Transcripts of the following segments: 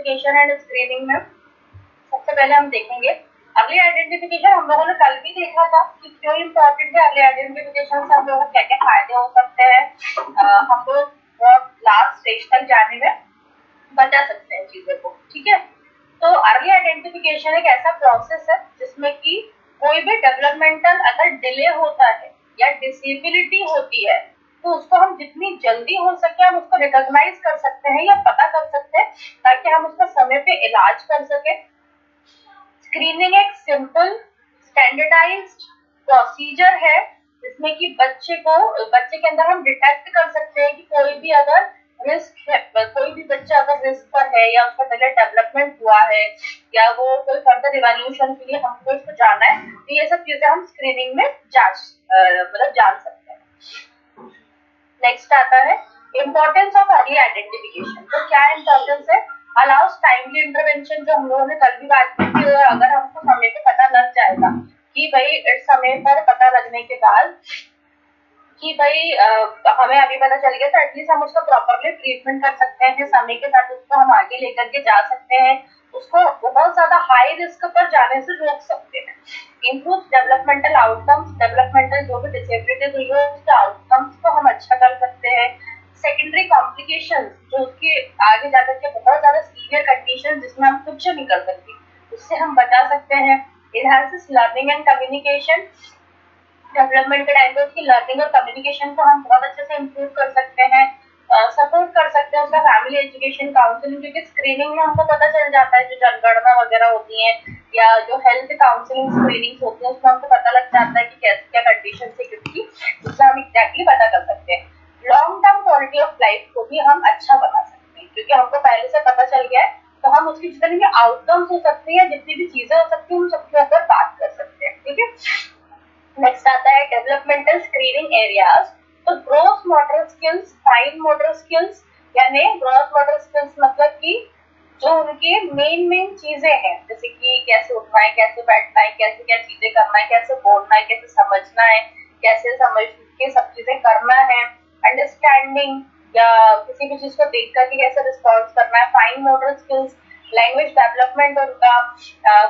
Identification and screening में सबसे पहले हम देखेंगे अर्ली आइडेंटिफिकेशन। हम लोगों ने कल भी देखा था कि क्यों इम्पोर्टेंट है अर्ली आइडेंटिफिकेशन से हम लोगों को क्या क्या फायदे हो सकते हैं। हम लोग लास्ट स्टेज तक जाने में बचा सकते हैं चीजों को, ठीक है। तो अर्ली आइडेंटिफिकेशन एक ऐसा प्रोसेस है जिसमें कि कोई भी डेवलपमेंटल अगर डिले होता है या डिसेबिलिटी होती है तो उसको हम जितनी जल्दी हो सके हम उसको रिकॉग्नाइज कर सकते हैं या पता कर सकते हैं ताकि हम उसका समय पे इलाज कर सके। स्क्रीनिंग एक सिंपल स्टैंडर्डाइज्ड प्रोसीजर है जिसमें कि बच्चे के अंदर हम डिटेक्ट कर सकते हैं कि कोई भी अगर रिस्क है, कोई भी बच्चा अगर रिस्क पर है या उसका पहले डेवलपमेंट हुआ है या वो कोई फर्दर इवैल्यूएशन के लिए हमको उसको जाना है, तो ये सब चीजें हम स्क्रीनिंग में जान सकते हैं। नेक्स्ट आता है इम्पोर्टेंस ऑफ अर्ली आइडेंटिफिकेशन। तो क्या इम्पोर्टेंस है? अलाउस टाइमली इंटरवेंशन, जो हम लोगों ने कल भी बात की थी। अगर हमको समय पे पता लग जाएगा कि भाई इस समय पर पता लगने के बाद कि भाई हमें अभी पता चल गया तो एटलीस्ट हम उसका प्रॉपरली ट्रीटमेंट कर सकते हैं, समय के साथ उसको हम आगे लेकर के जा सकते हैं, उसको बहुत ज्यादा हाई रिस्क पर जाने से रोक सकते हैं। इम्प्रूव डेवलपमेंटल आउटकम्स, डेवलपमेंटल जो भी डिसेबिलिटी हुई है उसके आउटकम्स को हम अच्छा कर सकते हैं। सेकेंडरी कॉम्प्लिकेशंस, जो उसके आगे जाकर के बहुत ज्यादा सीवियर कंडीशन जिसमें हम कुछ नहीं कर सकते, उससे हम बचा सकते हैं। इनहैंसेस लर्निंग एंड कम्युनिकेशन, डेवलपमेंट के टाइम पे उसकी लर्निंग और कम्युनिकेशन को हम बहुत अच्छे से इम्प्रूव कर सकते हैं, सपोर्ट कर सकते हैं उसका फैमिली एजुकेशन काउंसलिंग, क्योंकि स्क्रीनिंग में हमको पता चल जाता है जो जनगणना वगैरह होती है या जो हेल्थ काउंसलिंग स्क्रीनिंग होती है उसमें हमको पता लग जाता है कि कैसे क्या कंडीशन है किसकी, उससे हम एग्जैक्टली पता कर सकते हैं। Long term quality of life को भी हम अच्छा बना सकते हैं क्योंकि हमको पहले से पता चल गया है, तो हम उसकी जितनी भी आउटकम्स हो सकती है, जितनी भी चीजें हो सकती है, हम सबके ऊपर बात कर सकते हैं, ठीक है। नेक्स्ट आता है डेवलपमेंटल स्क्रीनिंग एरियाज। तो gross motor skills, fine motor skills, यानी ग्रॉस मोटर स्किल्स मतलब कि जो उनके मेन चीजें हैं, जैसे कि कैसे उठना है, कैसे बैठना है, कैसे क्या चीजें करना है, कैसे बोलना है, कैसे समझना है, कैसे समझ के सब चीजें करना है, अंडरस्टैंडिंग या किसी भी चीज को देख करके कैसे रिस्पॉन्स करना है। Fine motor skills, language development उनका,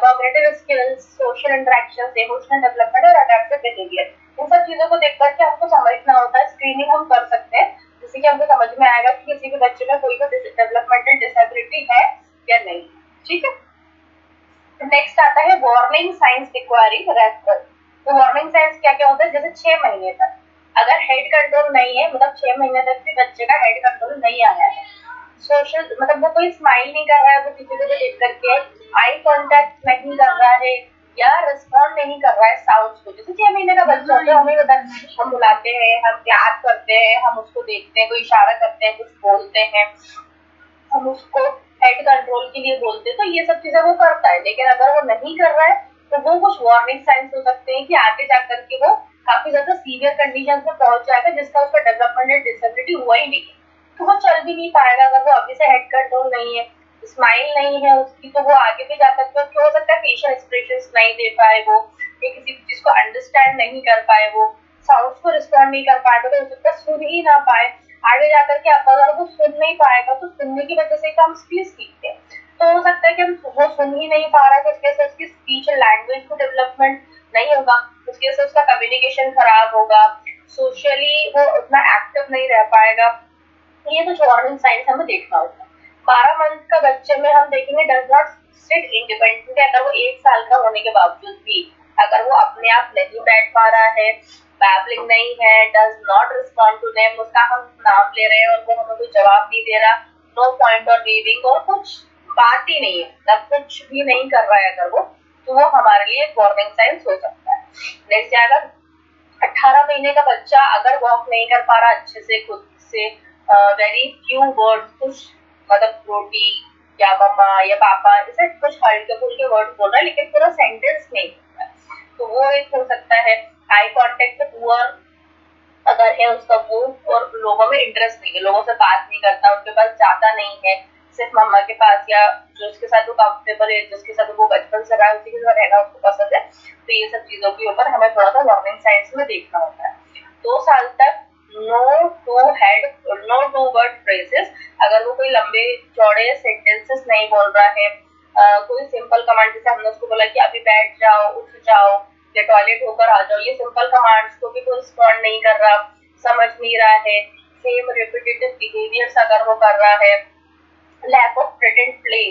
cognitive skills, social interactions, emotional development और अडैप्टिव बिहेवियर, इन सब चीजों को देख करके हमको समझना होता है। स्क्रीनिंग हम कर सकते हैं जिससे कि हमको समझ में आएगा कि किसी भी बच्चे में कोई डेवलपमेंटल डिसेबिलिटी है या नहीं, ठीक है। नेक्स्ट आता है वार्निंग साइंस रिक्वायरिंग रेफरल। तो वार्निंग साइंस क्या क्या होता है? जैसे 6 महीने तक अगर हेड कंट्रोल नहीं है, मतलब 6 महीने तक भी बच्चे का हेड कंट्रोल नहीं आया है, सोशल मतलब वो कोई स्माइल नहीं कर रहा है, वो किसी को देख करके आई कांटेक्ट नहीं कर रहा है या रिस्पॉन्ड नहीं कर रहा है साउंड्स को। जैसे 6 महीने का बच्चा होता है, हमें पता है, हम बुलाते हैं, हम क्लैप करते हैं, हम उसको देखते हैं, कोई इशारा करते हैं, कुछ बोलते हैं, हम उसको हेड कंट्रोल के लिए बोलते हैं, तो ये सब चीजें वो करता है। लेकिन अगर वो नहीं कर रहा है तो वो कुछ वार्निंग साइंस हो सकते हैं कि आगे जाकर के वो काफी ज्यादा सीवियर कंडीशन में पहुंच जाएगा जिसका उसका डेवलपमेंटल डिसेबिलिटी हुआ ही नहीं है, तो वो चल भी नहीं पाएगा। अगर वो अभी से हेड कंट्रोल नहीं है, स्माइल नहीं है उसकी, तो वो आगे भी जा सकते हो सकता है फेशियल एक्सप्रेशंस नहीं दे पाए, वो किसी चीज को अंडरस्टैंड नहीं कर पाए, वो साउंड्स को रिस्पॉन्ड नहीं कर पाएगा, तो हो सकता है सुन ही ना पाए। आगे जाकर के अगर वो सुन नहीं पाएगा तो सुनने की वजह से हम स्पीच सीखते हैं, तो हो सकता है कि वो सुन ही नहीं पा रहा है, तो इसके से उसकी स्पीच लैंग्वेज को डेवलपमेंट नहीं होगा, उसके से उसका कम्युनिकेशन खराब होगा, सोशली वो उतना एक्टिव नहीं रह पाएगा। ये कुछ वार्निंग साइंस हमें देखना होगा। 12 मंथ का बच्चे में हम देखेंगे डज नॉट सिट इंडिपेंडेंटली, अगर वो 1 साल का होने के बावजूद भी अगर वो अपने आप नहीं बैठ पा रहा है, बैबलिंग नहीं है, does not respond to them, उसका हम नाम ले रहे हैं और वो हमें कोई जवाब नहीं दे रहा, नो पॉइंट और वीविंग और कुछ बात ही नहीं है, तब कुछ भी नहीं कर रहा है अगर वो, तो वो हमारे लिए वार्निंग साइंस हो सकता है। नेक्स्ट आएगा 18 महीने का बच्चा अगर वॉक नहीं कर पा रहा अच्छे से, खुद से वेरी फ्यू वर्ड्स, कुछ मतलब रोटी या मम्मा या पापा ऐसे कुछ हल्के फुल्के वर्ड बोल रहा है लेकिन पूरा सेंटेंस नहीं होता है, तो वो एक हो सकता है। आई कांटेक्ट पुअर अगर है उसका, वो और लोगों में इंटरेस्ट नहीं है, लोगों से बात नहीं करता, उनके पास ज्यादा नहीं है, सिर्फ मम्मा के पास या जो उसके साथ वो कंफर्टेबल है, जिसके साथ वो बचपन से रहा है उसी के साथ रहना उसको पसंद है, तो ये सब चीजों के ऊपर हमें थोड़ा सा वार्निंग साइंस में देखना होता है। 2 साल तक नो टू वर्ड फ्रेजेस, अगर वो कोई लंबे चौड़े सेंटेंसेस नहीं बोल रहा है, कोई सिंपल कमांड जैसे हमने उसको बोला कि अभी बैठ जाओ, उठ जाओ या टॉयलेट होकर आ जाओ, ये सिंपल कमांड्स को भी कोई रिस्पॉन्ड नहीं कर रहा, समझ नहीं रहा है, सेम रिपीटेटिव बिहेवियर्स अगर वो कर रहा है, लैक ऑफ प्रेजेंट प्ले,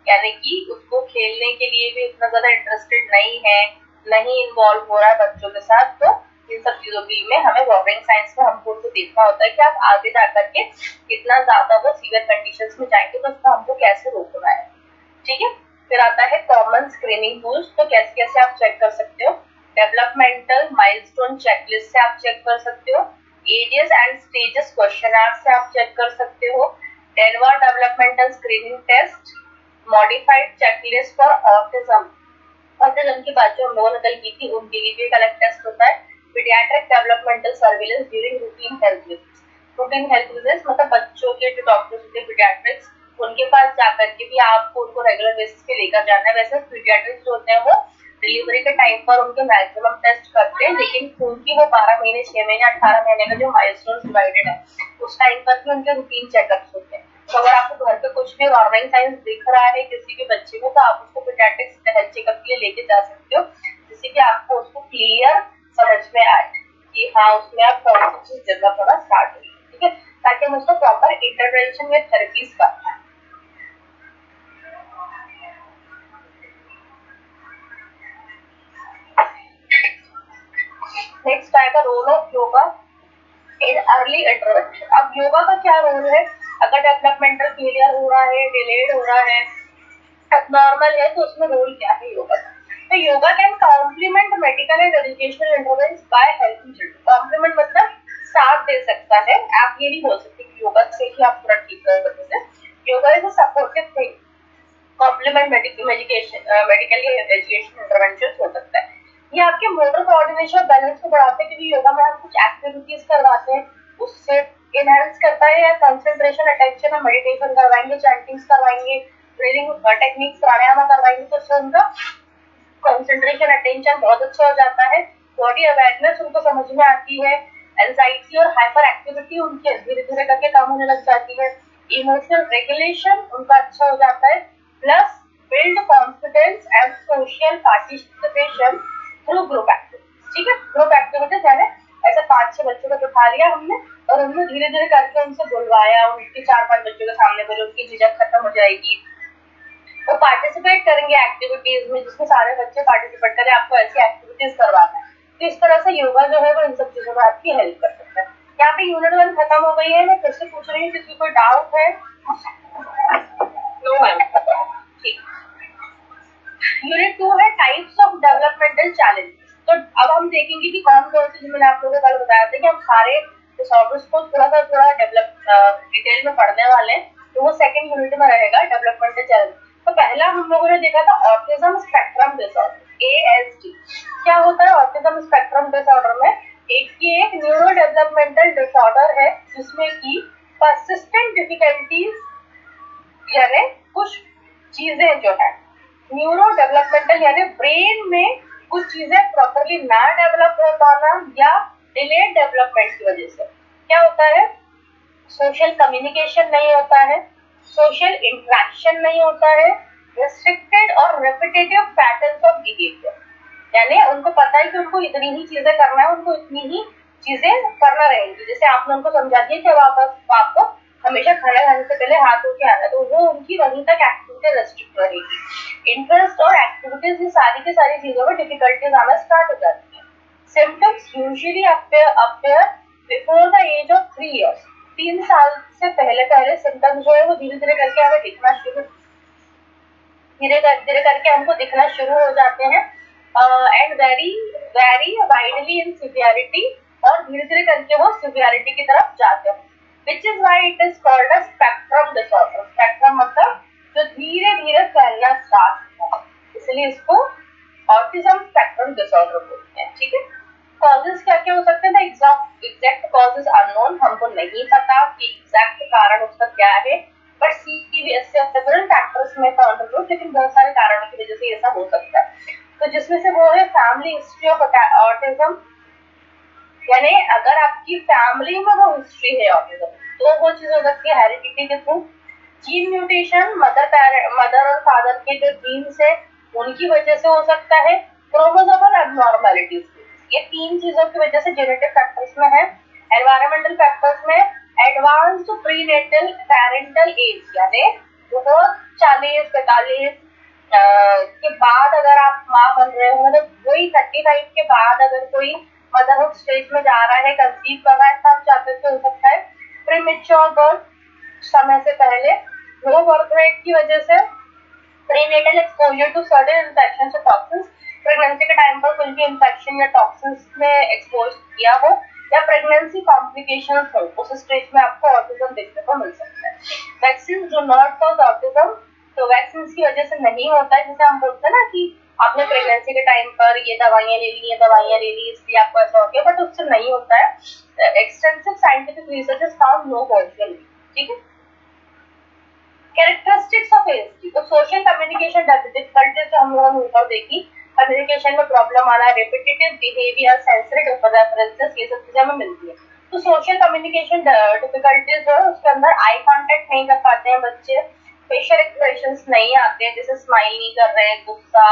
यानी कि उसको खेलने के लिए भी इतना ज्यादा इंटरेस्टेड नहीं है, नहीं इन्वॉल्व हो रहा है बच्चों के साथ, तो इन सब चीजों की में हमें वार्निंग साइंस में हमको उनको देखना होता है कि आप आगे जाकर के कितना ज्यादा वो सीवियर कंडीशंस में जाएंगे, तो उसको हमको कैसे रोकना है। ठीक है, फिर आता है कॉमन स्क्रीनिंग टूल्स, तो कैसे कैसे आप चेक कर सकते हो, डेवलपमेंटल माइलस्टोन चेकलिस्ट से आप चेक कर सकते हो, एजेस एंड स्टेजेस क्वेश्चनर से आप चेक कर सकते हो, Denver developmental screening test, modified checklist for autism, autism की बात जो हम लोगों ने कल की थी उनके लिए भी एक अलग टेस्ट होता है, paediatric developmental surveillance during routine health visits, routine health visits मतलब बच्चों के जो डॉक्टर्स होते हैं पीडियाट्रिक्स, उनके पास जाकर के भी आपको उनको रेगुलर बेसिस पे लेकर जाना है। वैसे पीडियाट्रिक्स जो होते हैं वो डिलीवरी के टाइम पर उनके मैक्सिमम टेस्ट करते हैं, लेकिन क्योंकि वो 12 महीने, 6 महीने, 18 महीने का जो माइलस्टोन डिवाइडेड है उस टाइम पर भी उनके रूटीन चेकअप्स होते हैं। तो अगर आपको घर पे कुछ भी वार्निंग साइंस दिख रहा है किसी भी बच्चे में, तो आप उसको पीडियाट्रिक्स हेल्थ चेकअप के लिए लेके जा सकते हो, जिससे कि आपको उसको क्लियर समझ में आए कि हाँ उसमें आप कौन सी चीज डेवलप होना स्टार्ट हुई। ठीक है, ताकि हम उसको प्रॉपर इंटरवेंशन या थेरेपीज कर पाए। नेक्स्ट आएगा role of yoga in early intervention. अब योगा का क्या रोल है, अगर डेवलपमेंटल फेलियर हो रहा है, डिलेड हो रहा है, नॉर्मल है, तो उसमें रोल क्या है योगा का। तो yoga can complement medical and educational intervention by helping children. Complement मतलब साथ दे सकता है, आप ये नहीं बोल सकते कि योगा से ही आप पूरा ठीक कर सकते हैं। Yoga is a supportive thing, complement medical education intervention हो सकता है। ये आपके मोटर कोऑर्डिनेशन और बैलेंस को बढ़ाते हैं, क्योंकि योगा में हम कुछ एक्टिविटीज करवाते हैं, उससे इनहेंस करता है, या कंसंट्रेशन, अटेंशन और मेडिटेशन करवाएंगे, चैंटिंग्स करवाएंगे, ब्रीदिंग टेक्निक्स, प्राणायाम करवाएंगे, तो उससे उनका कंसंट्रेशन, अटेंशन बहुत अच्छा हो जाता है, बॉडी अवेयरनेस उनको समझ में आती है, एंजाइटी और हाइपर एक्टिविटी उनकी धीरे धीरे करके कम होने लग जाती है, इमोशनल रेगुलेशन उनका अच्छा हो जाता है, plus build confidence and social participation through group activities. ठीक है, ग्रुप एक्टिविटीज यानी ऐसे 5-6 बच्चों को बिठा लिया हमने और उनमें धीरे धीरे करके उनसे बुलवाया, उनके 4-5 बच्चों के सामने बोले, उनकी झिझक खत्म हो जाएगी, वो पार्टिसिपेट करेंगे एक्टिविटीज में जिसमें सारे बच्चे पार्टिसिपेट करें, आपको ऐसी एक्टिविटीज करवाना है। तो इस तरह से योगा जो है वो इन सब चीजों में आपकी हेल्प कर सकता है। यहाँ पे यूनिट 1 खत्म हो गई है, मैं फिर से पूछ रही हूँ किसी कोई डाउट है? नो मैम, ठीक। यूनिट 2 है टाइप्स ऑफ डेवलपमेंटल चैलेंज। तो अब हम देखेंगे कि कौन कौन से, मैंने आप लोगों को कल बताया था कि हम सारे डिसऑर्डर्स को थोड़ा डिटेल में पढ़ने वाले हैं, तो वो सेकंड यूनिट में रहेगा डेवलपमेंटल चैलेंज। तो पहला हम लोगों ने देखा था ऑटिज्म स्पेक्ट्रम डिसऑर्डर, ASD। क्या होता है ऑटिज्म स्पेक्ट्रम डिसऑर्डर में, एक न्यूरो डेवलपमेंटल डिसऑर्डर है जिसमें की परसिस्टेंट डिफिकल्टीज, यानी कुछ चीजें जो है न्यूरो डेवलपमेंटल यानी ब्रेन में कुछ चीजें प्रॉपरली ना डेवलप हो पाना या डिलेड डेवलपमेंट की वजह से क्या होता है, सोशल कम्युनिकेशन नहीं होता है, सोशल इंटरेक्शन नहीं होता है, रिस्ट्रिक्टेड और रेपिटेटिव पैटर्न्स ऑफ बिहेवियर, यानी उनको पता है कि उनको इतनी ही चीजें करना है, उनको इतनी ही चीजें करना रहेंगी। जैसे आपने उनको समझा दिया कि अब आपको हमेशा खाना खाने से पहले हाथ धो के आना है, तो वो उनकी वहीं तक एक्टिविटी रेस्ट्रिक्ट रहेगी। इंटरेस्ट और एक्टिविटीज ये सारी की सारी चीजों में डिफिकल्टीज आना स्टार्ट हो जाती है। Symptoms usually appear before the age of 3 years। 3 साल से पहले सिम्टम्स जो है वो धीरे धीरे करके हमें दिखना शुरू, धीरे धीरे करके हमको दिखना शुरू हो जाते हैं, and very widely in severity, और धीरे धीरे करके वो सिवियरिटी की तरफ जाते हैं, which is why it is called a spectrum disorder। Spectrum मतलब जो धीरे धीरे फैलना स्टार्ट होता है, इसलिए इसको ऑटिज्म स्पेक्ट्रम डिसऑर्डर बोलते हैं। ठीक है, कॉजेस क्या क्या हो सकते हैं, एग्जैक्ट कॉजेस अननोन, हमको नहीं पता कि एग्जैक्ट कारण उसका क्या है, बट सेवरल फैक्टर्स में कंट्रीब्यूट, लेकिन बहुत सारे कारणों की वजह से ऐसा हो सकता है। तो जिसमें से वो है फैमिली हिस्ट्री ऑफ ऑटिज्म, यानी अगर आपकी फैमिली में वो हिस्ट्री है ऑटिज्म तो वो चीज हो सकती है हेरिडिटी के थ्रू। जीन म्यूटेशन मदर और फादर के जो जीन्स है उनकी वजह से हो सकता है। क्रोमोसोमल एबनॉर्मैलिटीज, ये तीन चीजों की वजह से जेनेटिक फैक्टर्स में है। एनवायरमेंटल फैक्टर्स में एडवांस्ड प्रीनेटल पेरेंटल एज, यानी बहुत 40-45 के बाद अगर आप माँ बन रहे हो, मतलब वही 35 के बाद अगर कोई मदरहुड स्टेज में जा रहा है, कंसीव कर रहा है, तब जाकर के हो सकता है प्रीमेच्योर बर्थ, समय से पहले लो बर्थ रेट की वजह से, prenatal exposure to certain infections और टॉक्सिन्स, प्रेगनेंसी के टाइम पर कोई भी इन्फेक्शन या टॉक्सिन्स में एक्सपोज किया हो, या प्रेगनेंसी कॉम्प्लिकेशंस हो, उस स्टेज में आपको ऑटिज्म देखने को मिल सकता है। Vaccine do not cause autism, तो वैक्सीन की वजह से नहीं होता है। जैसे हम बोलते हैं ना कि आपने प्रेगनेंसी के टाइम पर ये दवाइयां ले ली, ये दवाइयां ले ली, इसलिए आपको ऐसा हो गया, बट उससे नहीं होता है। Extensive scientific research is found no causal, ठीक है। कैरेक्टरिस्टिक्स ऑफ एएसडी, तो सोशल कम्युनिकेशन डिफिकल्टीज जो हम लोगों ने ऊपर देखी, कम्युनिकेशन में प्रॉब्लम आना, रिपीटेटिव बिहेवियर, सेंसरी रेफरेंसेस, ये सब चीजें हमें मिलती है। तो सोशल कम्युनिकेशन डिफिकल्टीज जो है उसके अंदर आई कांटेक्ट नहीं कर पाते हैं बच्चे, फेशियल एक्सप्रेशंस नहीं आते हैं, जैसे स्माइल नहीं कर रहे हैं, गुस्सा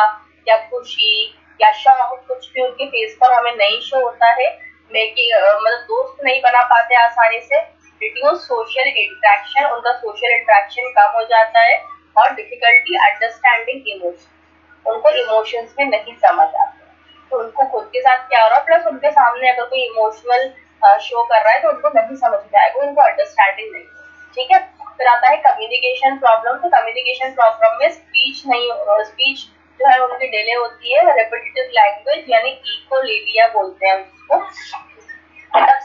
या खुशी या शॉक, कुछ भी उनके फेस पर हमें नहीं शो होता है। मतलब दोस्त नहीं बना पाते आसानी से, रिड्यूस सोशल इंटरेक्शन, उनका सोशल इंटरेक्शन कम हो जाता है, और डिफिकल्टी अंडरस्टैंडिंग इमोशन, उनको इमोशंस में नहीं समझ आते, तो उनको खुद के साथ क्या हो रहा है, प्लस उनके सामने अगर कोई इमोशनल शो कर रहा है तो उनको नहीं समझ में आएगा, उनको अंडरस्टैंडिंग नहीं, ठीक है। फिर आता है कम्युनिकेशन प्रॉब्लम, तो कम्युनिकेशन प्रॉब्लम में स्पीच स्पीच जो है उनकी डिले होती है, रेपिटेटिव लैंग्वेज यानी इकोलेलिया बोलते हैं उसको, मतलब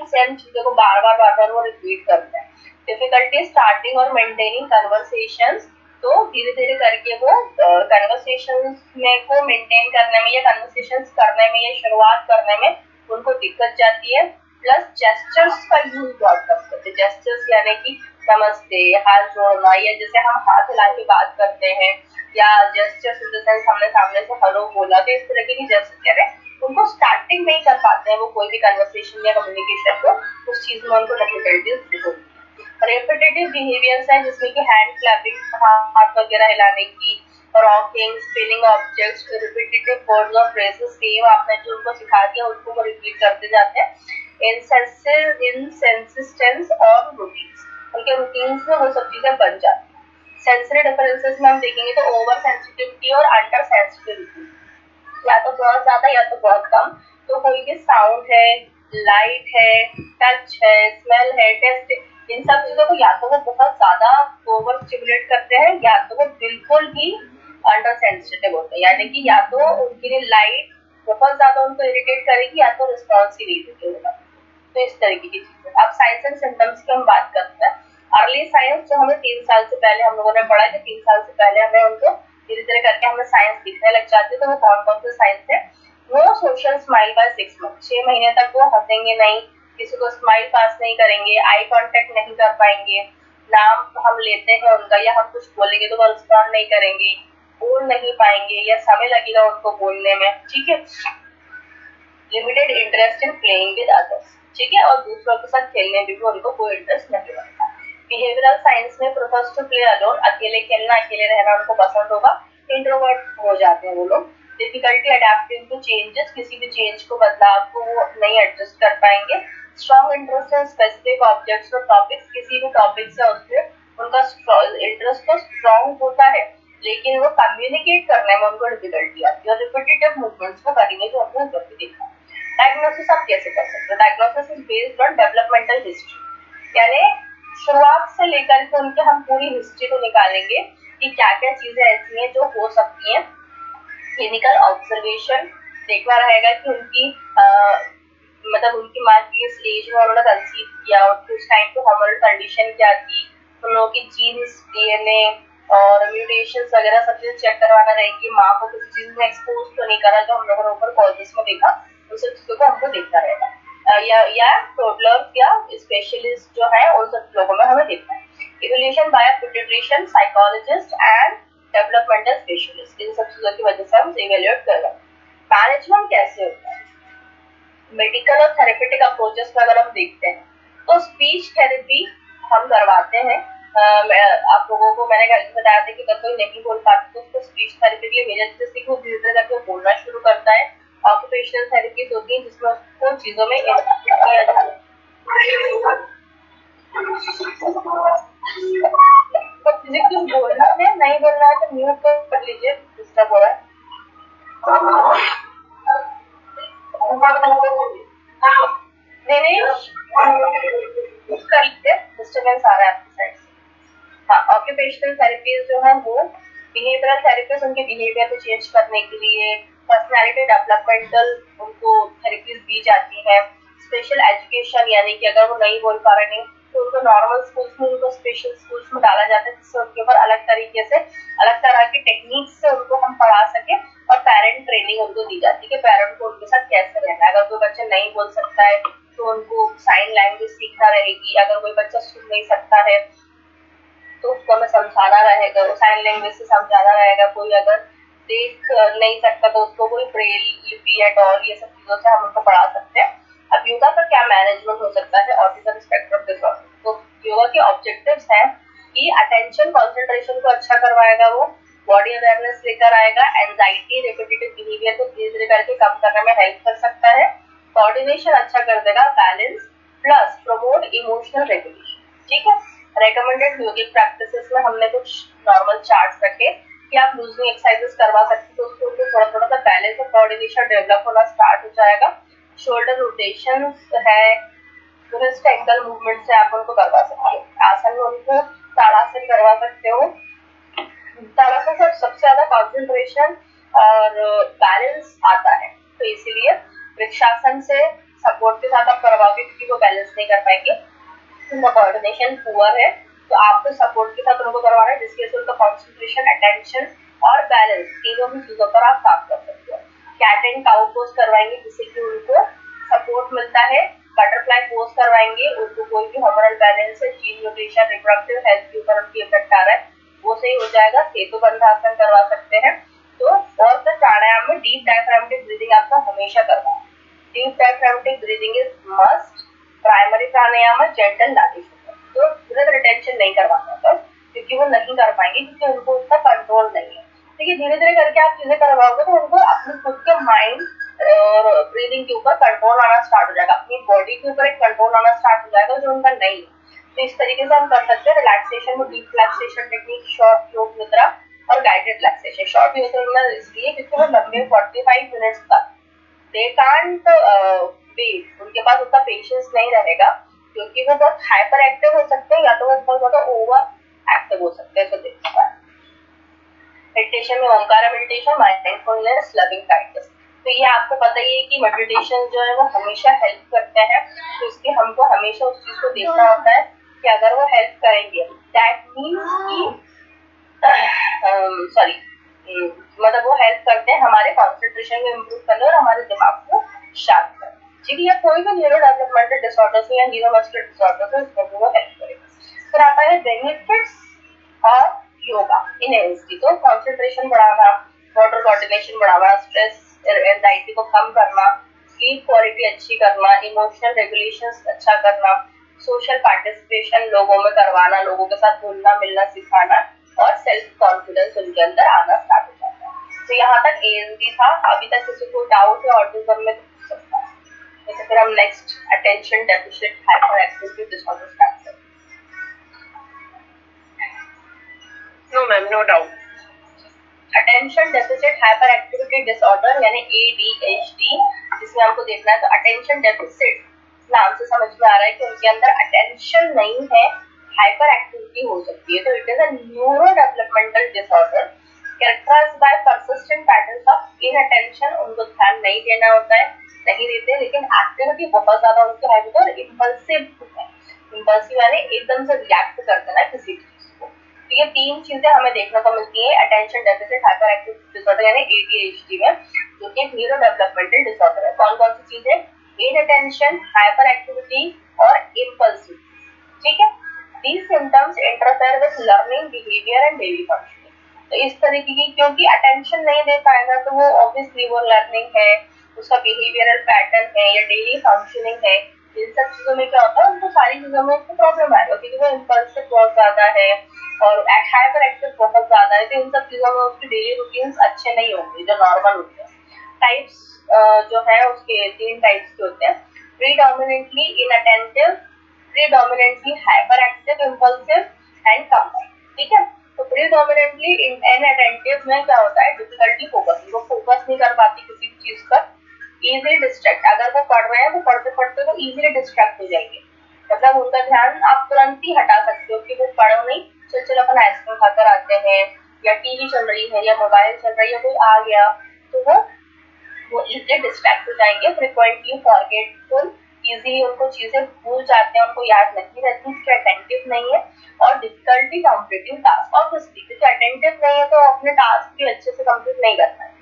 सेम चीजों को बार बार वो रिपीट करते हैं। डिफिकल्टी स्टार्टिंग और मेंटेनिंग कन्वर्सेशंस, तो धीरे धीरे करके वो कन्वर्सेशंस में को मेंटेन करने में या कन्वर्सेशंस करने में या शुरुआत करने में उनको दिक्कत जाती है। प्लस जेस्चर्स का यूज बहुत करते हैं, जेस्चर्स यानी कि नमस्ते, हाथ जोड़ना, या जैसे हम हाथ हिला के बात करते हैं, या जेस्चर्स इन द सेंस हमने सामने से हेलो बोला, तो इस तरह के जेस्चर कह रहे हैं, उनको स्टार्टिंग नहीं कर पाते हैं वो कोई भी कन्वर्सेशन या कम्युनिकेशन को, उस चीज में उनको डिफिकल्टीज होती है। रेपिटेटिव बिहेवियर्स है जिसमें कि हैंड क्लैपिंग, हाथ वगैरह हिलाने की, rocking, spinning objects, repetitive words और फ्रेजेस, सेम आपने जो उनको सिखा दिया उसको वो रिपीट करते जाते हैं। इनसेंसिस्टेंस और रूटीन्स, उनके रूटीन्स में वो सब चीजें बन जाती हैं। सेंसरी डिफरेंसेस में हम देखेंगे तो ओवर सेंसिटिविटी और अंडर सेंसिटिविटी, या तो बहुत ज्यादा या तो बहुत कम, तो कोई भी साउंड है, लाइट है, टच है, स्मेल है, टेस्ट है, इन सब चीजों को या तो वो बहुत ज्यादा ओवर स्टिमुलेट करते हैं, या तो वो बिल्कुल ही अंडर सेंसिटिव होते हैं, यानी कि या तो उनके लिए लाइट बहुत ज्यादा उनको इरिटेट करेगी, या तो रिस्पॉन्स ही नहीं देते होगा। तो इस तरीके की चीजें। अब साइंस एंड सिम्टम्स की हम बात करते हैं। अर्ली साइंस जो हमें 3 साल से पहले हम लोगों ने पढ़ा है, 3 साल से पहले हमें उनको धीरे धीरे करके हमें साइंस दिखने लग जाती है, तो वो कौन कौन से साइंस है। No social smile by 6 month, 6 महीने तक वो हंसेंगे नहीं, किसी को स्माइल पास नहीं करेंगे, आई कांटेक्ट नहीं कर पाएंगे, नाम हम लेते हैं उनका या हम कुछ बोलेंगे तो वो रिस्पॉन्ड नहीं करेंगे, बोल नहीं पाएंगे या समय लगेगा उनको बोलने में, ठीक है। Limited interest in playing with others, ठीक है, और दूसरों के साथ खेलने में भी उनको कोई इंटरेस्ट नहीं लगता। बिहेवियरल साइंस में प्रेफर्स टू प्ले अलोन, अकेले खेलना, अकेले रहना उनको पसंद होगा, इंट्रोवर्ट हो जाते हैं वो लोग। डिफिकल्टी अडेप्टिंग टू चेंजेस, किसी भी चेंज को, बदलाव को वो नहीं एडजस्ट कर पाएंगे। Strong interest in specific objects और टॉपिक्स, किसी भी टॉपिक से उसमें उनका इंटरेस्ट तो स्ट्रॉन्ग होता है, लेकिन वो कम्युनिकेट करने में उनको डिफिकल्टी आती है, और रिपीटेटिव मूवमेंट्स को करेंगे जो हमने जब भी देखा। डायग्नोसिस आप कैसे कर सकते हैं, diagnosis is based on developmental history, यानी शुरुआत से लेकर के उनके हम पूरी हिस्ट्री को निकालेंगे कि क्या क्या चीजें ऐसी हैं जो हो सकती हैं। क्लिनिकल ऑब्जर्वेशन देखना रहेगा कि उनकी मतलब उनकी माँ की इस एज में उन्होंने कंसीव किया, और उस टाइम पे हार्मोनल कंडीशन क्या थी, उन लोगों की जीन्स, डीएनए और म्यूटेशंस वगैरह सब चीज चेक करवाना रहेगी। माँ को किसी चीज में एक्सपोज तो नहीं करा, जो हम लोगों ने ऊपर कॉलेज में देखा, उन सब चीजों को हमको देखना रहेगा। या टोडलर्स या स्पेशलिस्ट जो है उन सब लोगों में हमें देखना है। Evolution by paediatrician, psychologist and developmental specialist, इन सब चीजों की वजह से हम इवेल्युएट कर रहे हैं। मैनेजमेंट कैसे होता है, मेडिकल और थेरेपेटिक अप्रोचेस में अगर हम देखते हैं तो स्पीच थेरेपी हम करवाते हैं। आप लोगों को मैंने बताया था कि अगर कोई नहीं बोल पाता तो उसको स्पीच थेरेपी के लिए भेजा, जिससे कि वो धीरे धीरे करके बोलना शुरू करता है। ऑक्यूपेशनल थेरेपीज होती है जिसमें उसको चीजों में किया जाता है। बोलना है, नहीं बोलना है तो म्यूट कर लीजिए, डिस्टर्ब हो रहा है। कर लीजिए, डिस्टर्बेंस आ रहा है आपकी साइड से। हाँ, ऑक्यूपेशनल थेरेपीज जो है वो बिहेवियरल थेरेपीज उनके बिहेवियर को चेंज करने के लिए, पर्सनालिटी डेवलपमेंटल उनको थेरेपीज दी जाती है। स्पेशल एजुकेशन यानी कि अगर वो नहीं बोल पा रहे हैं तो उनको नॉर्मल स्कूल्स में, उनको स्पेशल स्कूल्स में डाला जाता है जिससे उनके ऊपर अलग तरीके से, अलग तरह की टेक्निक से उनको हम पढ़ा सके। और पेरेंट ट्रेनिंग उनको दी जाती है कि पेरेंट को उनके साथ कैसे रहना है। अगर कोई बच्चा नहीं बोल सकता है तो उनको साइन लैंग्वेज सीखना रहेगी। अगर कोई बच्चा सुन नहीं सकता है तो उसको हमें समझाना रहेगा, साइन लैंग्वेज से समझाना रहेगा। कोई अगर देख नहीं सकता तो उसको कोई ब्रेल लिपि या डॉल ये सब चीजों से हम उनको पढ़ा सकते हैं। अब योगा का क्या मैनेजमेंट हो सकता है ऑटिज्म स्पेक्ट्रम डिसऑर्डर? तो योगा के ऑब्जेक्टिव्स हैं कि अटेंशन कंसंट्रेशन को अच्छा करवाएगा, वो बॉडी अवेयरनेस लेकर आएगा, एंजाइटी रिपीटेटिव बिहेवियर को धीरे धीरे करके कम करने में हेल्प कर सकता है, कोऑर्डिनेशन अच्छा कर देगा, balance plus promote emotional regulation. ठीक है, रेकमेंडेड योगिक प्रैक्टिसेस में हमने कुछ नॉर्मल चार्ट्स रखे कि आप लूजनिंग एक्सरसाइजेस करवा सकते हो, तो उसको थोड़ा थोड़ा सा बैलेंस और कोऑर्डिनेशन डेवलप होना स्टार्ट हो जाएगा। शोल्डर रोटेशन है, रिस्ट एंकल मूवमेंट से आप उनको करवा सकते हो। आसन में उनको ताड़ासन करवा सकते हो। ताड़ासन से सबसे ज्यादा कॉन्सेंट्रेशन और बैलेंस आता है, तो इसीलिए वृक्षासन से सपोर्ट के साथ आप करवाओगे क्योंकि वो बैलेंस नहीं कर पाएंगे, उनका कोऑर्डिनेशन पुअर है, तो आपको सपोर्ट के साथ उनको करवाना है जिसकी वजह से उनका कॉन्सेंट्रेशन, अटेंशन और बैलेंस तीनों भी चीजों पर आप काम कर सकते हो। कैट एंड काउ पोज करवाएंगे जिससे कि उनको सपोर्ट मिलता है। बटरफ्लाई पोज करवाएंगे, उनको कोई भी हार्मोनल बैलेंस है, जीन म्यूटेशन, रिप्रोडक्टिव हेल्थ के ऊपर उनकी इफेक्ट आ रहा है वो सही हो जाएगा। सेतु बंधासन करवा सकते हैं। तो और फिर प्राणायाम में डीप डायफ्रामेटिक ब्रीदिंग आपको हमेशा करना है। Deep diaphragmatic breathing is must. Primary pranayama है जेंटल नाड़ी, तो तुरंत रिटेंशन नहीं करवाना होता क्योंकि वो नहीं कर पाएंगे क्योंकि उनको उसका कंट्रोल नहीं है। देखिए धीरे धीरे करके आप चीजें करवाओगे तो उनको अपने खुद के माइंड और ब्रीदिंग के ऊपर कंट्रोल आना स्टार्ट हो जाएगा, अपनी बॉडी के ऊपर एक कंट्रोल आना स्टार्ट हो जाएगा जो उनका नहीं है। तो इस तरीके से हम कर सकते हैं रिलैक्सेशन में डीप रिलैक्सेशन टेक्निक, शॉर्ट योग निद्रा और गाइडेड रिलैक्सेशन। शॉर्ट योग निद्रा इसलिए क्योंकि वो लंबे 45 मिनट्स तक दे कांट वेट, उनके पास उतना पेशेंस नहीं रहेगा क्योंकि वो बहुत हाइपर एक्टिव हो सकते हैं या तो वो बहुत ज्यादा ओवर एक्टिव हो सकते हैं। तो देखा मेडिटेशन में Omkar meditation, mindfulness, loving kindness, तो ये आपको पता ही है कि मेडिटेशन जो है वो हमेशा हेल्प करते हैं, तो इसलिए हमको हमेशा उस चीज को देखना होता है कि अगर वो हेल्प करेंगे दैट मीन्स कि सॉरी मतलब वो हेल्प करते हैं हमारे कॉन्सेंट्रेशन को इम्प्रूव करने और हमारे दिमाग को शार्प करने। ठीक है, या कोई भी न्यूरो डेवलपमेंटल डिसऑर्डर्स या न्यूरोमस्कुलर डिसऑर्डर्स है उसमें वो हेल्प करेगा। फिर आता है बेनिफिट्स और योगा इन एनएसडी। तो कंसंट्रेशन बढ़ाना, मोटर कोऑर्डिनेशन बढ़ाना, स्ट्रेस एंजाइटी को कम करना, स्लीप क्वालिटी अच्छी करना, इमोशनल रेगुलेशन अच्छा करना, सोशल पार्टिसिपेशन लोगों में करवाना, लोगों के साथ घुलना मिलना सिखाना और सेल्फ कॉन्फिडेंस उनके अंदर आना स्टार्ट हो जाता है। तो यहाँ तक एएसडी था। अभी तक किसी को डाउट है ऑटिज्म में तो पूछ सकता है। जैसे फिर हम next attention deficit hyper activity disorder start करते हैं। No ma'am, no doubt. Attention deficit hyper activity disorder यानी ADHD, जिसमें हमको देखना है तो अटेंशन डेफिसिट नाम से समझ में आ रहा है कि उनके अंदर अटेंशन नहीं है, हाइपर एक्टिविटी हो सकती है। तो it is a neuro developmental disorder characterised by persistent patterns of inattention. उनको ध्यान नहीं देना होता है, नहीं देते, लेकिन एक्टिविटी बहुत ज्यादा उनकी हाई होती है और इम्पल्सिव है। इम्पल्सिव यानी एकदम से रिएक्ट करते ना किसी चीज को। तो ये तीन चीजें हमें देखने को मिलती है attention deficit hyper activity disorder यानी ADHD में, जो कि न्यूरो डेवलपमेंटल डिसऑर्डर है। कौन कौन सी चीजें? इनअटेंशन, हाइपर एक्टिविटी और इम्पल्सिव। ठीक है, these symptoms interfere with learning, behavior and daily functioning। तो इस तरीके की, क्योंकि अटेंशन नहीं दे पाएगा तो वो ऑब्वियसली वो लर्निंग है, उसका बिहेवियरल पैटर्न है या डेली फंक्शनिंग है, इन सब चीजों में क्या होता है, उनको सारी चीजों में उसको प्रॉब्लम आएगा क्योंकि वो इम्पल्सिव बहुत ज्यादा है और हाइपर एक्टिव बहुत ज्यादा है, तो इन सब चीजों में उसकी डेली रूटीन्स अच्छे नहीं होंगे जो नॉर्मल होते हैं। टाइप्स जो है उसके 3 टाइप्स के होते हैं, predominantly inattentive, predominantly hyper active, impulsive and combined. ठीक है, तो प्रीडोमिनेंटली इनअटेंटिव में क्या होता है, डिफिकल्टी फोकसिंग, वो फोकस नहीं कर पाती किसी चीज पर, इजीली डिस्ट्रैक्ट, अगर वो पढ़ रहे हैं वो पढ़ते पढ़ते वो इजीली डिस्ट्रैक्ट हो जाएंगे, मतलब उनका ध्यान आप तुरंत ही हटा सकते हो कि वो पढ़ो नहीं, चल चल अपन आइसक्रीम खाकर आते हैं, या टीवी चल रही है या मोबाइल चल रही है, कोई आ गया तो वो इजीली डिस्ट्रैक्ट हो जाएंगे, फ्रिक्वेंटली फॉरगेटफुल, इजीली उनको चीजें भूल जाते हैं, उनको याद नहीं रहती, इसके अटेंटिव नहीं है, और डिफिकल्टी कंप्लीटिंग टास्क, ऑब्वियसली क्योंकि अटेंटिव नहीं है तो अपने टास्क भी अच्छे से कंप्लीट नहीं कर पाएंगे।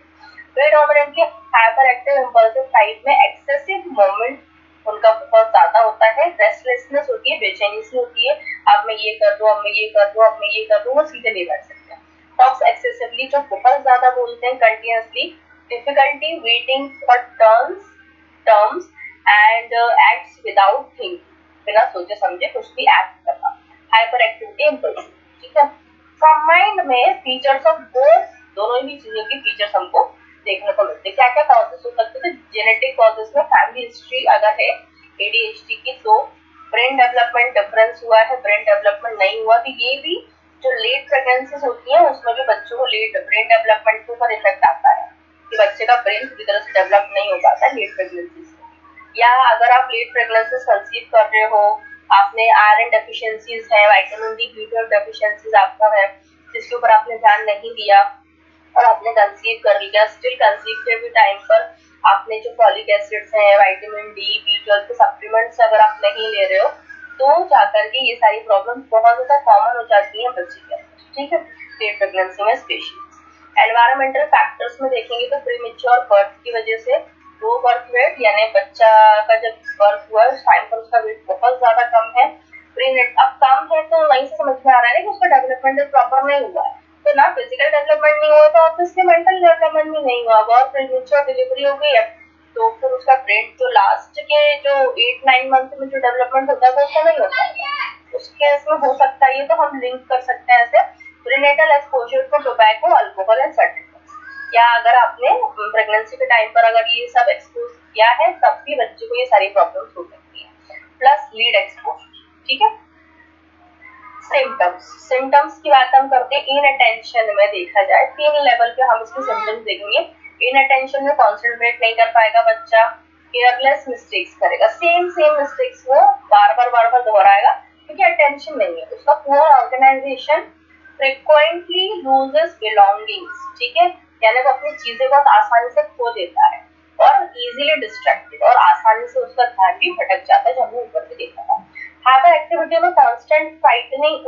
Predominantly hyper active impulsive type में एक्सेसिव मोमेंट उनका बहुत ज्यादा होता है, रेस्टलेसनेस होती है, बेचैनी सी होती है, अब मैं ये कर दूं, अब मैं ये कर दूं, अब मैं ये कर दूं, वो सीधे नहीं बैठ सकते। टॉक्स एक्सेसिवली, जो बहुत ज्यादा बोलते हैं continuously, difficulty waiting for terms and acts without thinking, बिना सोचे समझे कुछ भी एक्ट करना, हाइपर एक्टिविटी इम्पल्सिव। ठीक है, कंबाइंड में फीचर्स ऑफ बोथ, दोनों ही चीजों की फीचर्स हमको देखने को मिलते हैं। क्या क्या कॉजेस हो सकते हैं, तो जेनेटिक कॉजेस में फैमिली हिस्ट्री अगर है एडीएचडी की, तो ब्रेन डेवलपमेंट डिफरेंस हुआ है, ब्रेन डेवलपमेंट नहीं हुआ, तो ये भी जो लेट प्रेगनेंसीज होती है उसमें भी बच्चों को लेट ब्रेन डेवलपमेंट के ऊपर इफेक्ट आता है कि बच्चे का ब्रेन पूरी तरह से डेवलप नहीं हो पाता लेट प्रेगनेंसी से। या अगर आप लेट प्रेगनेंसी कंसीव कर रहे हो, आपने आयरन डेफिशिएंसीज है, विटामिन डी B12 डेफिशिएंसीज आपको है, जिसके ऊपर आपने ध्यान नहीं दिया और आपने कंसीव कर लिया, स्टिल कंसीव के भी टाइम पर आपने जो फॉलिक एसिड्स हैं, विटामिन डी B12 के सप्लीमेंट्स अगर आप नहीं ले रहे हो, तो जाकर के ये सारी प्रॉब्लम बहुत ज्यादा कॉमन हो जाती है बच्चे के अंदर। ठीक है, लेट प्रेगनेंसी में स्पेशली। एनवायरमेंटल फैक्टर्स में देखेंगे तो प्रीमेच्योर बर्थ की वजह से लो बर्थ वेट, यानी बच्चा का जब बर्थ हुआ उस टाइम पर उसका वेट बहुत ज्यादा कम है, प्रीनेट अब कम है तो वहीं से समझ में आ रहा है कि उसका डेवलपमेंट प्रॉपर नहीं हुआ है, तो ना फिजिकल डेवलपमेंट नहीं हुआ तो ऑब्वियसली मेंटल डेवलपमेंट भी नहीं हुआ, और प्रीमेच्योर डिलीवरी हो गई है तो फिर उसका ब्रेन जो लास्ट के जो 8-9 मंथ में जो डेवलपमेंट होता है वो उसका नहीं होता है, उसके इसमें हो सकता है, ये तो हम लिंक कर सकते हैं ऐसे, prenatal exposure to tobacco, alcohol and sudden, या अगर आपने प्रेगनेंसी के टाइम पर अगर ये सब एक्सपोज किया है तब भी बच्चे को ये सारी प्रॉब्लम्स हो सकती है, प्लस लीड एक्सपोजर। ठीक है, सिम्टम्स की बात हम करते हैं। इनअटेंशन में देखा जाए 3 लेवल पे हम इसके सिम्टम्स देखेंगे। इनअटेंशन में कॉन्सेंट्रेट नहीं कर पाएगा बच्चा, केयरलेस मिस्टेक्स करेगा, सेम मिस्टेक्स वो बार बार दोहराएगा क्योंकि अटेंशन नहीं है, उसका poor organisation, frequently loses belongings, ठीक है, यानी वो अपनी चीजें बहुत आसानी से खो देता है, और इजीली डिस्ट्रैक्टेड, और आसानी से उसका ध्यान भी भटक जाता है, जो हमने ऊपर से देखा था। हाइपर एक्टिविटी में कांस्टेंट फाइटनिंग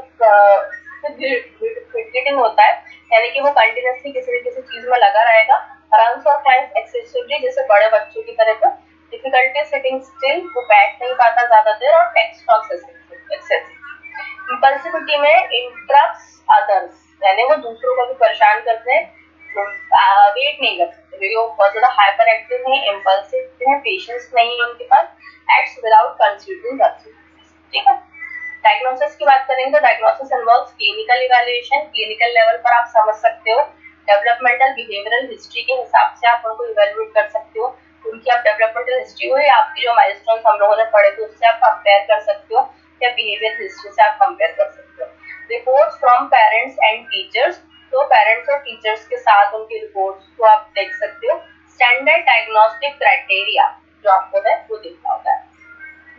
फिटटिंग होता है, यानी कि वो कंटिन्यूअसली किसी न किसी चीज में लगा रहेगा, रन्स और क्लाइंब्स एक्सेसिवली, जैसे बड़े बच्चों की तरह से, डिफिकल्टी सिटिंग स्टिल, वो बैठ नहीं पाता ज्यादा देर, और टेक्स्ट टॉक्स एक्सेसिव। इंपल्सिविटी में इंटरप्ट्स अदर्स, यानी वो दूसरों को भी परेशान करते हैं, वेट नहीं कर सकते क्योंकि वो बहुत ज्यादा हाइपर एक्टिव है, इंपल्सिव है, पेशेंस नहीं है उनके पास, एक्ट्स विदाउट कंसीडरिंग कंसीक्वेंसेस। ठीक है, डायग्नोसिस की बात करेंगे तो diagnosis involves clinical evaluation, clinical level पर आप समझ सकते हो, डेवलपमेंटल बिहेवियरल हिस्ट्री के हिसाब से आप उनको इवैल्यूएट कर सकते हो, उनकी आप डेवलपमेंटल हिस्ट्री हो या आपकी जो माइलस्टोन्स हम लोगों ने पढ़े थे उससे आप कंपेयर कर सकते हो, या बिहेवियर हिस्ट्री से आप कंपेयर कर सकते हो। Reports from parents and teachers, तो पेरेंट्स और टीचर्स के साथ उनकी रिपोर्ट्स को आप देख सकते हो। स्टैंडर्ड डायग्नोस्टिक क्राइटेरिया जो आपको है वो देखना होता है,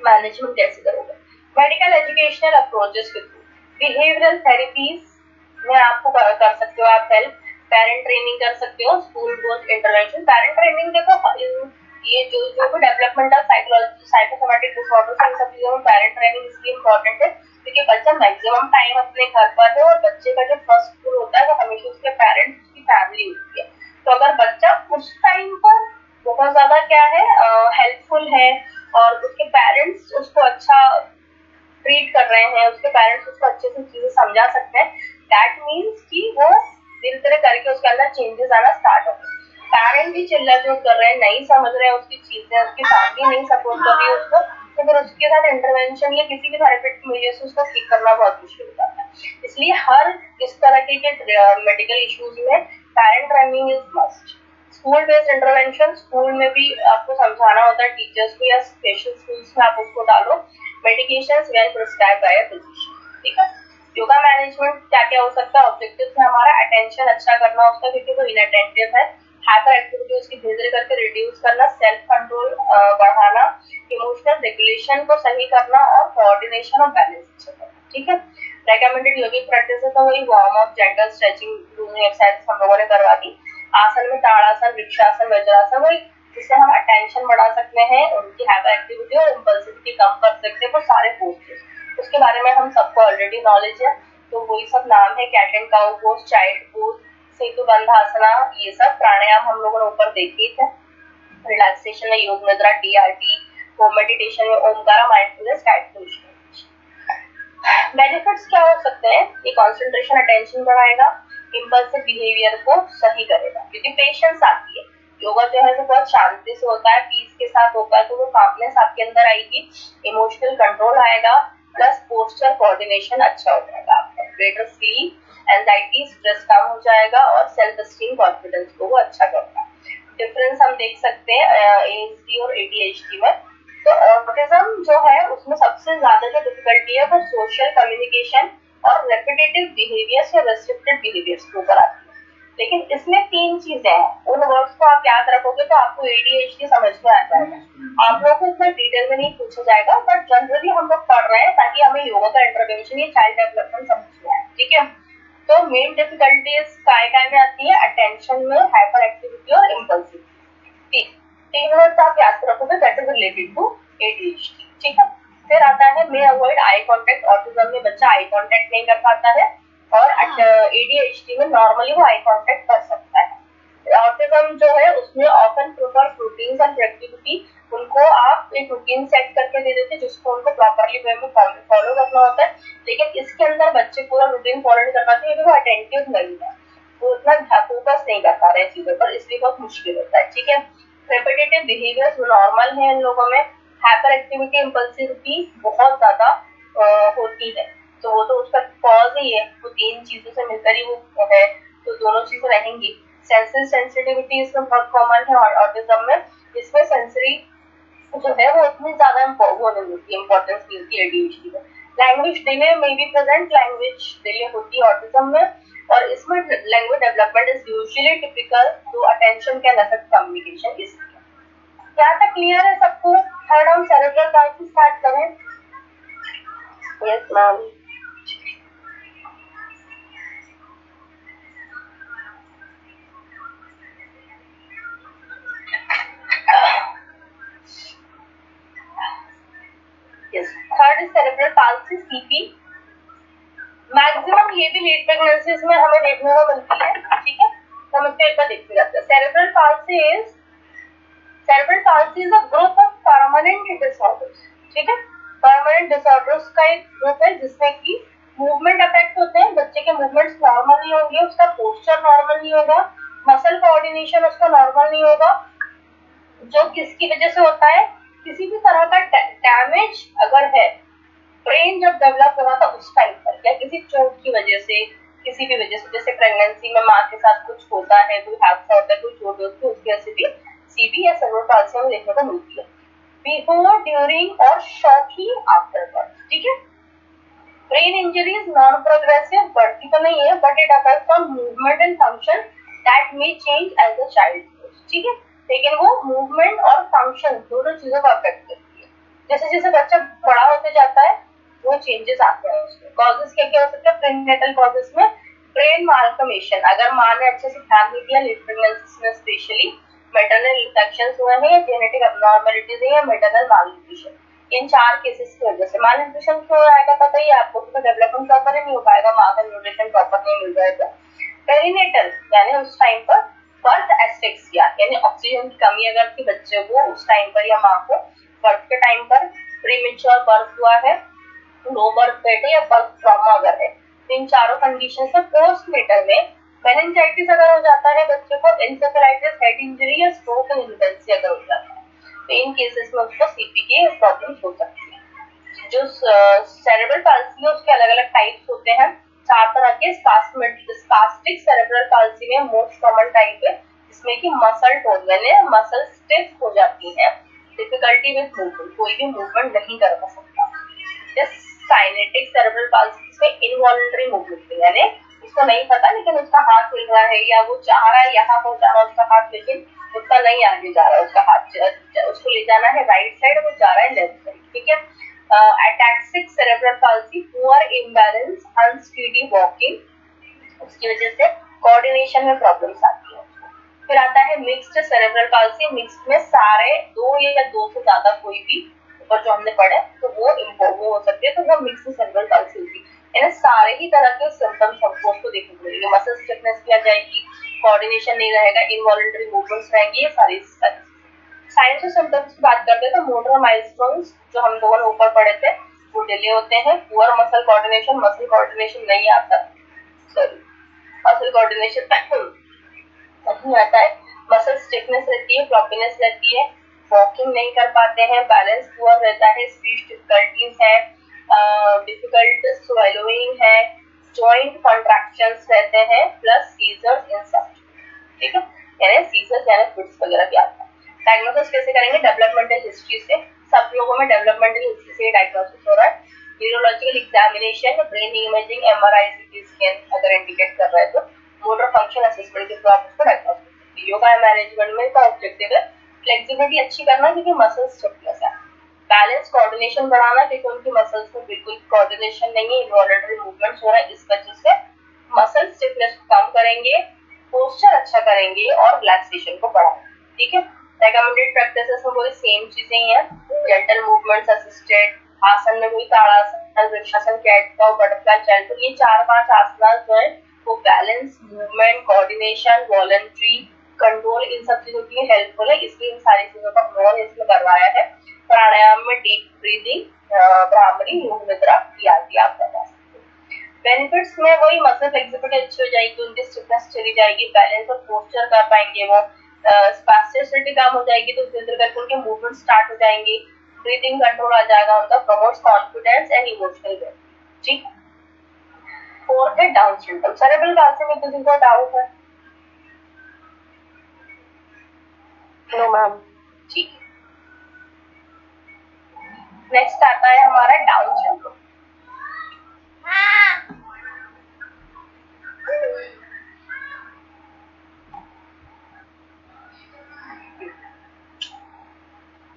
मैनेजमेंट कैसे करोगे। मेडिकल एजुकेशनल अप्रोचेस के थ्रू, बिहेवियरल थेरेपीज में आपको कर सकते हो आप हेल्प, पेरेंट ट्रेनिंग कर सकते हो, school growth intervention, parent training देखो ये जो भी डेवलपमेंटल साइकोलॉजी साइकोसोमैटिक डिसऑर्डर्स इन सब चीजों में पेरेंट ट्रेनिंग इसलिए इम्पोर्टेंट है क्योंकि बच्चा मैक्सिमम टाइम अपने घर पर है, और बच्चे का जो फर्स्ट स्कूल होता है वो हमेशा उसके पेरेंट्स, उसकी फैमिली होती है, तो अगर बच्चा उस टाइम पर बहुत ज्यादा क्या है हेल्पफुल है और उसके पेरेंट्स उसको अच्छा ट्रीट कर रहे हैं, उसके पेरेंट्स उसको अच्छे से चीजें समझा सकते हैं, दैट मीन्स कि वो धीरे धीरे करके उसके अंदर चेंजेस आना स्टार्ट हो गए। माइंड भी चिल्ला-चूल कर रहे हैं, नहीं समझ रहे हैं उसकी चीजें, उसकी फैमिली नहीं सपोर्ट कर रही है उसको, तो फिर उसके साथ इंटरवेंशन या किसी भी थेरेपेटिक मीडिया से उसको ठीक करना बहुत मुश्किल हो जाता है। इसलिए हर इस तरह के मेडिकल इश्यूज में parent timing is must. School based intervention, school में भी आपको समझाना होता है टीचर्स को, या स्पेशल स्कूल्स में आप उसको डालो। Medications well prescribed bye a physician, ठीक है। योगा मैनेजमेंट क्या क्या हो सकता है? ऑब्जेक्टिव है हमारा अटेंशन अच्छा करना उसका, क्योंकि वो इनअटेंटिव है। हाइपर एक्टिविटी उसकी धीरे धीरे करके रिड्यूस करना, सेल्फ कंट्रोल बढ़ाना, इमोशनल रेगुलेशन को सही करना और कोऑर्डिनेशन और बैलेंस अच्छा करना, ठीक है। रेकमेंडेड योगिक प्रैक्टिसेस तो वही warm up, gentle stretching, breathing exercise हम लोगों ने करवा दी। आसन में ताड़ासन, वृक्षासन, वज्रासन, वही जिससे हम अटेंशन बढ़ा सकते हैं, उनकी हाइपर एक्टिविटी और इम्पल्सिविटी कम कर सकते हैं, वो सारे पोस्टर्स उसके बारे में हम सबको ऑलरेडी नॉलेज है, तो वही सब नाम है, cat and cow pose, child pose, Setu Bandhasana, ये सब प्राणायाम हम लोगों ने ऊपर देखे थे। रिलैक्सेशन में योग निद्रा, टीआरटी, होम मेडिटेशन में ओमकारा, माइंडफुलनेस, काइट। बेनिफिट्स क्या हो सकते हैं? ये कंसंट्रेशन, अटेंशन बढ़ाएगा, इम्पल्सिव बिहेवियर को सही करेगा, क्योंकि पेशेंस आती है। योगा जो है तो बहुत शांति से होता है, पीस के साथ होता है, तो वो कामनेस आपके अंदर आएगी, इमोशनल कंट्रोल आएगा, प्लस पोस्चर कोऑर्डिनेशन अच्छा हो जाएगा आपका, बेटर स्लीप, एंजाइटी, स्ट्रेस कम हो जाएगा और सेल्फ एस्टीम, कॉन्फिडेंस को वो अच्छा करता है। डिफरेंस हम देख सकते हैं एएसडी और एडीएचडी में। तो ऑटिज्म जो है उसमें सबसे ज्यादा जो डिफिकल्टी है वो सोशल कम्युनिकेशन और रेपिटेटिव बिहेवियर्स या रेस्ट्रिक्टेड बिहेवियर्स के ऊपर आती है। लेकिन इसमें 3 चीजें हैं, उन वर्ड्स को आप याद रखोगे तो आपको एडीएचडी समझ में आ जाएगा। आप लोगों को इतना डिटेल में नहीं पूछा जाएगा, बट जनरली हम लोग पढ़ रहे हैं ताकि हमें योगा का इंटरवेंशन या चाइल्ड डेवलपमेंट समझ में आए, ठीक है। तो मेन डिफिकल्टीज काय में आती है? अटेंशन में, हाइपर एक्टिविटी और इम्पल्सिविटी। 3 वर्ड्स आप याद रखोगे that is related to ADHD, ठीक है। फिर आता है may avoid eye contact. Autism में बच्चा आई कांटेक्ट नहीं कर पाता है, और एडीएचडी में नॉर्मली वो आई कांटेक्ट कर सकता है। ऑटिज्म जो है उसमें often prefer routines and activity, उनको आप एक रूटीन सेट करके दे देते जिसको उनको प्रॉपर्ली वे में फॉलो करना होता है, लेकिन इसके अंदर बच्चे पूरा रूटीन फॉलो नहीं कर पाते क्योंकि वो अटेंटिव नहीं है, वो उतना फोकस नहीं कर पा रहे चीजों पर, इसलिए बहुत मुश्किल होता है, ठीक है। रेपिटेटिव बिहेवियर्स नॉर्मल है इन लोगों में। हाइपर एक्टिविटी, इम्पल्सिविटी बहुत ज्यादा होती है, तो वो तो उसका कॉज ही है, वो 3 चीजों से मिलकर ही वो है, तो दोनों चीजें रहेंगी। सेंसरी सेंसिटिविटी इसमें बहुत कॉमन है ऑटिज्म में, इसमें सेंसरी जो है वो इतनी ज्यादा वो नहीं होती, इंपॉर्टेंस नहीं होती एडीएचडी में। लैंग्वेज डिले में भी प्रेजेंट, लैंग्वेज डिले होती है ऑटिज्म में, और इसमें language development is usually typical to attention can affect communication. इसलिए क्या तक क्लियर है सबको? थर्ड हम सेरेब्रल पाल्सी स्टार्ट करें। Yes ma'am. Third is cerebral palsy, CP. Maximum ये भी लेट प्रेगनेंसीज में हमें देखने को मिलती है, ठीक है, तो हम इसको एक बार देखते रहते हैं। Cerebral palsy is a group of permanent disorders, ठीक है। परमानेंट डिसऑर्डर्स का एक ग्रुप है जिसमें कि मूवमेंट अफेक्ट होते हैं, बच्चे के मूवमेंट्स नॉर्मल नहीं होंगे, उसका पोस्चर नॉर्मल नहीं होगा, मसल कोऑर्डिनेशन उसका नॉर्मल नहीं होगा, जो किसकी वजह से होता है? किसी भी तरह का डैमेज अगर है, ब्रेन जब डेवलप हो रहा था उस टाइम पर, या किसी चोट की वजह से, किसी भी वजह से, जैसे प्रेगनेंसी में माँ के साथ कुछ होता है, कोई हादसा होता है, कोई चोट होती है, उसकी वजह से भी सीपी या सेरेब्रल पाल्सी में देखने को मिलती है। बिफोर, ड्यूरिंग और शॉर्टली आफ्टर बर्थ, ठीक है। Brain injury is non progressive, बढ़ती तो नहीं है, but it affects on movement and function that may change as a child, ठीक है। लेकिन वो मूवमेंट और फंक्शन दोनों चीजों को अफेक्ट करती है। जैसे जैसे बच्चा बड़ा होते जाता है वो चेंजेस आते हैं उसमें। कॉजेस क्या क्या हो सकते हैं? प्रीनेटल कॉजेस में ब्रेन माल्फॉर्मेशन, अगर माँ ने अच्छे से ध्यान नहीं दिया लेट प्रेगनेंसी में, स्पेशली मैटरनल इन्फेक्शंस हुए हैं, या जेनेटिक एब्नॉर्मलिटीज है, या मैटरनल मालन्यूट्रिशन, इन 4 केसेस की वजह से। मालन्यूट्रिशन क्यों आएगा पता ही आपको, तो डेवलपमेंट प्रॉपर ही नहीं हो पाएगा, माँ का न्यूट्रिशन प्रॉपर नहीं मिल जाएगा। पेरिनेटल यानी उस टाइम पर बर्थ एस्फिक्सिया, यानी ऑक्सीजन की कमी अगर थी बच्चे को उस टाइम पर, या माँ को बर्थ के टाइम पर प्रीमेच्योर बर्थ हुआ है, लो बर्थ वेट है, या बर्थ ट्रॉमा अगर है, इन चारों कंडीशन से पोस्टनेटल में मेनिंजाइटिस अगर हो जाता है बच्चे को, एंसेफेलाइटिस, हेड इंजरी या स्ट्रोक इन्फेक्शन अगर हो जाता है, तो इन केसेस में उसको सीपी की प्रॉब्लम हो सकती है। जो सेरेब्रल पाल्सी है उसके अलग अलग टाइप्स होते हैं, 4 तरह के। स्पास्टिक सेरेब्रल पाल्सी में मोस्ट कॉमन टाइप है जिसमें कि मसल टोन यानी मसल स्टिफ हो जाती है, डिफिकल्टी विद मूवमेंट, कोई भी मूवमेंट नहीं कर सकता। काइनेटिक सेरेब्रल पाल्सी में इनवॉलंटरी मूवमेंट यानी उसको नहीं पता लेकिन उसका हाथ हिल रहा है या वो चाह रहा है यहाँ पहुंचा रहा है उसका हाथ, लेकिन उसका नहीं आगे जा रहा है उसका हाथ, उसको ले जाना है राइट साइड, वो जा रहा है लेफ्ट साइड, ठीक है। Ataxic cerebral palsy, poor imbalance, unsteady walking, उसकी वजह से कोऑर्डिनेशन में प्रॉब्लम्स आती है। फिर आता है मिक्स्ड सेरेब्रल पाल्सी, मिक्स्ड में सारे दो या दो से ज्यादा कोई भी ऊपर जो हमने पढ़े तो वो हो सकते हैं, तो वो मिक्स्ड सेरेब्रल पाल्सी होगी। यानी सारे ही तरह के सिम्टम्स हमको उसको देखने को मिलेंगे, मसल स्टिफनेस भी आ जाएगी, कोऑर्डिनेशन नहीं रहेगा, इनवॉलंटरी मूवमेंट्स रहेंगी, ये सारी साइंस और सिम्टम्स की बात करते हैं तो मोटर माइलस्टोन्स जो हम दोनों ऊपर पढ़े थे वो डिले होते हैं, पुअर मसल कोऑर्डिनेशन नहीं आता, सॉरी मसल कोऑर्डिनेशन नहीं आता है, मसल स्टिफनेस रहती है, फ्लॉपीनेस रहती है, वॉकिंग नहीं कर पाते हैं, बैलेंस पुअर रहता है, स्पीच डिफिकल्टीज है, डिफिकल्ट स्वेलोइंग है, जॉइंट कॉन्ट्रैक्शंस रहते हैं, प्लस सीजर्स इन सब, ठीक है, यानी सीजर्स यानी फिट्स वगैरह भी आता है। डायग्नोसिस कैसे करेंगे? डेवलपमेंटल हिस्ट्री से, सब लोगों में डेवलपमेंटल हिस्ट्री से डायग्नोसिस हो रहा है। Neurological examination, brain imaging, MRI, CT scan अगर इंडिकेट कर रहा है तो मोटर फंक्शन असेसमेंट के थ्रू आप उसको डायग्नोसिस करते हैं। योगा मैनेजमेंट में का ऑब्जेक्टिव है फ्लेक्सिबिलिटी अच्छी करना क्योंकि मसल स्टिफनेस है, बैलेंस कोऑर्डिनेशन बढ़ाना क्योंकि उनकी मसल्स में बिल्कुल कोऑर्डिनेशन नहीं है, इनवॉलंटरी मूवमेंट्स हो रहा है, इस वजह से मसल स्टिफनेस को कम करेंगे, पोस्चर अच्छा करेंगे और रिलैक्सेशन को बढ़ाएंगे, ठीक है। रेकमेंडेड प्रैक्टिसेस में वही सेम चीजें ही हैं, जेंटल मूवमेंट्स असिस्टेड, आसन में वही Tadasana, Vrikshasana, cat cow, butterfly, child, तो ये 4-5 आसना जो है वो balance, movement, coordination, voluntary control, इन सब चीजों के लिए हेल्पफुल है, इसलिए इन सारी चीजों का हम लोगों ने इसमें करवाया है। प्राणायाम में डीप ब्रीदिंग, भ्रामरी, योग निद्रा इत्यादि आप करवा सकते हैं। बेनिफिट्स में वही मसल फ्लेक्सिबिलिटी अच्छी हो जाएगी, उनकी स्टिफनेस चली जाएगी, बैलेंस और पोस्चर कर पाएंगे वो, स्पैस्टिसिटी कम हो जाएगी तो धीरे धीरे करके उनके मूवमेंट स्टार्ट हो जाएंगे, ब्रीदिंग कंट्रोल आ जाएगा उनका, promotes confidence and emotional well, ठीक। फोर्थ है डाउन सिंड्रोम, सेरेब्रल पाल्सी में किसी को डाउट है? नो मैम, ठीक है। नेक्स्ट आता है हमारा down syndrome.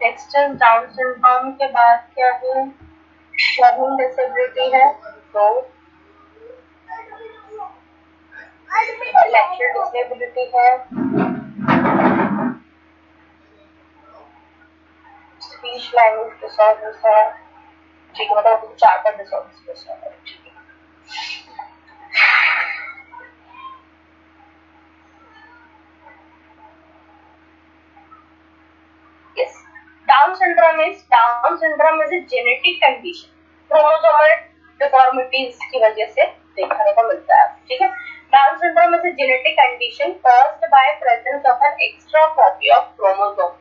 Next down syndrome के बाद क्या है? लर्निंग डिसेबिलिटी है, तो इंटेलेक्चुअल डिसेबिलिटी है, स्पीच लैंग्वेज डिसऑर्डर्स है, ठीक है, मतलब 4 डिसऑर्डर्स है, ठीक है। Yes, Down syndrome is a genetic condition, chromosomal deformities की वजह से देखने को मिलता है, ठीक है। Down syndrome is a genetic condition caused by presence of an extra copy of chromosome,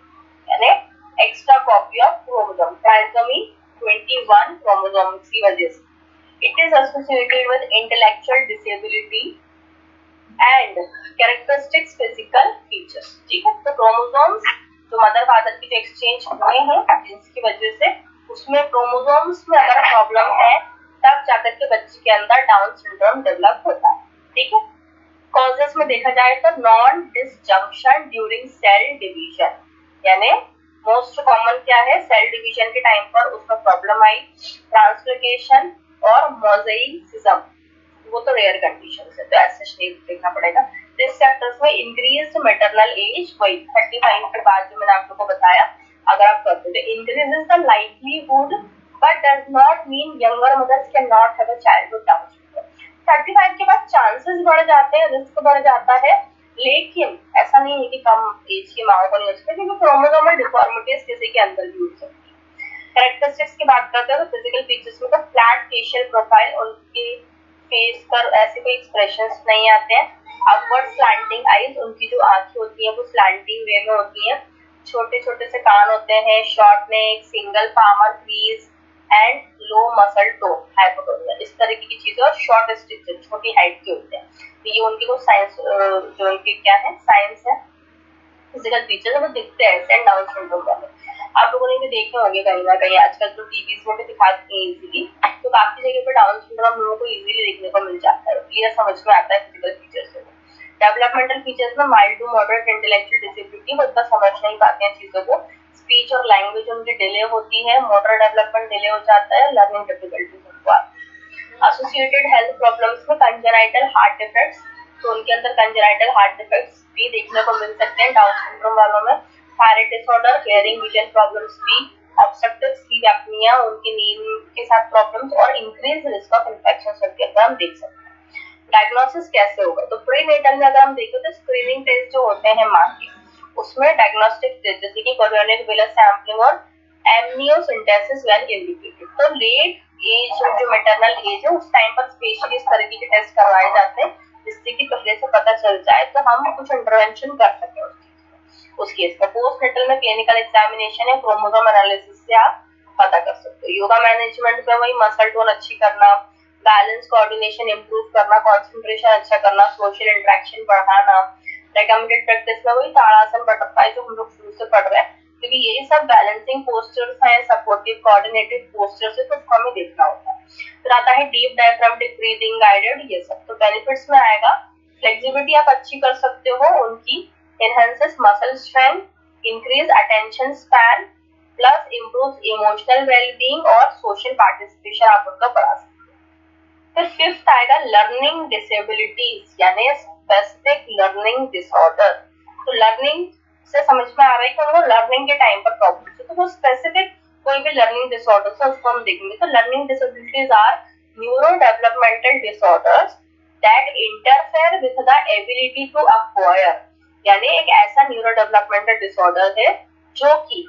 यानी extra copy of chromosome, trisomy 21 chromosome की वजह से। It is associated with intellectual disability and characteristics physical features, ठीक है। तो chromosomes जो mother father की जो एक्सचेंज हुए हैं जिसकी वजह से उसमें क्रोमोसोम्स में अगर प्रॉब्लम है तब जाकर के बच्चे के अंदर डाउन सिंड्रोम डेवलप होता है, ठीक है। कॉजेस में देखा जाए तो non disjunction during cell division, यानी मोस्ट कॉमन क्या है, सेल डिवीजन के टाइम पर उसमें प्रॉब्लम आई, ट्रांसलोकेशन और मोज़ेइकिज्म, वो तो रेयर कंडीशन है तो ऐसे शेप देखना पड़ेगा। रिस्क फैक्टर्स में इंक्रीज्ड मैटरनल एज, वही 35 के बाद जो मैंने आप लोगों को बताया, अगर आप करते तो increases the livelihood but does not mean younger mothers can not have a child with Down syndrome. 35 के बाद चांसेस बढ़ जाते हैं, रिस्क बढ़ जाता है, लेकिन ऐसा नहीं है कि कम एज की माओ को नहीं हो सकता, क्योंकि क्रोमोसोमल डिफॉर्मिटीज किसी के अंदर भी हो सकती है। कैरेक्टरिस्टिक्स की बात करते हैं तो फिजिकल फीचर्स में तो फ्लैट फेशियल प्रोफाइल, उनकी फेस पर ऐसे कोई एक्सप्रेशंस नहीं आते हैं, अपवर्ड स्लैंटिंग आईज, उनकी जो आंखें होती हैं वो स्लैंटिंग वे में होती हैं, छोटे छोटे से कान होते हैं, short neck, single palmar crease and low muscle tone, hypotonia, इस तरीके की चीजें, और शॉर्ट स्टिचेस, छोटी हाइट के होते हैं। तो ये उनके कुछ साइंस, जो उनके क्या है साइंस है, फिजिकल फीचर्स वो दिखते हैं ऐसे डाउन सिंड्रोम वाले। आप लोगों ने भी देखे होंगे कहीं ना कहीं, आजकल तो टीवीज में भी दिखाते हैं इजीली, तो काफी जगह पे डाउन सिंड्रोम हम लोगों को इजीली देखने को मिल जाता है, क्लियर समझ में आता है फिजिकल फीचर्स से। डेवलपमेंटल फीचर्स में mild to moderate intellectual disability, वो इतना समझ नहीं पाते हैं चीजों को, स्पीच और लैंग्वेज उनकी डिले होती है, मोटर डेवलपमेंट डिले हो जाता है, लर्निंग डिफिकल्टीज उनको आती है। एसोसिएटेड हेल्थ प्रॉब्लम्स में कंजेनाइटल हार्ट डिफेक्ट्स, तो उनके अंदर कंजेनाइटल हार्ट डिफेक्ट्स भी देखने को मिल सकते हैं डाउन सिंड्रोम वालों में। Thyroid disorder, hearing vision problems भी, ऑब्स्ट्रक्टिव स्लीप एपनिया, उनकी नींद के साथ प्रॉब्लम्स, और इंक्रीज रिस्क ऑफ इन्फेक्शन उनके अंदर हम देख सकते हैं। डायग्नोसिस कैसे होगा, तो प्रीनेटल में अगर हम देखें तो स्क्रीनिंग टेस्ट जो होते हैं मां के, उसमें डायग्नोस्टिक टेस्ट जैसे कि कोरियोनिक वेलस सैंपलिंग और एमनियोसेंटेसिस व्हेन इंडिकेटेड, तो लेट एज जो मैटरनल एज है उस टाइम पर स्पेशली इस तरीके के टेस्ट करवाए जाते हैं, जिससे कि पहले से पता चल जाए तो हम कुछ इंटरवेंशन कर सकें उस केस का। पोस्टनेटल में क्लिनिकल एग्जामिनेशन या क्रोमोसोम एनालिसिस से आप पता कर सकते हो। योगा मैनेजमेंट में वही मसल टोन अच्छी करना, बैलेंस कोऑर्डिनेशन इंप्रूव करना, कंसंट्रेशन अच्छा करना, सोशल इंटरेक्शन बढ़ाना। रेकमेंडेड प्रैक्टिस में वही ताड़ासन, बटरफ्लाई जो हम लोग शुरू से पढ़ रहे हैं, क्योंकि यही सब बैलेंसिंग पोस्चर्स हैं, सपोर्टिव कोऑर्डिनेटेड पोस्चर्स है, तो उसको हमें देखना होता है। फिर आता है डीप डायफ्रामेटिक ब्रीदिंग गाइडेड, ये सब तो बेनिफिट्स में आएगा। फ्लेक्सिबिलिटी आप अच्छी कर सकते हो उनकी, enhances muscle strength, increase attention span, plus improves emotional well-being और social participation आप उनका बढ़ा सकते हो। फिर फिफ्थ आएगा लर्निंग डिसेबिलिटीज, यानी स्पेसिफिक लर्निंग डिसऑर्डर। तो लर्निंग से समझ में आ रहा है कि उनको लर्निंग के टाइम पर प्रॉब्लम है, तो वो स्पेसिफिक कोई भी लर्निंग डिसऑर्डर है उसको हम देखेंगे। तो learning disabilities are neuro developmental disorders that interfere with the ability to acquire, यानी एक ऐसा न्यूरो डेवलपमेंटल डिसऑर्डर है जो कि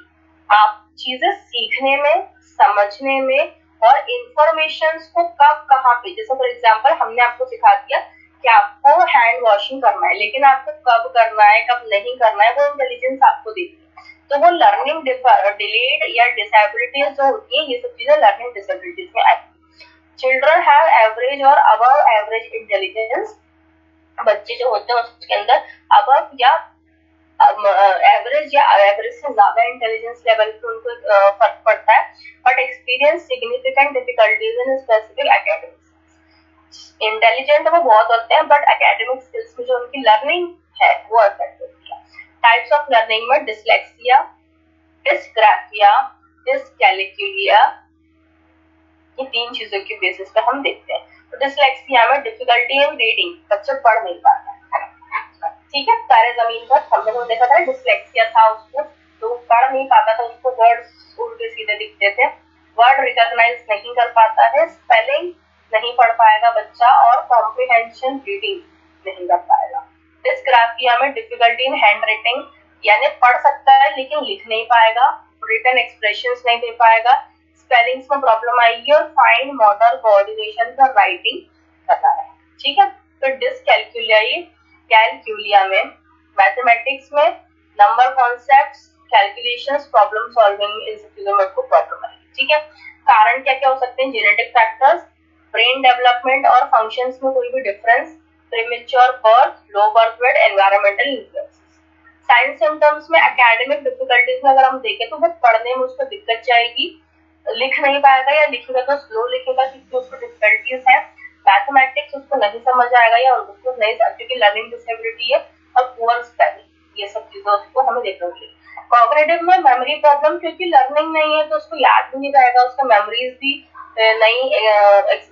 आप चीजें सीखने में, समझने में और इंफॉर्मेशन को कब कहाँ पे, जैसे फॉर एग्जांपल हमने आपको सिखा दिया कि आपको हैंड वॉशिंग करना है, लेकिन आपको कब करना है कब नहीं करना है वो इंटेलिजेंस आपको देती है। तो वो लर्निंग डिलेड या डिसेबिलिटीज जो होती है, ये सब चीजें लर्निंग डिसेबिलिटीज में आती है। चिल्ड्रन हैव एवरेज और अबव एवरेज इंटेलिजेंस, बच्चे जो होते हैं उसके अंदर अबव या एवरेज या एवरेज से ज्यादा इंटेलिजेंस लेवल पे उनको फर्क पड़ता है, but experience significant difficulties in specific academics. Intelligent वो बहुत होते हैं बट एकेडमिक स्किल्स में जो उनकी लर्निंग है वो अफेक्ट होती है। टाइप्स ऑफ लर्निंग में डिसलेक्सिया, डिस्ग्राफिया, डिसकैलिक्यूलिया, ये तीन चीजों के बेसिस पे हम देखते हैं। तो डिसलेक्सिया में डिफिकल्टी इन रीडिंग, बच्चे पढ़ नहीं पाते, ठीक है, तारे जमीन पर हमने तो देखा था डिसलेक्सिया था उसको, तो पढ़ नहीं पाता था, उसको वर्ड्स उल्टे सीधे दिखते थे, वर्ड रिकॉग्नाइज नहीं कर पाता है, स्पेलिंग नहीं पढ़ पाएगा बच्चा, और कॉम्प्रिहेंशन रीडिंग नहीं कर पाएगा। डिस्ग्राफिया में डिफिकल्टी इन हैंड राइटिंग, यानी पढ़ सकता है लेकिन लिख नहीं पाएगा, रिटन एक्सप्रेशंस नहीं दे पाएगा, स्पेलिंग्स में प्रॉब्लम आएगी, और फाइन मोटर कोऑर्डिनेशन का राइटिंग करना है, ठीक है। तो कैलक्यूलिया में मैथमेटिक्स में number concepts, calculations, problem solving, इन सब चीजों में आपको प्रॉब्लम आएगी, ठीक है। कारण क्या क्या हो सकते हैं, जेनेटिक फैक्टर्स, ब्रेन डेवलपमेंट और फंक्शंस में कोई भी difference, premature birth, low birth weight, environmental influences. Signs symptoms में एकेडमिक डिफिकल्टीज में अगर हम देखें तो वो पढ़ने में उसको दिक्कत जाएगी, लिख नहीं पाएगा या लिखेगा तो स्लो लिखेगा क्योंकि उसको डिफिकल्टीज है। मैथमेटिक्स उसको नहीं समझ आएगा या उसको नहीं, क्योंकि लर्निंग डिसेबिलिटी है, और पुअर स्पेलिंग, ये सब चीजें उसको हमें देखना चाहिए। कॉग्निटिव में मेमोरी प्रॉब्लम, क्योंकि लर्निंग नहीं है तो उसको याद भी नहीं रहेगा, उसका मेमोरीज भी नहीं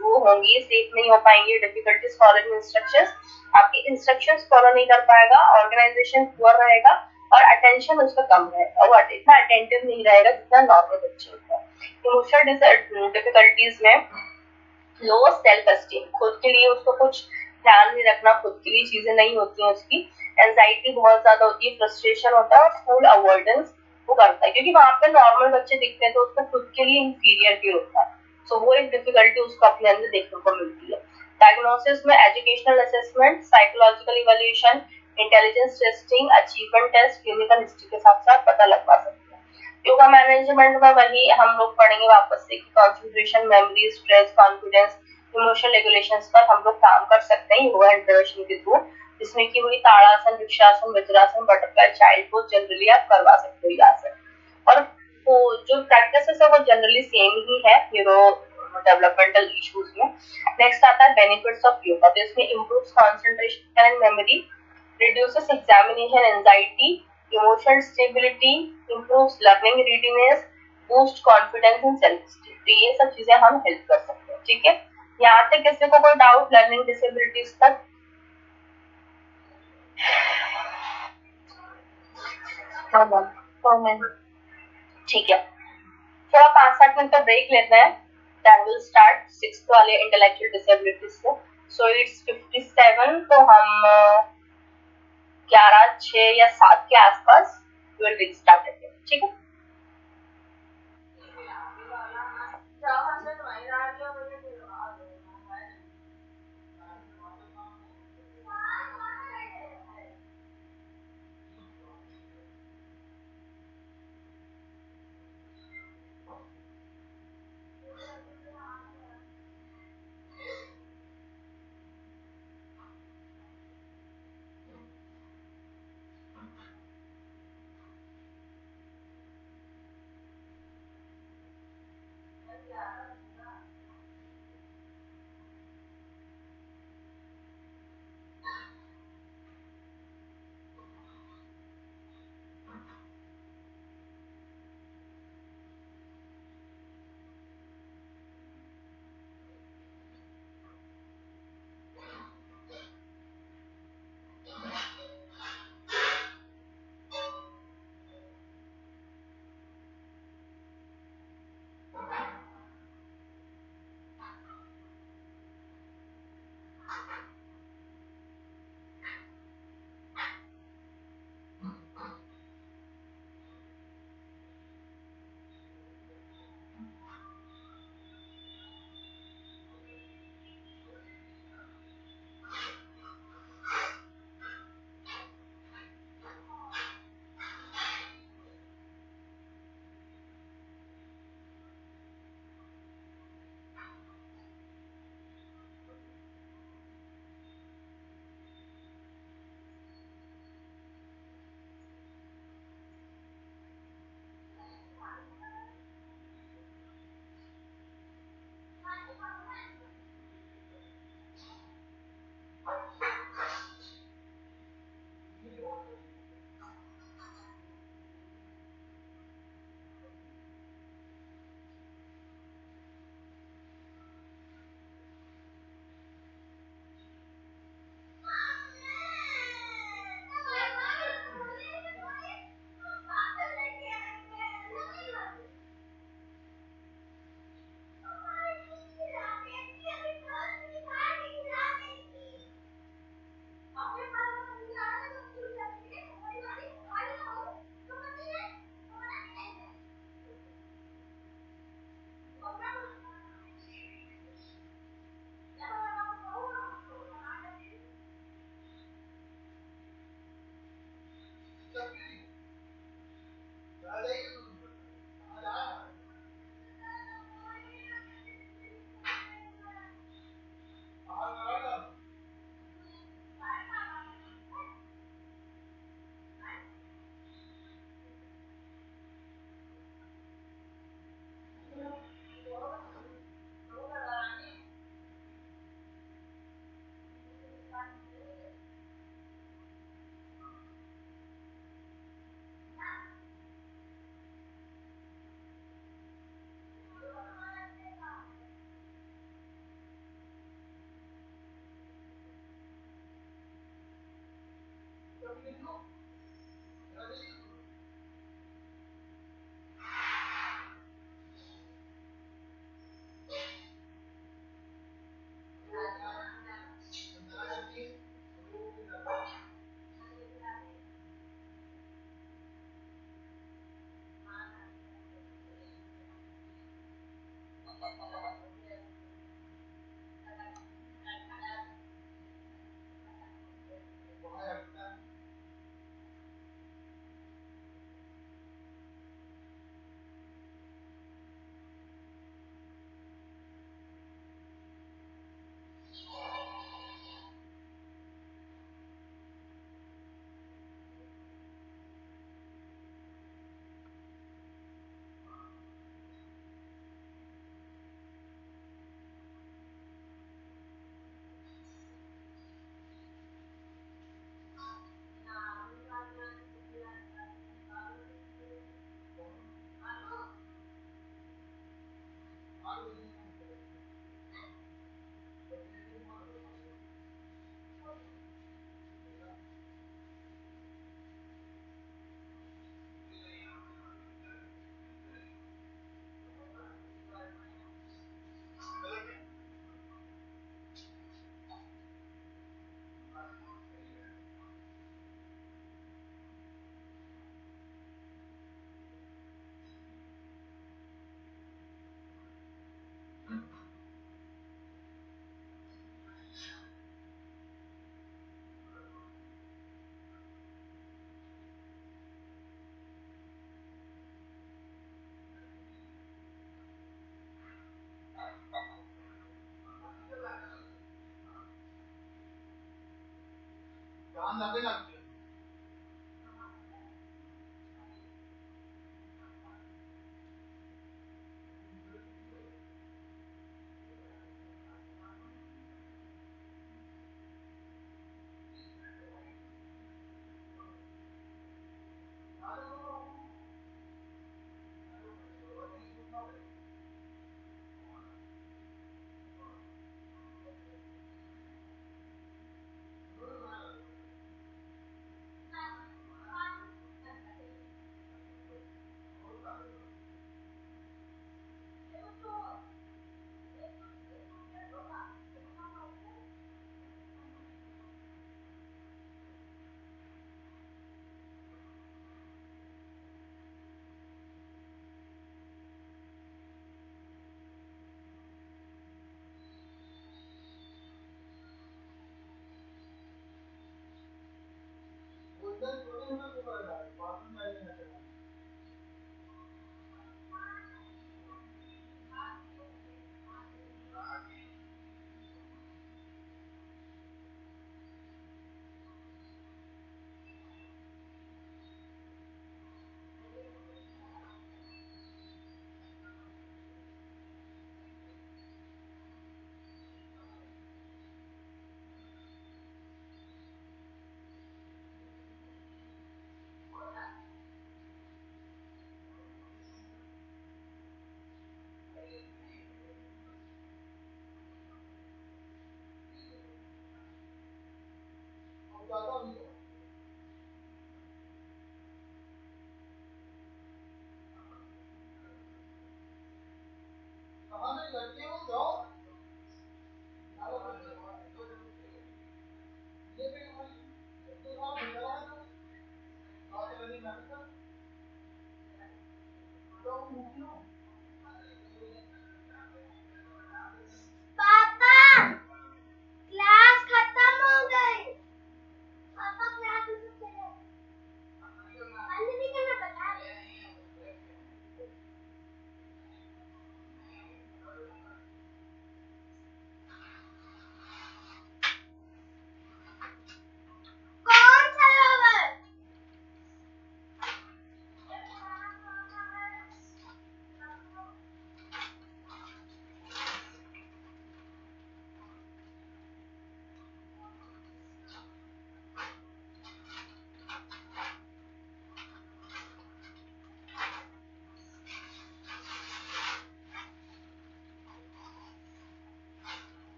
वो होंगी, सेफ नहीं हो पाएंगी, डिफिकल्टीज फॉलोइंग इंस्ट्रक्शंस, आपकी इंस्ट्रक्शंस फॉलो नहीं कर पाएगा, ऑर्गेनाइजेशन पुअर रहेगा, और अटेंशन उसका कम रहेगा, वो इतना अटेंटिव नहीं रहेगा जितना नॉर्मल बच्चे होता है। इमोशनल डिफिकल्टीज में लो सेल्फ एस्टीम, खुद के लिए उसको कुछ ध्यान नहीं रखना, खुद के लिए चीजें नहीं होती हैं उसकी, एंजाइटी बहुत ज्यादा होती है, फ्रस्ट्रेशन होता है, और स्कूल अवॉइडेंस वो करता है, क्योंकि वहां पे नॉर्मल बच्चे दिखते हैं तो उसको खुद के लिए इंफीरियर फील होता है, सो वो एक डिफिकल्टी उसको अपने अंदर देखने को मिलती है। डायग्नोसिस में educational assessment, psychological evaluation, intelligence testing, achievement test, clinical history के साथ साथ पता लगवा सकते हैं। योगा मैनेजमेंट में वही हम लोग पढ़ेंगे वापस से कि concentration, memory, stress, confidence, emotional regulations पर हम लोग काम कर सकते हैं योगा इंटरवेंशन के थ्रू, जिसमें की हुई Tadasana, Vrikshasana, Vajrasana, butterfly, child pose generally आप करवा सकते हो आसन। और वो जो प्रैक्टिसेस है वो जनरली सेम ही है न्यूरो डेवलपमेंटल इश्यूज में। नेक्स्ट आता है बेनिफिट्स ऑफ योगा, तो इसमें improves concentration and memory, reduces examination anxiety, emotional stability, improves learning readiness, boost confidence and self-esteem। तो ये सब चीजें हम हेल्प कर सकते हैं। ठीक है, यहाँ तक किसी को कोई डाउट लर्निंग डिसेबिलिटीज तक? ठीक है, थोड़ा 5-7 मिनट का ब्रेक लेते हैं, देन विल स्टार्ट सिक्स्थ वाले इंटेलेक्चुअल डिसेबिलिटीज से। सो इट्स 57, तो हम 11, 6 या 7 के आसपास विल स्टार्ट करेंगे। ठीक है।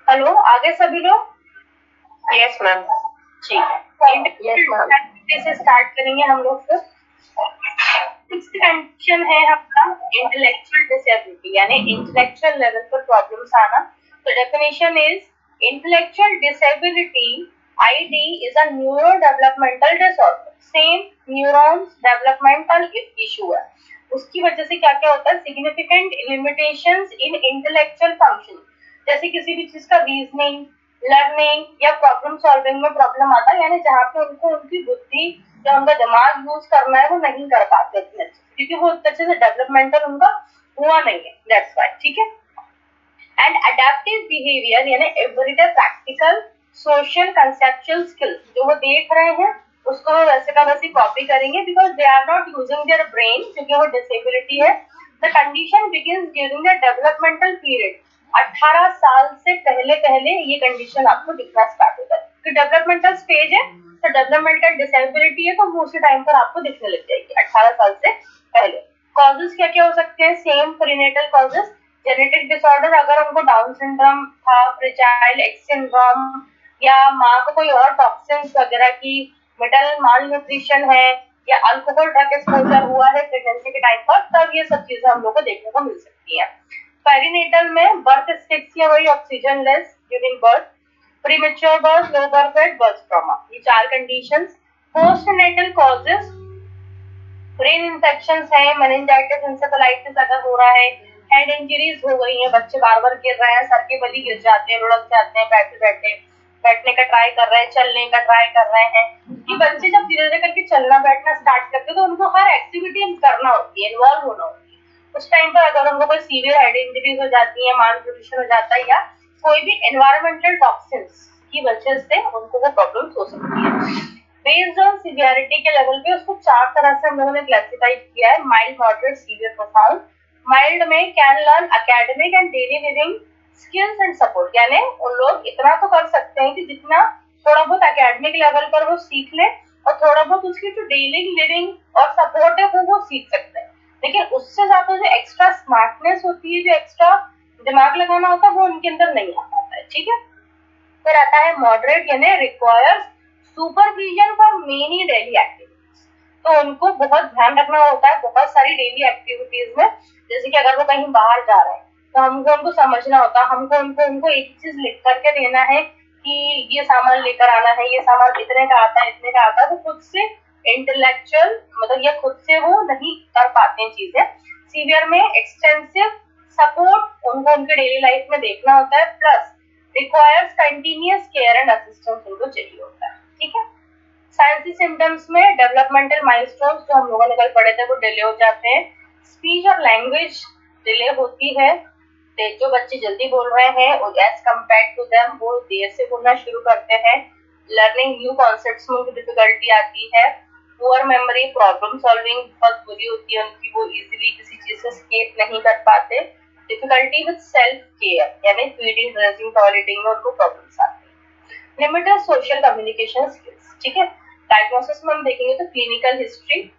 हेलो, आगे सभी लोग? Yes ma'am. ठीक है, से स्टार्ट करेंगे हम लोग। फिर सिक्स्थ कंडीशन है अपना इंटेलेक्चुअल डिसेबिलिटी, यानी इंटेलेक्चुअल लेवल पर प्रॉब्लम्स आना। तो definition is intellectual disability ID is a neuro developmental disorder, same neurons developmental issue है। उसकी वजह से क्या क्या होता है, सिग्निफिकेंट लिमिटेशंस इन इंटेलेक्चुअल फंक्शन, जैसे किसी भी चीज का रीजनिंग, लर्निंग या प्रॉब्लम सॉल्विंग में प्रॉब्लम आता है, यानी जहाँ पे उनको उनकी बुद्धि या उनका दिमाग यूज करना है वो नहीं कर पाते इतने अच्छे, क्योंकि वो इतने अच्छे से डेवलपमेंटल उनका हुआ नहीं है, दैट्स व्हाई। ठीक है। एंड अडेप्टिव बिहेवियर यानी everyday practical social conceptual skills, जो वो देख रहे हैं उसको वो वैसे का वैसे कॉपी करेंगे, because they are not using their brain, क्योंकि वो डिसेबिलिटी है। The condition begins during the developmental period, 18 साल से पहले पहले ये कंडीशन आपको दिखना स्टार्ट होता है, कि डेवलपमेंटल स्टेज है तो डेवलपमेंटल डिसेबिलिटी है, तो वो उसी टाइम पर आपको दिखने लग जाएगी 18 साल से पहले। कॉजेस क्या क्या हो सकते हैं? Same prenatal causes, genetic disorder, अगर उनको डाउन सिंड्रोम था, फ्रेजाइल एक्स सिंड्रोम, या माँ को कोई और टॉक्सिन्स वगैरह की मेटल माल न्यूट्रिशन है, या अल्कोहल ड्रग एक्सपोजर हुआ है प्रेगनेंसी के टाइम पर, तब ये सब चीजें हम लोग को देखने को मिल सकती है। पेरिनेटल में बर्थ एस्फिक्सिया वही oxygen less during birth, premature birth, low birth weight, birth trauma, ये 4 conditions. Postnatal causes, brain infection है, मेनिंजाइटिस, इंसेफेलाइटिस अगर हो रहा है, हेड इंजरीज हो गई है, बच्चे बार बार गिर रहे हैं, सर के बल ही गिर जाते हैं, लुढ़क जाते हैं, बैठने का ट्राई कर रहे हैं, चलने का ट्राई कर रहे हैं, कि बच्चे जब धीरे धीरे करके चलना बैठना स्टार्ट करते हैं तो उनको हर एक्टिविटी करना होती है, इन्वॉल्व होना होती है। उस टाइम पर अगर उनको कोई सीवियर हेड इंजरीज हो जाती है, माल न्यूट्रिशन हो जाता है, या कोई भी एनवायरमेंटल टॉक्सिन्स की वजह से उनको वो प्रॉब्लम्स हो सकती है। बेस्ड ऑन सीवियरिटी के लेवल पे उसको 4 तरह से हम लोगों ने क्लासिफाई किया है, mild, moderate, severe, profound. Mild में can learn academic and daily living skills and support, यानी उन लोग इतना तो कर सकते हैं कि जितना थोड़ा बहुत एकेडमिक लेवल पर वो सीख ले, और थोड़ा बहुत उसकी जो डेली लिविंग और सपोर्ट है वो सीख सकते हैं, लेकिन उससे ज्यादा जो एक्स्ट्रा स्मार्टनेस होती है, जो एक्स्ट्रा दिमाग लगाना होता है, वो उनके अंदर नहीं आ पाता है। ठीक है, फिर आता है मॉडरेट, यानी requires supervision for many daily activities, तो उनको बहुत ध्यान रखना होता है बहुत सारी डेली एक्टिविटीज में। जैसे कि अगर वो कहीं बाहर जा रहे हैं तो हमको उनको समझना होता है, हमको उनको एक चीज लिख करके देना है कि ये सामान लेकर आना है, ये सामान इतने का आता है, इतने का आता है, तो खुद से इंटेलेक्चुअल मतलब ये खुद से वो नहीं कर पाते हैं चीजें। सीवियर में एक्सटेंसिव सपोर्ट उनको उनके डेली लाइफ में देखना होता है, plus requires continuous care and assistance उनको चाहिए होता है। ठीक है, साइंसी सिम्टम्स में डेवलपमेंटल माइलस्टोन्स जो हम लोगों ने कल पढ़े थे वो डिले हो जाते हैं, स्पीच और लैंग्वेज डिले होती है, जो बच्चे जल्दी बोल रहे हैं एज कम्पेयर टू देम वो देर से बोलना शुरू करते हैं, लर्निंग न्यू कॉन्सेप्ट्स में उनकी डिफिकल्टी आती है, पुअर मेमोरी, प्रॉब्लम सॉल्विंग बहुत बुरी होती है उनकी, वो इजीली किसी चीज से स्केप नहीं कर पाते, डिफिकल्टी विद सेल्फ केयर यानी फीडिंग, ड्रेसिंग, टॉयलेटिंग में उनको प्रॉब्लम्स आती है, लिमिटेड सोशल कम्युनिकेशन स्किल्स। ठीक है, डायग्नोसिस में हम देखेंगे तो क्लिनिकल हिस्ट्री,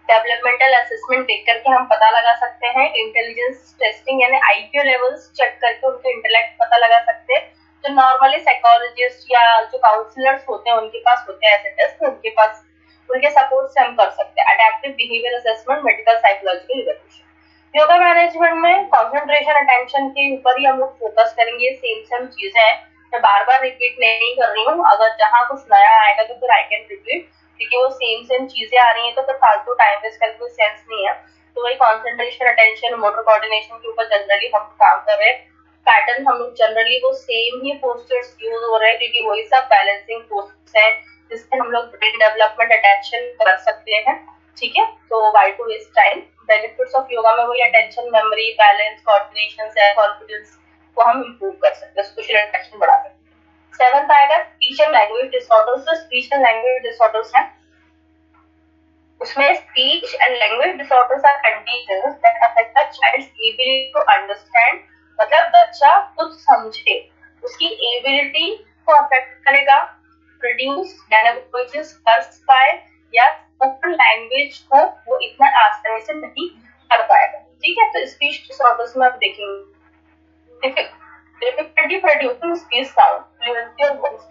डेवलपमेंटल असेसमेंट देख करके हम पता लगा सकते हैं, इंटेलिजेंस टेस्टिंग यानी आईक्यू लेवल्स चेक करके उनके इंटेलेक्ट पता लगा सकते हैं, जो नॉर्मली साइकोलॉजिस्ट या जो काउंसलर्स होते हैं उनके पास होते हैं ऐसे टेस्ट, उनके पास उनके सपोर्ट से हम कर सकते हैं। Adaptive behaviour assessment, medical psychological evaluation. Yoga management में कंसंट्रेशन अटेंशन के ऊपर ही हम लोग फोकस करेंगे, सेम चीजें हैं, मैं बार बार रिपीट नहीं कर रही हूँ, अगर जहाँ कुछ नया आएगा तो फिर आई कैन रिपीट, क्योंकि वो सेम चीजें आ रही हैं तो फिर फालतू टाइम वेस्ट करके कोई सेंस नहीं है। तो वही कंसंट्रेशन अटेंशन मोटर कोऑर्डिनेशन के ऊपर जनरली हम काम कर रहे हैं, पैटर्न हम लोग जनरली वो सेम ही पोस्चर्स यूज हो रहे हैं, क्योंकि वही सब बैलेंसिंग पोस्टर्स है जिससे हम लोग ब्रेन डेवलपमेंट अटेंशन कर सकते हैं। ठीक है, तो why to waste time. Benefits of yoga में वही attention, memory, balance, coordination, self confidence को हम इंप्रूव कर सकते हैं, सोशल इंटरेक्शन बढ़ा सकते हैं। 7th आएगा स्पीच एंड लैंग्वेज डिसऑर्डर्स। तो स्पीच एंड लैंग्वेज डिसऑर्डर्स हैं, उसमें speech and language disorders are conditions that affect a child's ability to understand, मतलब बच्चा कुछ समझे, उसकी एबिलिटी को अफेक्ट करेगा, प्रोड्यूस यानी कोई चीज कर पाए, या स्पोकन लैंग्वेज को वो इतना आसानी से नहीं कर पाएगा। ठीक है, तो स्पीच डिसऑर्डर्स में आप देखेंगे difficulty producing speech sound, fluency of voice,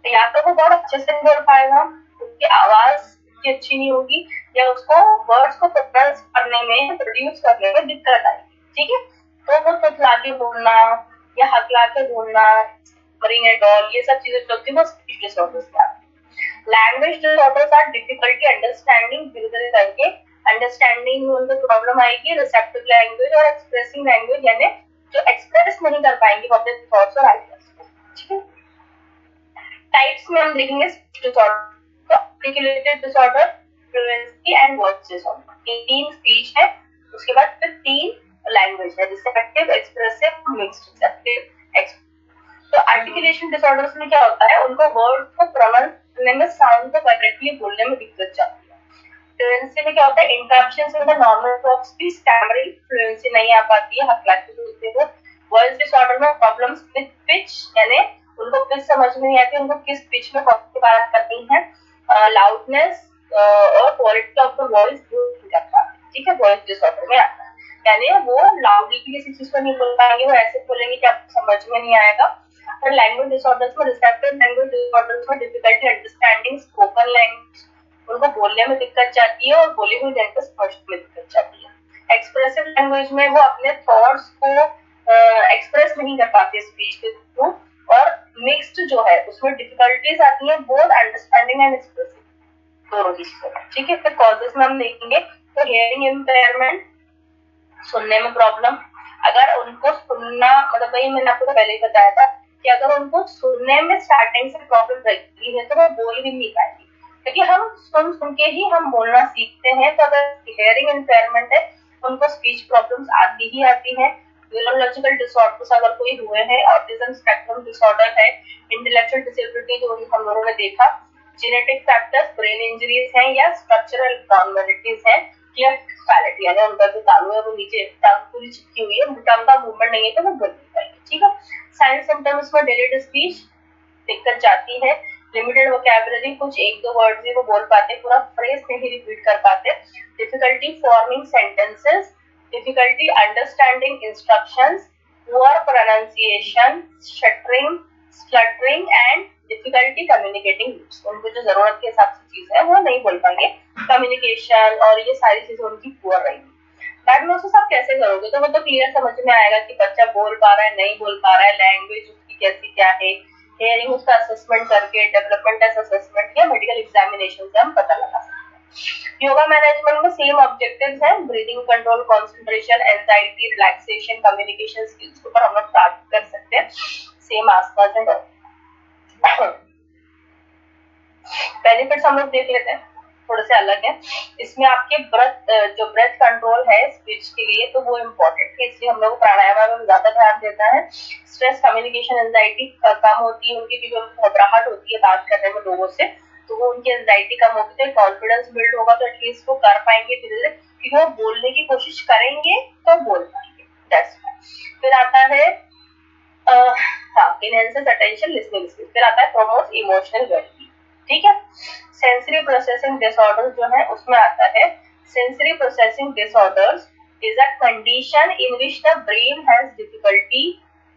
या तो वो बहुत अच्छे से बोल पाएगा, उसकी आवाज की अच्छी नहीं होगी, या उसको वर्ड्स को प्रोनाउंस करने में, प्रोड्यूस करने में दिक्कत आएगी। ठीक है, तो वो तुतला के बोलना या हकला के बोलना, एंड ऑल, ये सब चीजें जो होती है वो स्पीच डिसऑर्डर्स में आती है। Language disorders are difficulty understanding, धीरे धीरे करके अंडरस्टैंडिंग में उनको प्रॉब्लम आएगी, रिसेप्टिव लैंग्वेज और एक्सप्रेसिंग लैंग्वेज यानी जो एक्सप्रेस नहीं कर पाएंगे अपने थॉट्स और आइडियाज को। ठीक है, टाइप्स में हम देखेंगे speech disorder, articulated disorder, fluency and voice disorder, ये 3 स्पीच है, उसके बाद फिर 3 लैंग्वेज है, रिसेप्टिव, एक्सप्रेसिव, मिक्स्ड रिसेप्टिव। तो आर्टिकुलेशन डिसऑर्डर्स में क्या होता है, उनको वर्ड को प्रोनाउंस करने में, साउंड को करेक्टली बोलने में दिक्कत जाती है। फ्लुएंसी में क्या होता है, interruptions in the normal flow of speech, stammering, fluency नहीं आ पाती है, हकलाती बोलते हो। वॉइस डिसऑर्डर में प्रॉब्लम्स विद पिच, यानी उनको पिच समझ में नहीं आती, उनको किस पिच में कौन सी बात करनी है, लाउडनेस और क्वालिटी ऑफ द वॉइस नहीं कर पाते। ठीक है, वॉइस डिसऑर्डर में आता है। यानी वो लाउडली किसी चीज को नहीं बोल पाएंगे, वो ऐसे बोलेंगे कि आपको समझ में नहीं आएगा। और लैंग्वेज डिसऑर्डर्स में, रिसेप्टिव लैंग्वेज डिसऑर्डर्स में डिफिकल्टी अंडरस्टैंडिंग स्पोकन लैंग्वेज, उनको बोलने में दिक्कत जाती है और बोली हुई लैंग्वेज स्पष्ट में दिक्कत जाती है। एक्सप्रेसिव लैंग्वेज में वो अपने थॉट्स को एक्सप्रेस नहीं कर पाते स्पीच के थ्रू, और मिक्स्ड जो है उसमें डिफिकल्टीज आती है बोथ अंडरस्टैंडिंग एंड एक्सप्रेसिव दोनों की चीजों में, ठीक है। फिर कॉजेस में हम देखेंगे तो हियरिंग इम्पेयरमेंट, सुनने में प्रॉब्लम। अगर उनको सुनना, मतलब भाई मैंने आपको पहले ही बताया था कि अगर उनको सुनने में स्टार्टिंग से प्रॉब्लम रहती है तो वो बोल भी नहीं पाएंगे, क्योंकि हम सुन सुन के ही हम बोलना सीखते हैं। तो अगर हियरिंग इम्पेयरमेंट है, उनको स्पीच प्रॉब्लम्स आती ही आती हैं। न्यूरोलॉजिकल डिसऑर्डर्स अगर कोई हुए हैं, ऑटिज्म स्पेक्ट्रम डिसऑर्डर है, इंटेलेक्चुअल डिसेबिलिटी जो हम लोगों ने देखा, जेनेटिक फैक्टर्स, ब्रेन इंजरीज हैं या स्ट्रक्चरल एब्नॉर्मलिटीज हैं, क्लियरफैलिटी यानी उनका जो तालू है वो नीचे टांग पूरी चिपकी हुई है, टांग का मूवमेंट नहीं है तो वो बोल नहीं पाएंगे, ठीक है। साइन सिम्टम्स में डिलेड स्पीच दिक्कत जाती है, लिमिटेड वोकैबुलरी, कुछ एक दो वर्ड्स ही वो बोल पाते, पूरा फ्रेज नहीं रिपीट कर पाते, difficulty forming sentences, difficulty understanding instructions, poor pronunciation, stuttering, cluttering and difficulty communicating. उनको जो जरूरत के हिसाब से चीज है वो नहीं बोल पाएंगे, कम्युनिकेशन और ये सारी चीजें उनकी पुअर रहेंगी। डायग्नोसिस आप कैसे करोगे, तो वो तो क्लियर समझ में आएगा कि बच्चा बोल पा रहा है नहीं बोल पा रहा है, लैंग्वेज उसकी कैसी क्या है, हियरिंग उसका असेसमेंट करके, डेवलपमेंट टेस्ट असेसमेंट या मेडिकल एग्जामिनेशन से हम पता लगा सकते हैं। योगा मैनेजमेंट में सेम ऑब्जेक्टिव्स हैं, breathing control, concentration, anxiety, relaxation, communication skills के ऊपर हम लोग टारगेट कर सकते हैं, सेम आसपास एंड बेनिफिट्स हम लोग देख लेते हैं, थोड़े से अलग है। इसमें आपके ब्रेथ कंट्रोल है स्पीच के लिए तो वो इम्पोर्टेंट है, इसलिए हम लोग प्राणायाम में ज्यादा ध्यान देता है। स्ट्रेस, कम्युनिकेशन, एंजाइटी कम होती है उनकी, क्योंकि घबराहट होती है बात करने में लोगों से, तो वो उनकी एंजाइटी कम होगी, तो कॉन्फिडेंस बिल्ड होगा, तो एटलीस्ट वो कर पाएंगे धीरे धीरे, क्योंकि वो बोलने की कोशिश करेंगे तो बोल पाएंगे। फिर आता है इनहेंसेस अटेंशन लिसनिंग स्किल्स, फिर आता है प्रमोट इमोशनल वेलबींग, ठीक है। सेंसरी प्रोसेसिंग डिसऑर्डर्स जो है उसमें आता है, sensory processing disorders is a condition in which the brain has difficulty,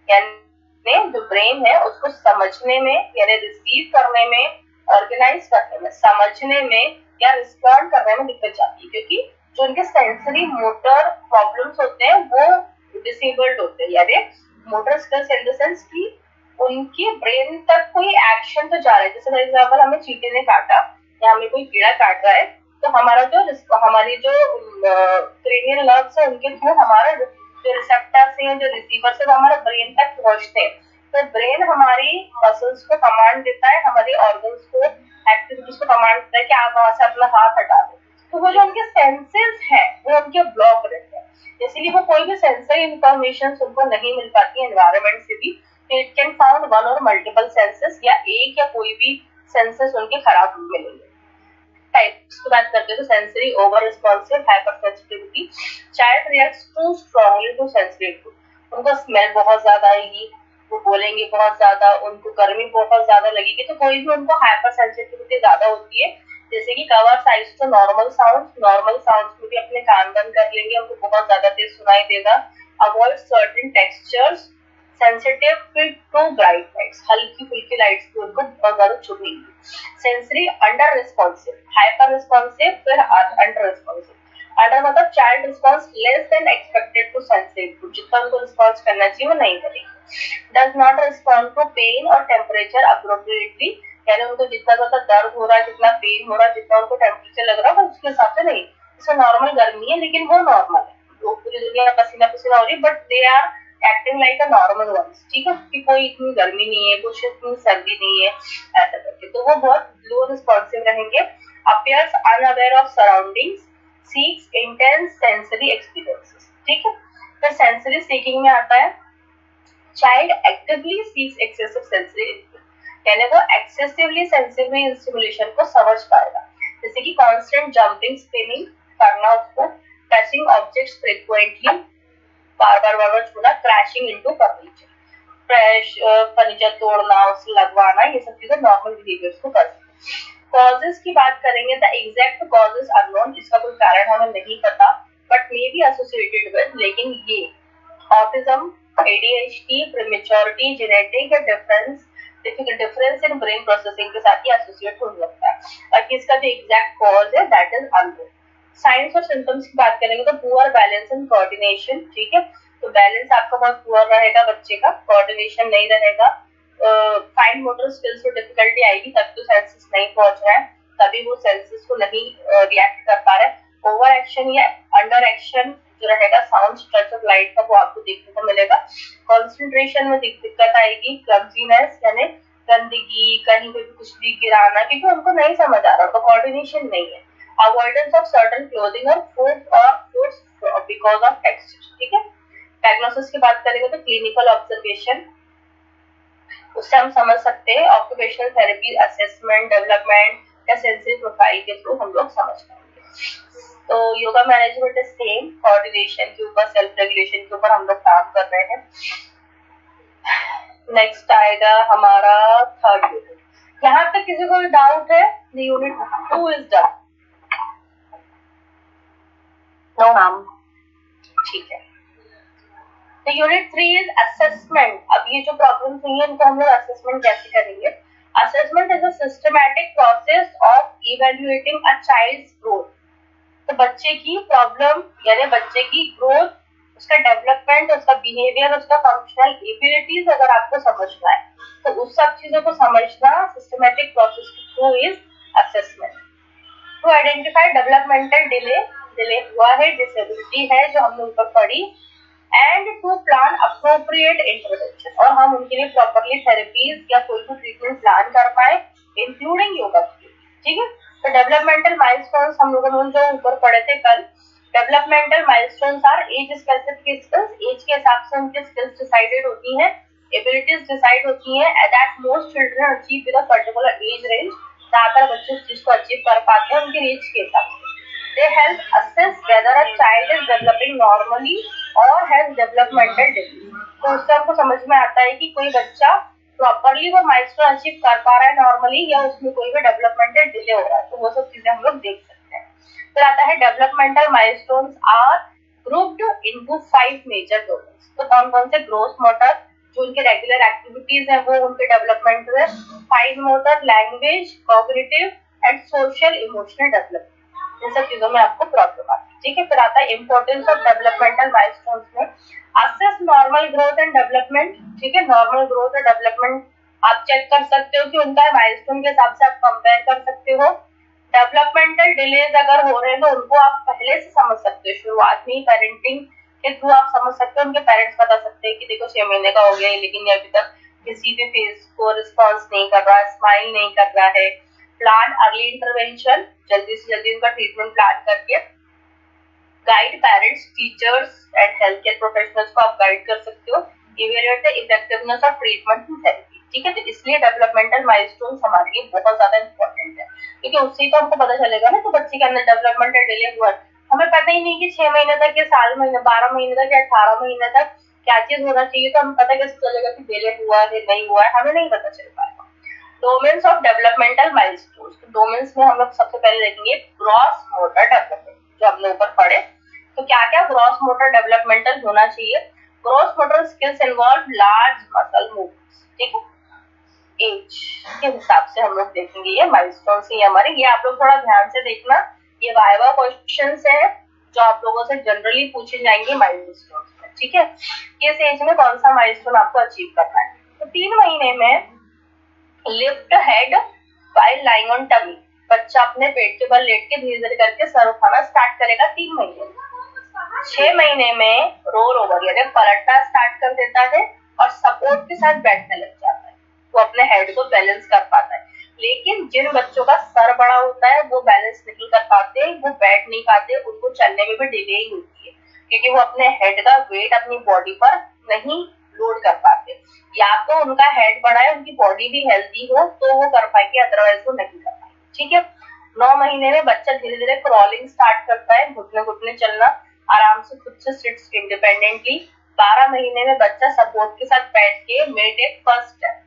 यानी जो ब्रेन है उसको समझने में यानी रिसीव करने में, ऑर्गेनाइज करने में, समझने में या रिस्पॉन्ड करने में दिक्कत जाती है, क्योंकि जो उनके सेंसरी मोटर प्रॉब्लम्स होते हैं वो डिसेबल्ड होते हैं, यानी motor skills in the sense की उनके ब्रेन तक कोई एक्शन तो जा रहा है। जैसे फॉर एग्जाम्पल हमें चींटी ने काटा या हमें कोई कीड़ा काट रहा है, तो हमारी जो क्रेनियल नर्व्स है उनके थ्रू हमारा जो रिसेप्टर्स हैं, जो रिसीवर्स है, वो हमारे ब्रेन तक पहुंचते हैं। तो ब्रेन हमारी मसल्स को कमांड देता है, हमारी ऑर्गन्स को, एक्टिविटीज को कमांड देता है कि आप वहां से अपना हाथ हटा दो। तो वो जो उनके सेंसेस हैं वो उनके ब्लॉक रहते हैं, इसीलिए वो कोई भी सेंसरी इंफॉर्मेशन उनको नहीं मिल पाती है एनवायरनमेंट से भी। इट कैन फाउंड वन और मल्टीपल सेंसेस, या एक या कोई भी सेंसेस उनके खराब मिलेंगे। टाइप्स की बात करते हैं तो sensory over responsive, hyper sensitivity, child reacts to strongly to sensory input, उनको स्मेल बहुत ज्यादा आएगी, वो बोलेंगे बहुत ज्यादा, उनको गर्मी बहुत ज्यादा लगेगी, तो कोई भी उनको हाइपर सेंसिटिविटी ज्यादा होती है। जैसे कि cover size to normal sounds में भी अपने कान बंद कर लेंगे, उनको बहुत ज्यादा तेज सुनाई देगा। Avoid certain textures, sensitive to bright lights, हल्की फुल्की लाइट्स भी उनको बहुत ज्यादा चुभेंगी। Sensory under responsive, hyper responsive, फिर अंडर रिस्पॉन्सिव। अंडर मतलब child response less than expected to sensory input, जितना उनको रिस्पॉन्स करना चाहिए वो नहीं करेगी। Does not respond to pain और टेम्परेचर अप्रोप्रिएटली, यानी उनको जितना ज्यादा दर्द हो रहा है, जितना पेन हो रहा है, जितना उनको टेम्परेचर लग रहा है उसके हिसाब से नहीं। जैसे नॉर्मल गर्मी है लेकिन वो नॉर्मल है, वो पूरी दुनिया पसीना पसीना हो रही है, but they are acting like a normal ones, ठीक है, कि कोई इतनी गर्मी नहीं है, कुछ इतनी सर्दी नहीं है, ऐसा करके, तो वो बहुत लो रिस्पॉन्सिव रहेंगे। Appears unaware of surroundings, seeks intense sensory experiences, ठीक है। फिर सेंसरी सीकिंग में आता है, child actively seeks excessive sensory input, यानी वो एक्सेसिवली सेंसरी स्टिमुलेशन को समझ पाएगा, जैसे कि कांस्टेंट जंपिंग, स्पिनिंग करना, उसको टचिंग ऑब्जेक्ट्स फ्रीक्वेंटली, बार बार छूना, क्रैशिंग इनटू फर्नीचर तोड़ना, उसे लगवाना, ये सब चीजें नॉर्मल बिहेवियर्स को कर सकते हैं। कॉजेस की बात करेंगे, द एग्जैक्ट कॉजेस अननोन, इसका कोई कारण हमें नहीं पता, but may be associated with, लेकिन ये autism, ADHD, prematurity, genetic difference in brain processing के साथ ही एसोसिएट हो सकता है, बाकी इसका जो एग्जैक्ट कॉज है दैट इज अननोन। साइंस और सिम्टम्स की बात करेंगे तो पुअर बैलेंस एंड कोऑर्डिनेशन, ठीक है, तो बैलेंस आपका बहुत पुअर रहेगा बच्चे का, कोऑर्डिनेशन नहीं रहेगा, फाइन मोटर स्किल्स में डिफिकल्टी आएगी, तब तो सेंसेस नहीं पहुंच रहा है, तभी वो सेंसेस को नहीं रिएक्ट कर पा रहे हैं, ओवर एक्शन या अंडर एक्शन जो रहेगा, साउंड, टच ऑफ लाइट का, वो आपको देखने को मिलेगा, कंसंट्रेशन में दिक्कत आएगी, क्लमजीनेस यानी गंदगी, कहीं पे भी कुछ भी गिराना, क्योंकि उनको नहीं समझ आ रहा, उनका कोऑर्डिनेशन नहीं है, अवॉइडेंस ऑफ सर्टेन क्लोथिंग और फूड्स बिकॉज ऑफ टेक्सचर, ठीक है। डायग्नोसिस की बात करेंगे तो क्लिनिकल ऑब्जर्वेशन, उससे हम समझ सकते हैं, ऑक्यूपेशनल थेरेपी, असेसमेंट, डेवलपमेंट या सेंसरी प्रोफाइल के थ्रू हम लोग समझ पाएंगे। तो yoga management is same, coordination के ऊपर, सेल्फ रेगुलेशन के ऊपर हम लोग काम कर रहे हैं। नेक्स्ट आएगा हमारा थर्ड यूनिट। यहाँ तक किसी को डाउट है? Unit 2 is done. No ma'am, ठीक है। तो यूनिट 3 इज असेसमेंट। अब ये जो प्रॉब्लम हुई है इनको हम लोग असेसमेंट कैसे करेंगे? Assessment is a systematic process of evaluating a child's growth. तो बच्चे की प्रॉब्लम यानी बच्चे की ग्रोथ, उसका डेवलपमेंट, उसका बिहेवियर, उसका फंक्शनल एबिलिटीज अगर आपको समझना है तो उस सब चीजों को समझना सिस्टमैटिक प्रोसेस के through is assessment. To identify developmental delay हुआ है, डिसेबिलिटी है जो हमने ऊपर पढ़ी, and to plan appropriate intervention, और हम उनके लिए प्रॉपरली थेरेपीज या कोई भी ट्रीटमेंट प्लान कर पाए इंक्लूडिंग योगा, ठीक है। तो डेवलपमेंटल माइलस्टोन्स हम लोगों ने जो ऊपर पढ़े थे कल, developmental milestones are age specific skills, age के हिसाब से उनके स्किल्स डिसाइडेड होती हैं, एबिलिटीज डिसाइड होती हैं, that most children achieve with a particular age range, ज्यादातर बच्चे उस चीज को अचीव कर पाते हैं उनके एज के हिसाब से। They help assess whether a child is developing normally or has developmental delay। तो उससे हमको समझ में आता है कि कोई बच्चा प्रॉपरली वो माइलस्टोन अचीव कर पा रहा है नॉर्मली, या उसमें कोई भी डेवलपमेंटल डिले हो रहा है, तो वो सब चीजें हम लोग देख सकते हैं। फिर आता है developmental milestones are grouped into 5 major domains. तो कौन कौन से? ग्रोथ मोटर, जो उनके रेगुलर एक्टिविटीज है वो उनके डेवलपमेंट है, fine motor, language, cognitive and social emotional development, इन सब चीजों में आपको प्रॉब्लम आती है, ठीक है। फिर आता है इंपॉर्टेंस ऑफ डेवलपमेंटल माइलस्टोन्स में, assess normal growth and development, ठीक है। नॉर्मल ग्रोथ और डेवलपमेंट आप चेक कर सकते हो कि उनका माइलस्टोन के हिसाब से आप कंपेयर कर सकते हो। डेवलपमेंटल डिलेज अगर हो रहे हैं तो उनको आप पहले से समझ सकते हो, शुरुआत में ही पेरेंटिंग के थ्रू आप समझ सकते हो, उनके पेरेंट्स बता सकते हैं कि देखो 6 महीने का हो गया है लेकिन ये अभी तक किसी भी फेस को रिस्पॉन्स नहीं कर रहा है, स्माइल नहीं कर रहा है। प्लान अर्ली इंटरवेंशन, जल्दी से जल्दी उनका ट्रीटमेंट प्लान करके guide parents, teachers and health care professionals को आप गाइड कर सकते हो। Evaluate the effectiveness of treatment and therapy, ठीक है। तो इसलिए डेवलपमेंटल माइलस्टोन्स हमारे लिए बहुत ज्यादा इंपॉर्टेंट है, क्योंकि उससे तो हमको पता चलेगा ना तो बच्चे के अंदर डेवलपमेंटल डिले हुआ है, हमें पता ही नहीं कि 6 महीने तक या साल महीने, 12 महीने तक या 18 महीने तक क्या चीज होना चाहिए, तो हमें पता कैसे चलेगा कि डिले हुआ है नहीं हुआ है, हमें नहीं पता चल पाएगा। Domains of developmental milestones, domains में हम लोग सबसे पहले देखेंगे ग्रॉस मोटर डेवलपमेंट, जो हमने ऊपर पढ़े। तो क्या क्या ग्रॉस मोटर डेवलपमेंटल होना चाहिए? Gross motor skills involve large muscle movements, ठीक है। एज के हिसाब से हम लोग देखेंगे ये माइलस्टोन्स ही हमारे, ये आप लोग थोड़ा ध्यान से देखना, ये वाइवा क्वेश्चंस है जो आप लोगों से जनरली पूछे जाएंगे माइलस्टोन्स में, ठीक है। किस एज में कौन सा माइलस्टोन आपको अचीव करना है? तो 3 महीने में lift head while lying on tummy, बच्चा अपने पेट के बल लेट के धीरे धीरे करके सर उठाना स्टार्ट करेगा 3 महीने में। 6 महीने में रोल ओवर यानी पलटना स्टार्ट कर देता है और सपोर्ट के साथ बैठने लग जाता है, वो अपने हेड को बैलेंस कर पाता है। लेकिन जिन बच्चों का सर बड़ा होता है वो बैलेंस नहीं कर पाते, वो बैठ नहीं पाते, उनको चलने में भी डिले ही होती है, क्योंकि वो अपने हेड का वेट अपनी बॉडी पर नहीं लोड कर पाते। या तो उनका हेड बड़ा है, उनकी बॉडी भी हेल्दी हो तो वो कर पाएंगे, अदरवाइज वो नहीं कर पाएंगे, ठीक है। 9 महीने में बच्चा धीरे धीरे क्रॉलिंग स्टार्ट करता है, घुटने घुटने चलना, आराम से खुद से सिट्स इंडिपेंडेंटली। 12 महीने में बच्चा सपोर्ट के साथ बैठ के मेडिटेट फर्स्ट स्टेप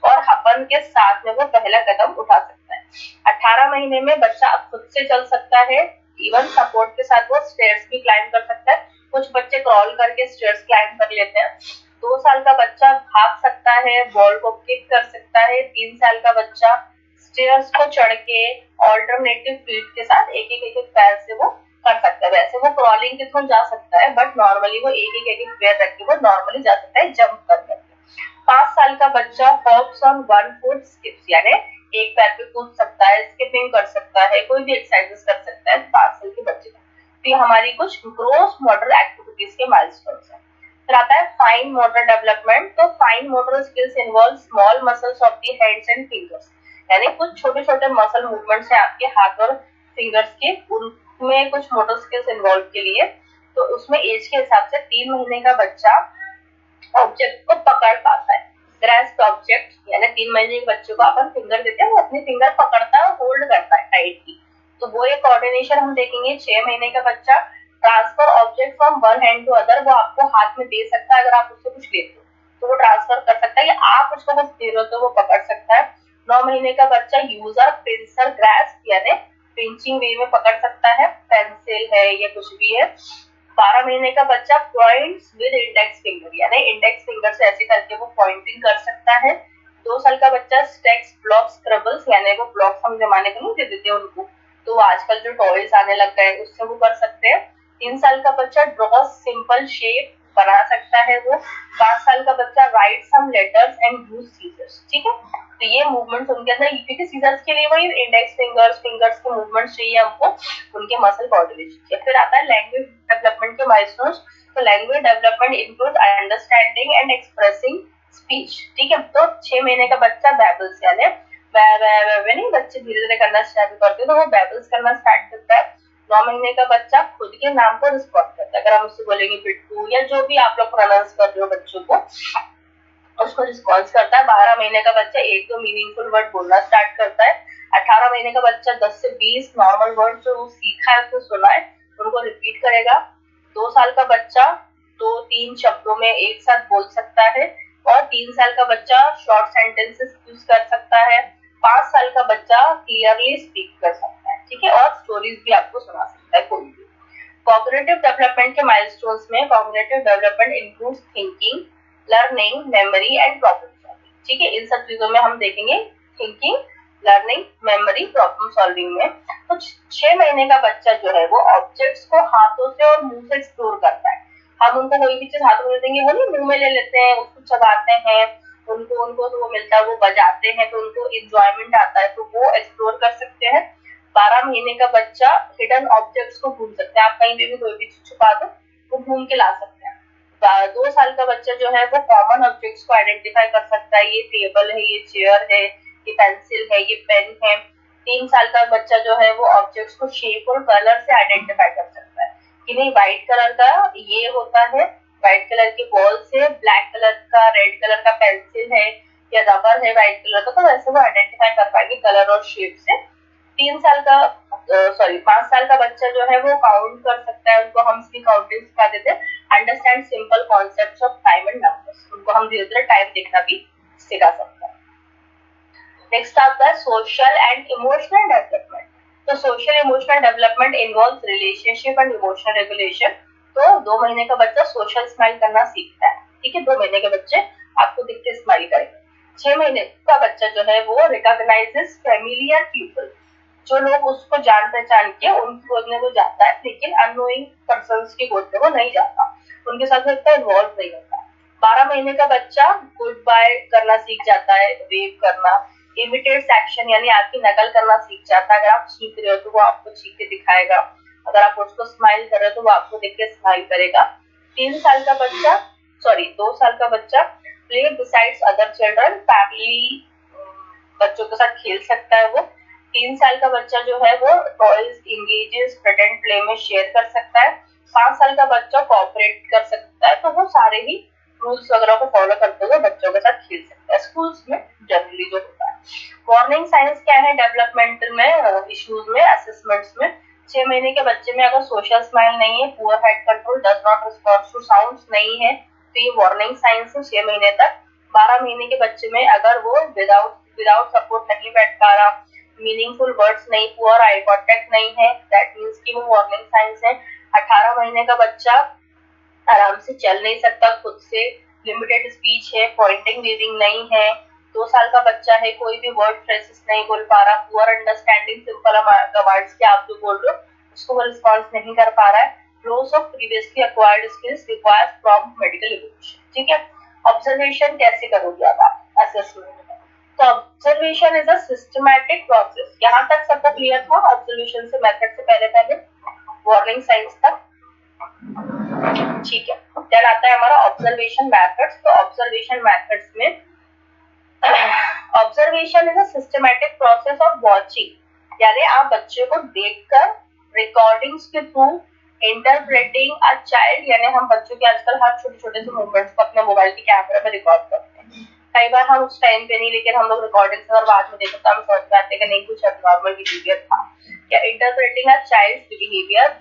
और हपन के साथ में वो पहला कदम उठा सकता है। 18 महीने में बच्चा अब खुद से चल सकता है, इवन सपोर्ट के साथ वो स्टेयर्स भी क्लाइंब कर सकता है। कुछ बच्चे क्रॉल करके स्टेयर्स क्लाइंब कर लेते हैं। 2 साल का बच्चा भाग सकता है, बॉल को किक कर सकता है। 3 साल का बच्चा स्टेयर्स को चढ़ के ऑल्टरनेटिव फीट के साथ एक एक पैर से वो कर सकता है। वैसे वो क्रॉलिंग के थ्रू जा सकता है, बट नॉर्मली वो एक पैर रख के वो नॉर्मली जा सकता है जंप कर करके। 5 साल का बच्चा हॉप्स ऑन 1 फुट स्किप्स, यानी एक पैर पे कूद सकता है, स्किपिंग कर सकता है, कोई भी एक्सरसाइजेस कर सकता है 5 साल के बच्चे का। तो ये हमारी कुछ ग्रोस मोटर एक्टिविटीज के माइलस्टोन्स हैं। फिर आता है फाइन मोटर डेवलपमेंट। तो fine motor skills involve small muscles of the hands and fingers, यानी कुछ छोटे छोटे मसल मूवमेंट्स हैं आपके हाथ और फिंगर्स के, उनमें कुछ मोटर स्किल्स इन्वॉल्व के लिए। तो उसमें एज के हिसाब से 3 महीने का बच्चा ऑब्जेक्ट को पकड़ पाता है। ग्रास्प ऑब्जेक्ट, यानी 3 महीने के बच्चे को अपन फिंगर देते हैं, वो अपनी फिंगर पकड़ता है और होल्ड करता है टाइटली। तो वो एक कोऑर्डिनेशन हम देखेंगे। 6 महीने का बच्चा transfer object from one hand to other, वो आपको हाथ में दे सकता है। अगर आप उससे कुछ लेते हो तो वो ट्रांसफर कर सकता है, या आप उसको कुछ दे रहे हो तो वो पकड़ सकता है। 9 महीने का बच्चा यूजर पिंसर ग्रास्प, यानी पिंचिंग वे में पकड़ सकता है, पेंसिल है या कुछ भी है। 12 महीने का बच्चा पॉइंट्स विद इंडेक्स फिंगर, यानी इंडेक्स फिंगर से ऐसे करके वो पॉइंटिंग कर सकता है। 2 साल का बच्चा स्टेक्स ब्लॉक्स स्क्रबल्स, यानी वो ब्लॉक्स हम जमाने को नहीं दे देते उनको, तो आजकल जो टॉयज आने लग गए उससे वो कर सकते हैं। 3 साल का बच्चा ड्रॉ सिंपल शेप बना सकता है वो। 5 साल का बच्चा write some letters and use scissors, ठीक है। तो ये मूवमेंट्स उनके अंदर, क्योंकि सीजर्स के लिए वही इंडेक्स फिंगर्स के मूवमेंट्स चाहिए हमको, उनके मसल कोऑर्डिनेशन चाहिए। फिर आता है लैंग्वेज डेवलपमेंट के माइलस्टोन्स। तो language development include understanding and expressing speech, ठीक है। तो 6 महीने का बच्चा बैबल्स, यानी नहीं, बच्चे धीरे धीरे करना स्टार्ट करते हैं तो वो बैबल्स करना स्टार्ट करता है। 9 महीने का बच्चा खुद के नाम को रिस्पॉन्ड करता है। अगर हम उससे बोलेंगे पिट्टू या जो भी आप लोग प्रोनाउंस कर रहे हो बच्चों को, उसको रिस्पॉन्स करता है। 12 महीने का बच्चा 1-2 मीनिंगफुल वर्ड बोलना स्टार्ट करता है। 18 महीने का बच्चा 10 से 20 नॉर्मल वर्ड जो सीखा है, उसको सुना है, उनको रिपीट करेगा। 2 साल का बच्चा 2-3 शब्दों में एक साथ बोल सकता है, और 3 साल का बच्चा शॉर्ट सेंटेंसेस यूज कर सकता है। 5 साल का बच्चा क्लियरली स्पीक कर सकता है, ठीक है, और स्टोरीज भी आपको सुना सकता है कोई भी। कॉग्निटिव डेवलपमेंट के माइलस्टोन्स में cognitive development includes thinking, learning, memory and problem solving, ठीक है। इन सब चीजों में हम देखेंगे thinking, learning, memory, problem solving में। तो 6 महीने का बच्चा जो है वो ऑब्जेक्ट्स को हाथों से और मुंह से एक्सप्लोर करता है। हम उनको कोई भी चीज हाथों में देंगे, वो नहीं मुंह में ले लेते हैं, उसको चबाते हैं, उनको तो वो मिलता है, वो बजाते हैं, तो उनको इंजॉयमेंट आता है, तो वो एक्सप्लोर कर सकते हैं। 12 महीने का बच्चा हिडन ऑब्जेक्ट्स को ढूंढ सकता है। आप कहीं पे भी कोई भी चीज छुपा दो, वो ढूंढ के ला सकते हैं। 2 साल का बच्चा जो है वो कॉमन ऑब्जेक्ट्स को आइडेंटिफाई कर सकता है, ये टेबल है, ये चेयर है, ये पेंसिल है, ये पेन है। 3 साल का बच्चा जो है वो ऑब्जेक्ट्स को शेप और कलर से आइडेंटिफाई कर सकता है कि नहीं, व्हाइट कलर का ये होता है, व्हाइट कलर के बॉल से, ब्लैक कलर का, रेड कलर का पेंसिल है या रबर है व्हाइट कलर का, तो वैसे वो आइडेंटिफाई कर पाएंगे कलर और शेप से। 5 साल का बच्चा जो है वो काउंट कर सकता है, उनको हम इसकी काउंटिंग सिखा देते हैं। Understand simple concepts of time and numbers, उनको हम धीरे धीरे टाइम देखना भी सिखा सकते हैं। नेक्स्ट आता है सोशल एंड इमोशनल डेवलपमेंट। तो social emotional development involves relationship and emotional regulation. तो 2 महीने का बच्चा सोशल स्माइल करना सीखता है, ठीक है। 2 महीने के बच्चे आपको दिख के स्माइल करेंगे। 6 महीने का बच्चा जो है वो रिकॉग्नाइजेस फैमिलियर पीपल, जो लोग उसको जान पहचान के उनकी गोद में वो जाता है, लेकिन अननोइंग पर्सन्स की गोद में वो नहीं जाता, उनके साथ वो इतना इन्वॉल्व नहीं होता। 12 महीने का बच्चा गुड बाय करना सीख जाता है, वेव करना, इमिटेट्स एक्शन, यानी आपकी नकल करना सीख जाता है। अगर आप छींक रहे हो तो वो आपको छींक के दिखाएगा, अगर आप उसको स्माइल कर रहे हो तो वो आपको देख के स्माइल करेगा। 2 साल का बच्चा play besides other children, parallelly बच्चों के साथ खेल सकता है वो। 3 साल का बच्चा जो है वो टॉयज, इंगेजेस, प्रेटेंड प्ले में शेयर कर सकता है। 5 साल का बच्चा कोऑपरेट कर सकता है, तो वो सारे ही रूल्स वगैरह को फॉलो करते हुए बच्चों के साथ खेल सकता है स्कूल्स में जनरली जो होता है। वार्निंग साइंस क्या है डेवलपमेंटल में इश्यूज में, असेसमेंट्स में? 6 महीने के बच्चे में अगर सोशल स्माइल नहीं है, poor head control, does not respond to sounds नहीं है, तो ये वार्निंग साइंस है 6 महीने तक। 12 महीने के बच्चे में अगर वो विदाउट सपोर्ट नहीं बैठ पा रहा, मीनिंगफुल वर्ड्स नहीं, पुअर आई कॉन्टेक्ट नहीं है, दैट मीन्स कि वो वार्निंग साइंस है। 18 महीने का बच्चा आराम से चल नहीं सकता खुद से, लिमिटेड स्पीच है, पॉइंटिंग रीडिंग नहीं है। 2 साल का बच्चा है, कोई भी वर्ड फ्रेसेस नहीं बोल पा रहा, पुअर अंडरस्टैंडिंग सिंपल वर्ड्स के आप जो बोल रहे हो उसको वो रिस्पॉन्स नहीं कर पा रहा है। Loss of previously acquired skills requires prompt medical evaluation. ठीक है, ऑब्जर्वेशन कैसे करोगे आप असेसमेंट में? तो observation is a systematic process. यहाँ तक सबको क्लियर था ऑब्जर्वेशन से मेथड से पहले वार्निंग साइंस तक? ठीक है, देन आता है हमारा ऑब्जर्वेशन मेथड्स। तो ऑब्जर्वेशन मेथड्स में observation is a systematic process of watching, यानी आप बच्चे को देखकर रिकॉर्डिंग्स के थ्रू इंटरप्रेटिंग अ चाइल्ड, यानी हम बच्चों के आजकल हर छोटे छोटे से मूवमेंट्स को अपने मोबाइल के कैमरा में रिकॉर्ड करते हैं। कई बार हम उस टाइम पे नहीं, लेकिन हम लोग रिकॉर्डिंग्स अगर बाद में देखते तो हम समझ में आते हैं कि नहीं कुछ एब्नॉर्मल बिहेवियर था। या इंटरप्रेटिंग अ चाइल्ड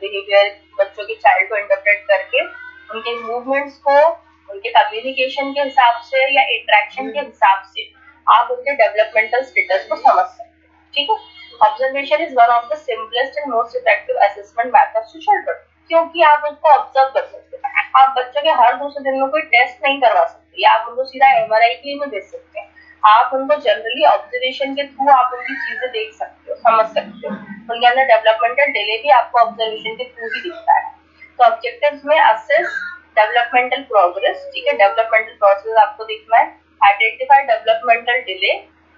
बिहेवियर बच्चों के चाइल्ड को इंटरप्रेट करके उनके मूवमेंट्स को उनके कम्युनिकेशन के हिसाब से या इंटरेक्शन के हिसाब से आप उनके डेवलपमेंटल स्टेटस को समझ सकते हैं। ठीक है, observation is one of the simplest and most effective assessment methods to children, क्योंकि आप उसको ऑब्जर्व कर सकते हैं। आप बच्चों के हर दूसरे दिन में कोई टेस्ट नहीं करवा सकते, या आप उनको सीधा एमआरआई के लिए नहीं दे सकते। आप उनको जनरली ऑब्जर्वेशन के थ्रू आप उनकी चीजें देख सकते हो, समझ सकते हो। उनके अंदर डेवलपमेंटल डिले भी आपको ऑब्जर्वेशन के थ्रू ही दिखता है। तो ऑब्जेक्टिव्स में असेस डेवलपमेंटल प्रोग्रेस। ठीक है, डेवलपमेंटल प्रोसेस आपको दिखना है। Identify developmental delay,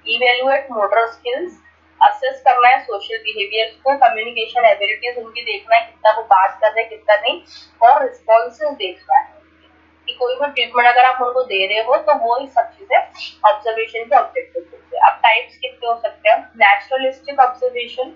evaluate motor skills, assess करना है सोशल बिहेवियर्स को, कम्युनिकेशन एबिलिटीज उनकी देखना है, कितना वो बात कर रहे हैं कितना नहीं, और रिस्पॉन्सेस देखना है कि कोई भी ट्रीटमेंट अगर आप उनको दे रहे हो तो वो ही सब चीजें ऑब्जर्वेशन के ऑब्जेक्टिव होते हैं। अब टाइप्स कितने हो सकते हैं? Naturalistic observation,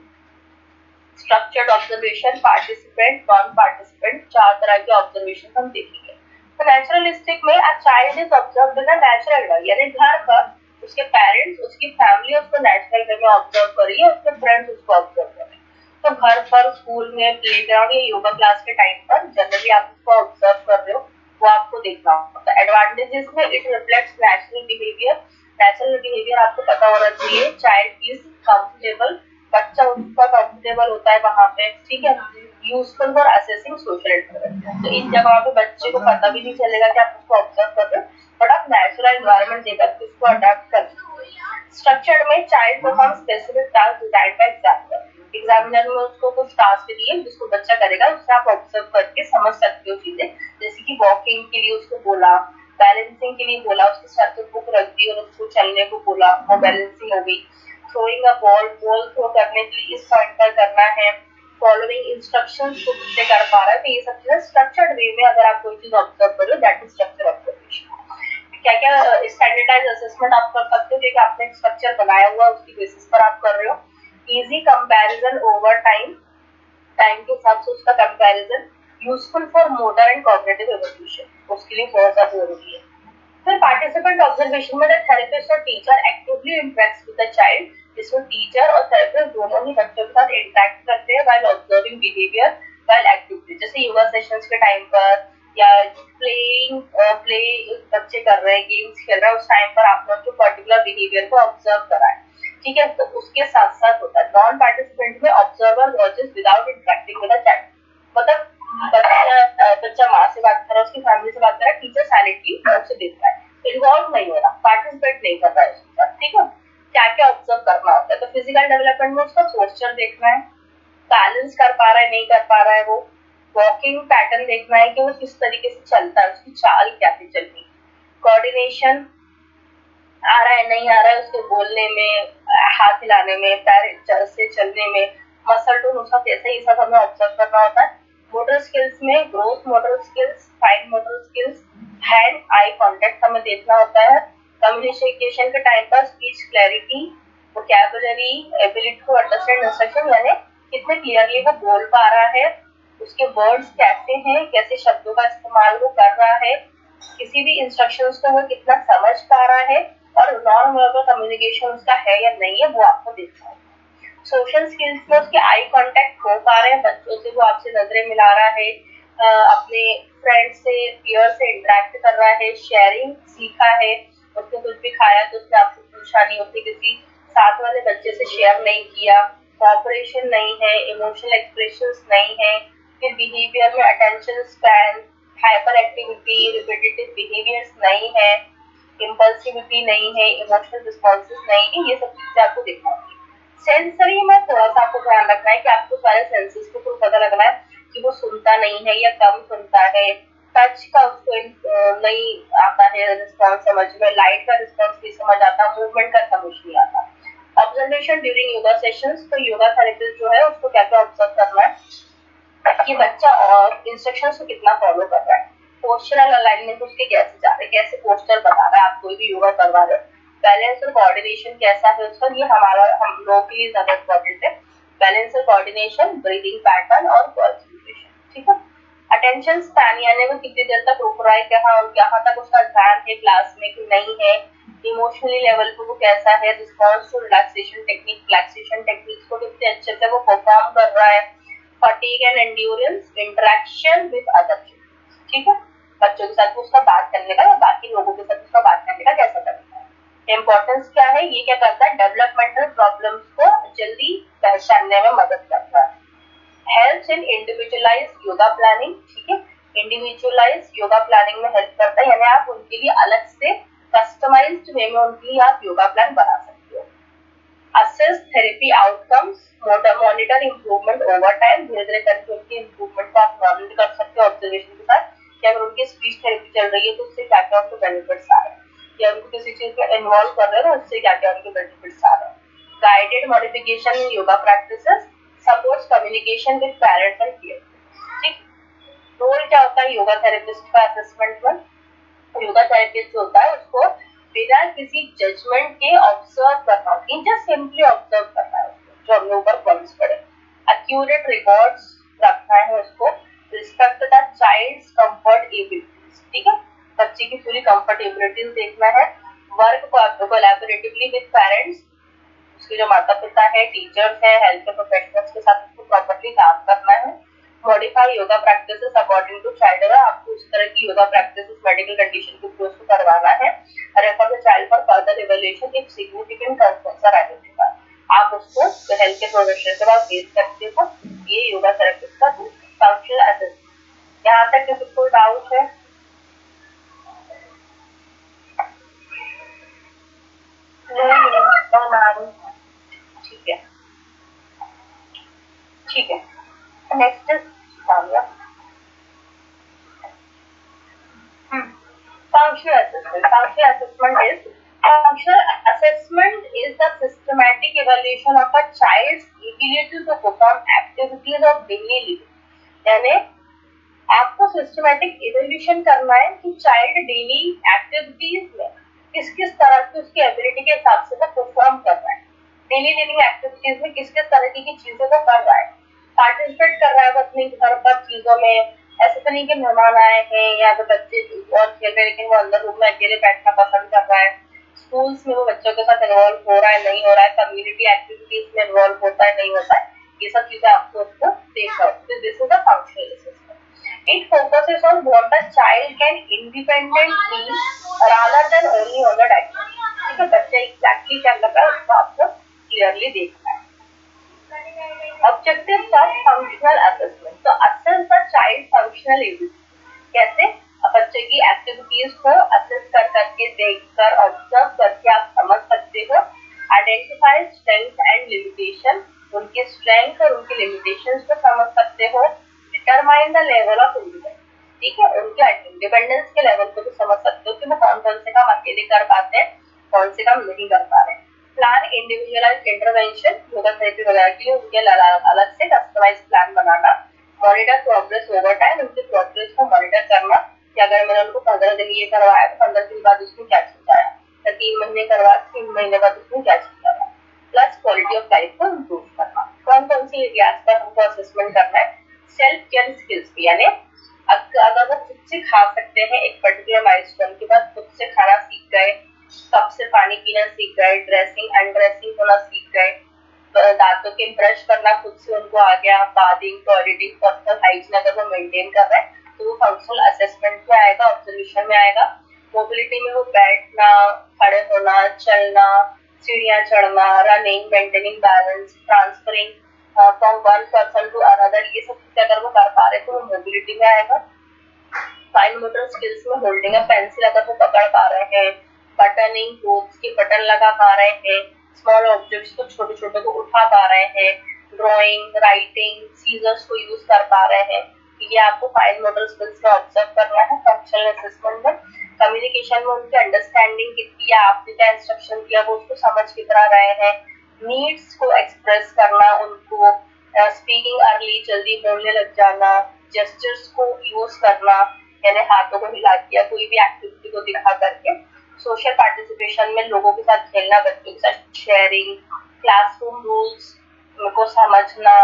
structured observation, participant, non participant, 4 तरह के ऑब्जर्वेशन हम देखेंगे। तो नेचुरलिस्टिक में a child is observed in a natural way, यानी घर पर उसके पेरेंट्स, उसकी फैमिली उसको नेचुरल वे में ऑब्जर्व कर रही है, उसके फ्रेंड्स उसको ऑब्जर्व कर रहे हैं। तो घर पर, स्कूल में, प्लेग्राउंड या योगा क्लास के टाइम पर जनरली आप उसको ऑब्जर्व कर रहे हो, वो आपको देखना होता है। एडवांटेजेस में it reflects natural behaviour. Natural behaviour आपको पता होना चाहिए। चाइल्ड इज कंफर्टेबल, बच्चा उसका कंफर्टेबल होता है वहां पे। ठीक है, useful for assessing social interaction. तो इन जगहों पे बच्चे को पता भी नहीं चलेगा कि आप उसको ऑब्जर्व कर रहे हो, बट आप नेचुरल एनवायरनमेंट देकर उसको अडॉप्ट कर सकते हो। स्ट्रक्चर्ड में child perform specific task design by examiner. Examiner में उसको कुछ टास्क दिए जिसको बच्चा करेगा, उससे आप ऑब्जर्व करके समझ सकते हो चीजें। जैसे कि वॉकिंग के लिए उसको बोला, बैलेंसिंग के लिए बोला, उसके सर पे बुक रख दी और उसको चलने को बोला, वो बैलेंसिंग हो गई। थ्रोइंग अ बॉल थ्रो करने के लिए इस पॉइंट पर करना है। फॉलोइंग इंस्ट्रक्शंस को खुद से कर पा रहा है। तो ये सब चीजें स्ट्रक्चर्ड वे में अगर आप कोई चीज ऑब्जर्व कर रहे हो, दैट इज स्ट्रक्चर ऑब्जर्वेशन। क्या क्या स्टैंडर्डाइज असेसमेंट आप कर सकते हो, क्योंकि आपने एक स्ट्रक्चर बनाया हुआ उसकी बेसिस पर आप कर रहे हो। Easy comparison over time, time के हिसाब से उसका comparison. Useful for motor and cognitive evolution, उसके लिए बहुत ज्यादा जरूरी है। फिर पार्टिसिपेंट ऑब्जर्वेशन में थेरेपिस्ट और teacher actively interacts with the child, जिसमें टीचर और थेरेपिस्ट दोनों ही बच्चों के साथ इंटरेक्ट करते हैं while observing behaviour while activity. जैसे योगा सेशंस के टाइम पर या प्ले बच्चे कर रहे हैं, गेम्स खेल रहे हैं, उस टाइम पर आपने जो पर्टिकुलर बिहेवियर को ऑब्जर्व करा है। ठीक है, तो उसके साथ साथ होता है। नॉन पार्टिसिपेंट में observer watches without interacting with the child, मतलब बच्चा माँ से बात कर रहा है, उसकी फैमिली से बात कर रहा है, टीचर साइलेंटली उससे देख रहा है, इन्वॉल्व नहीं हो रहा, पार्टिसिपेट नहीं कर रहा है उसके साथ। ठीक है, क्या क्या ऑब्जर्व करना होता है? तो फिजिकल डेवलपमेंट में उसका पोस्चर देखना है, बैलेंस कर पा रहा है नहीं कर पा रहा है वो। वॉकिंग पैटर्न देखना है कि वो किस तरीके से चलता है, उसकी चाल कैसे चलती है। कोऑर्डिनेशन आ रहा है नहीं आ रहा है उसके बोलने में, हाथ हिलाने में, पैर से चलने में, मसल टोन उसका कैसे, ये सब हमें ऑब्जर्व करना होता है। मोटर स्किल्स में growth motor skills, fine motor skills, hand eye contact हमें देखना होता है। कम्युनिकेशन के टाइम पर speech clarity, vocabulary, ability to understand instruction, यानी कितने क्लियरली वो बोल पा रहा है, उसके वर्ड्स कैसे हैं, कैसे शब्दों का इस्तेमाल वो कर रहा है, किसी भी इंस्ट्रक्शंस को वो कितना समझ पा रहा है, और नॉन वर्बल कम्युनिकेशन उसका है या नहीं है वो आपको देखना है। सोशल स्किल्स में उसके आई कांटेक्ट हो पा रहे हैं, बच्चों से वो आपसे नजरें मिला रहा है, अपने फ्रेंड से, पीयर से इंटरेक्ट कर रहा है, शेयरिंग सीखा है, उसने कुछ भी खाया तो उसने आपसे पूछा नहीं, उसने किसी साथ वाले बच्चे से शेयर नहीं किया, कॉपरेशन नहीं है, इमोशनल एक्सप्रेशंस नहीं है, फिर बिहेवियर में attention span, hyper activity, repetitive behaviours नहीं है, इम्पल्सिविटी नहीं है, इमोशनल रिस्पॉन्सेस नहीं है, ये सब चीजें आपको देखना होगी। सेंसरी में थोड़ा सा आपको ध्यान रखना है कि आपको सारे सेंसेस को पता लगना है कि वो सुनता नहीं है या कम सुनता है, टच का उसको नहीं आता है रिस्पॉन्स समझ में, लाइट का रिस्पॉन्स नहीं समझ आता, मूवमेंट का समझ नहीं आता। ऑब्जर्वेशन ड्यूरिंग योगा सेशंस, तो योगा थेरेपिस्ट जो है उसको क्या क्या ऑब्जर्व करना है कि बच्चा और इंस्ट्रक्शंस को कितना फॉलो कर रहा है, पोस्चरल अलाइनमेंट उसके कैसे जा रहे हैं, कैसे पोस्टर बना रहा है, आप कोई भी योगा करवा रहे हो, बैलेंस और कोऑर्डिनेशन कैसा है उसका, ये हम लोगों के लिए ज्यादा इंपॉर्टेंट है। बैलेंस और कोऑर्डिनेशन, ब्रीदिंग पैटर्न और कंसंट्रेशन, ठीक है। अटेंशन स्पैन यानी वो कितनी देर तक रुक रहा है, कहाँ तक उसका ध्यान है क्लास में कि नहीं है, इमोशनली लेवल पे वो कैसा है, रिस्पॉन्स टू रिलैक्सेशन टेक्निक्स को कितने अच्छे से वो परफॉर्म कर रहा है, fatigue and endurance, interaction with other, ठीक है, बच्चों के साथ उसका बात करने का या बाकी लोगों के साथ उसका बात करने का कैसा तरीका है। इम्पोर्टेंस क्या है, ये क्या करता है, डेवलपमेंटल प्रॉब्लम्स को जल्दी पहचानने में मदद करता है। Helps in individualised yoga planning, ठीक है, इंडिविजुअलाइज्ड योगा प्लानिंग में हेल्प करता है, यानी आप उनके लिए अलग से कस्टमाइज्ड वे में उनके लिए आप योगा प्लान बना सकते हो। Assess therapy outcomes, monitor improvement over time, धीरे धीरे करके उनकी इंप्रूवमेंट को आप मॉनिटर कर सकते हो ऑब्जर्वेशन के साथ कि अगर उनकी स्पीच थेरेपी चल रही है तो उससे क्या क्या उनको बेनिफिट्स आ रहे हैं, या उनको किसी चीज में इन्वॉल्व कर रहे हो तो उससे क्या क्या उनके बेनिफिट्स आ रहे हैं। Guided modification in yoga practices supports communication with parents and peers, ठीक। रोल क्या होता है योगा थेरेपिस्ट का असेसमेंट में, योगा थेरेपिस्ट जो होता है उसको बिना किसी जजमेंट के ऑब्जर्व करना होता है, जस्ट सिंपली ऑब्जर्व करना है उसको, जो हमने ऊपर पॉइंट्स पढ़े। एक्यूरेट रिकॉर्ड्स रखना है उसको, रिस्पेक्ट द चाइल्ड्स कंफर्टेबिलिटीज, ठीक है, बच्चे की पूरी कंफर्टेबिलिटीज देखना है। वर्क कोलैबोरेटिवली विद पेरेंट्स, उसके जो माता पिता है, टीचर्स है, हेल्थ केयर प्रोफेशनल्स के साथ उसको प्रॉपर्ली काम करना है। Modify yoga practices according to child, आपको उस तरह की योगा प्रैक्टिसेस मेडिकल कंडीशन के थ्रू उसको करवाना है। Refer the child for further evaluation if significant concerns are identified, आप उसको हेल्थ केयर प्रोफेशनल के पास भेज सकते हो। ये योगा थेरेपिस्ट का फंक्शनल असेसमेंट। यहाँ तक किसी कोई डाउट है? ठीक है, ठीक है। Next is functional assessment. Functional assessment is the systematic evaluation of a child's ability to perform activities of daily living. यानी आपको सिस्टमैटिक इवोल्यूशन करना है कि चाइल्ड डेली एक्टिविटीज में किस किस तरह की उसकी एबिलिटी के हिसाब से वो परफॉर्म कर रहा है, डेली लिविंग एक्टिविटीज में किस किस तरह की चीजें वो कर रहा है, पार्टिसिपेट कर रहा है वो अपने घर पर चीजों में। ऐसे तो नहीं कि मेहमान आए हैं या तो बच्चे और खेल रहे, लेकिन वो अंदर रूम में अकेले बैठना पसंद कर रहा है। स्कूल्स में वो बच्चों के साथ इन्वॉल्व हो रहा है नहीं हो रहा है, कम्युनिटी एक्टिविटीज में इन्वॉल्व होता है नहीं होता है, ये सब चीजें आपको उसको देखना होती है। This is the functional assessment. It focuses on what the child can independently rather than only on the diagnosis, ठीक है, बच्चा एग्जैक्टली क्या कर रहा है उसको आपको क्लियरली देखना है। Objectives of functional assessment, तो assess the child functional ability, कैसे बच्चे की एक्टिविटीज को असेस कर करके देखकर ऑब्जर्व करके आप समझ सकते हो। आइडेंटिफाई स्ट्रेंथ एंड लिमिटेशन, उनके स्ट्रेंथ और उनके लिमिटेशंस को समझ सकते हो। Determine the level of independence, ठीक है, उनके इंडिपेंडेंस के लेवल को भी समझ सकते हो कि वो कौन कौन से काम अकेले कर पाते हैं, कौन से काम नहीं कर पा रहे हैं। Plan individualised intervention, yoga therapy वगैरह के लिए उनके अलग से कस्टमाइज्ड प्लान बनाना। मॉनिटर प्रोग्रेस ओवर टाइम, उनके प्रोग्रेस को मॉनिटर करना कि अगर मैंने उनको 15 दिन ये करवाया तो 15 दिन बाद उसमें क्या चीज आया, या 3 महीने करवाया 3 महीने बाद उसमें क्या चीज आया। प्लस क्वालिटी ऑफ लाइफ को इम्प्रूव करना। कौन कौन सी एरियाज पर हमको असेसमेंट करना है, सेल्फ केयर स्किल्स भी, यानी अगर वो खुद से खा सकते हैं एक पर्टिकुलर माइलस्टोन के बाद, खुद से खाना सीख गए, कप से पानी पीना सीख गए, ड्रेसिंग अनड्रेसिंग होना सीख गए, दांतों के ब्रश करना खुद से उनको आ गया, बाथिंग टॉयलेटिंग पर्सनल हाइजीन अगर वो मेंटेन कर रहे हैं तो वो फंक्शनल असेसमेंट में आएगा, ऑब्जर्वेशन में आएगा। मोबिलिटी में वो बैठना, खड़े होना, चलना, सीढ़ियाँ चढ़ना, running, maintaining balance, transferring from one person to another, ये सब चीजें अगर वो कर पा रहे तो वो मोबिलिटी में आएगा। फाइन मोटर स्किल्स में होल्डिंग अ पेंसिल अगर वो पकड़ पा रहे हैं, बटनिंग, क्लोथ्स के बटन लगा पा रहे हैं, स्मॉल ऑब्जेक्ट्स को छोटे छोटे को उठा पा रहे हैं, ड्राइंग, राइटिंग, सीजर्स को यूज कर पा रहे हैं, ये आपको फाइन मोटर स्किल्स में ऑब्जर्व करना है। फंक्शनल असेसमेंट में कम्युनिकेशन में उनकी अंडरस्टैंडिंग कितनी है, आपने क्या इंस्ट्रक्शन दिया वो उसको समझ कितना रहे हैं, नीड्स को एक्सप्रेस करना, उनको स्पीकिंग अर्ली, जल्दी बोलने लग जाना, जेस्चर्स को यूज करना, यानी हाथों को हिला दिया कोई भी एक्टिविटी को दिखा करके। सोशल पार्टिसिपेशन में लोगों के साथ खेलना, बच्चों के साथ शेयरिंग, क्लासरूम रूल्स को समझना,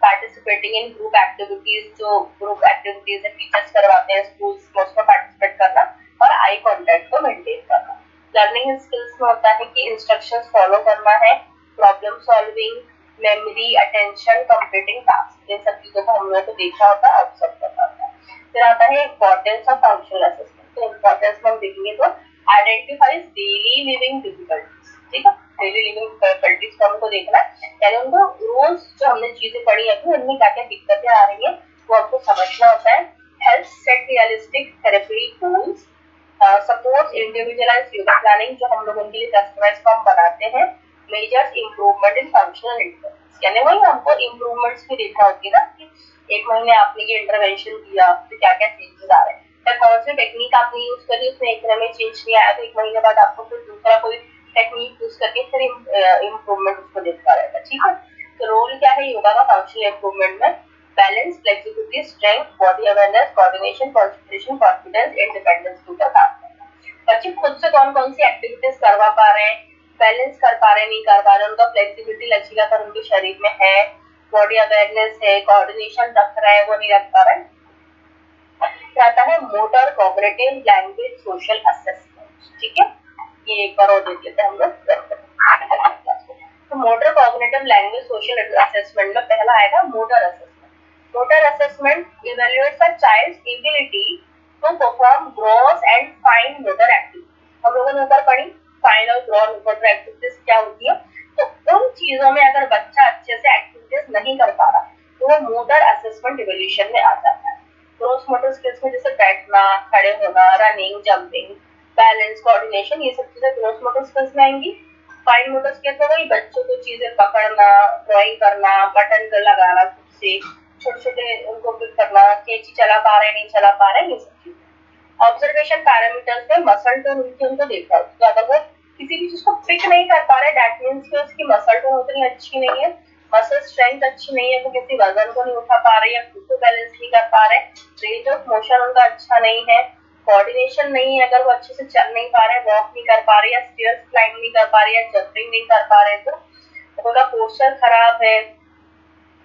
पार्टिसिपेटिंग इन ग्रुप एक्टिविटीज, जो ग्रुप एक्टिविटीज टीचर्स करवाते हैं स्कूल्स में, उसमें पार्टिसिपेट करना और आई कॉन्टेक्ट को मेंटेन करना। लर्निंग स्किल्स में होता है कि इंस्ट्रक्शंस फॉलो करना है, problem solving, memory, attention, completing task, इन सब चीजों को हम लोगों को देखा होता है, ऑब्जर्व करना होता है। फिर आता है इम्पोर्टेंस ऑफ फंक्शनल असेसमेंट। तो इम्पोर्टेंस में हम देखेंगे तो आइडेंटिफाइज डेली लिविंग डिफिकल्टीज, ठीक है, डेली लिविंग डिफिकल्टीज को हमको देखना है, यानी उनको रोज जो हमने चीजें पढ़ी है उनमें क्या क्या दिक्कतें आ रही है वो आपको समझना होता है। Help set realistic therapy tools, support individualise yoga planning, जो हम लोग उनके लिए कस्टमाइज फॉर्म बनाते हैं। मेजर्स इम्प्रूवमेंट इन फंक्शनल इंटरवेंस, यानी वही हमको इम्प्रूवमेंट्स भी देखना होती है ना कि एक महीने आपने ये इंटरवेंशन किया तो क्या क्या चेंजेस आ रहे हैं, या कौन सी टेक्निक आपने यूज करी उसमें एक में चेंज नहीं आया तो एक महीने बाद आपको फिर दूसरा कोई टेक्निक यूज करके फिर इम्प्रूवमेंट उसको देखता रहेगा, ठीक है। तो रोल क्या है योगा का फंक्शनल इम्प्रूवमेंट में? Balance, flexibility, strength, body awareness, coordination, concentration, confidence, independence के ऊपर काम करना। बच्चे खुद से कौन कौन सी एक्टिविटीज करवा पा रहे हैं, बैलेंस कर पा रहे, नहीं कर पा रहे, उनका फ्लेक्सिबिलिटी, लचीलापन उनके शरीर में है, बॉडी अवेयरनेस है, कोऑर्डिनेशन रख रहा है वो नहीं रख पा रहा है। आता है motor, cognitive, language, social assessment, ठीक है, ये एक बार और देख लेते हैं हम लोग। तो motor, cognitive, language, social assessment में पहला आएगा motor assessment. Motor assessment evaluates a child's ability to perform gross and fine motor activity. हम लोगों ने ऊपर पढ़ी फाइन और ग्रॉस मोटर एक्टिविटीज क्या होती है, तो उन चीजों में अगर बच्चा अच्छे से एक्टिविटीज नहीं कर पा रहा तो वो मोटर असेसमेंट इवैल्यूएशन में आ जाता है। ग्रॉस मोटर स्किल्स में जैसे बैठना, खड़े होना, रनिंग, जंपिंग, बैलेंस, कोऑर्डिनेशन, ये सब चीजें ग्रॉस मोटर स्किल्स में आएंगी। फाइन मोटर स्किल्स में वही बच्चों को चीजें पकड़ना, ड्राइंग करना, बटन लगाना, खुद से छोटे छोटे उनको पिक करना, कैंची चला पा रहे नहीं चला पा रहे, ये सब चीजें। ऑब्जर्वेशन पैरामीटर्स में मसल टोन उनको देखा, तो अगर वो किसी भी चीज को पिक नहीं कर पा रहे दैट मींस कि उसकी मसल टोन उतनी अच्छी नहीं है, मसल स्ट्रेंथ अच्छी नहीं है, तो किसी वजन को नहीं उठा पा रहे या खुद को बैलेंस नहीं कर पा रहे, रेंज ऑफ मोशन उनका अच्छा नहीं है, कोऑर्डिनेशन नहीं है, अगर वो अच्छे से चल नहीं पा रहे, वॉक नहीं कर पा रहे या स्टेयर्स क्लाइंब नहीं कर पा रहे या जंपिंग नहीं कर पा रहे, तो उनका पोस्चर खराब है,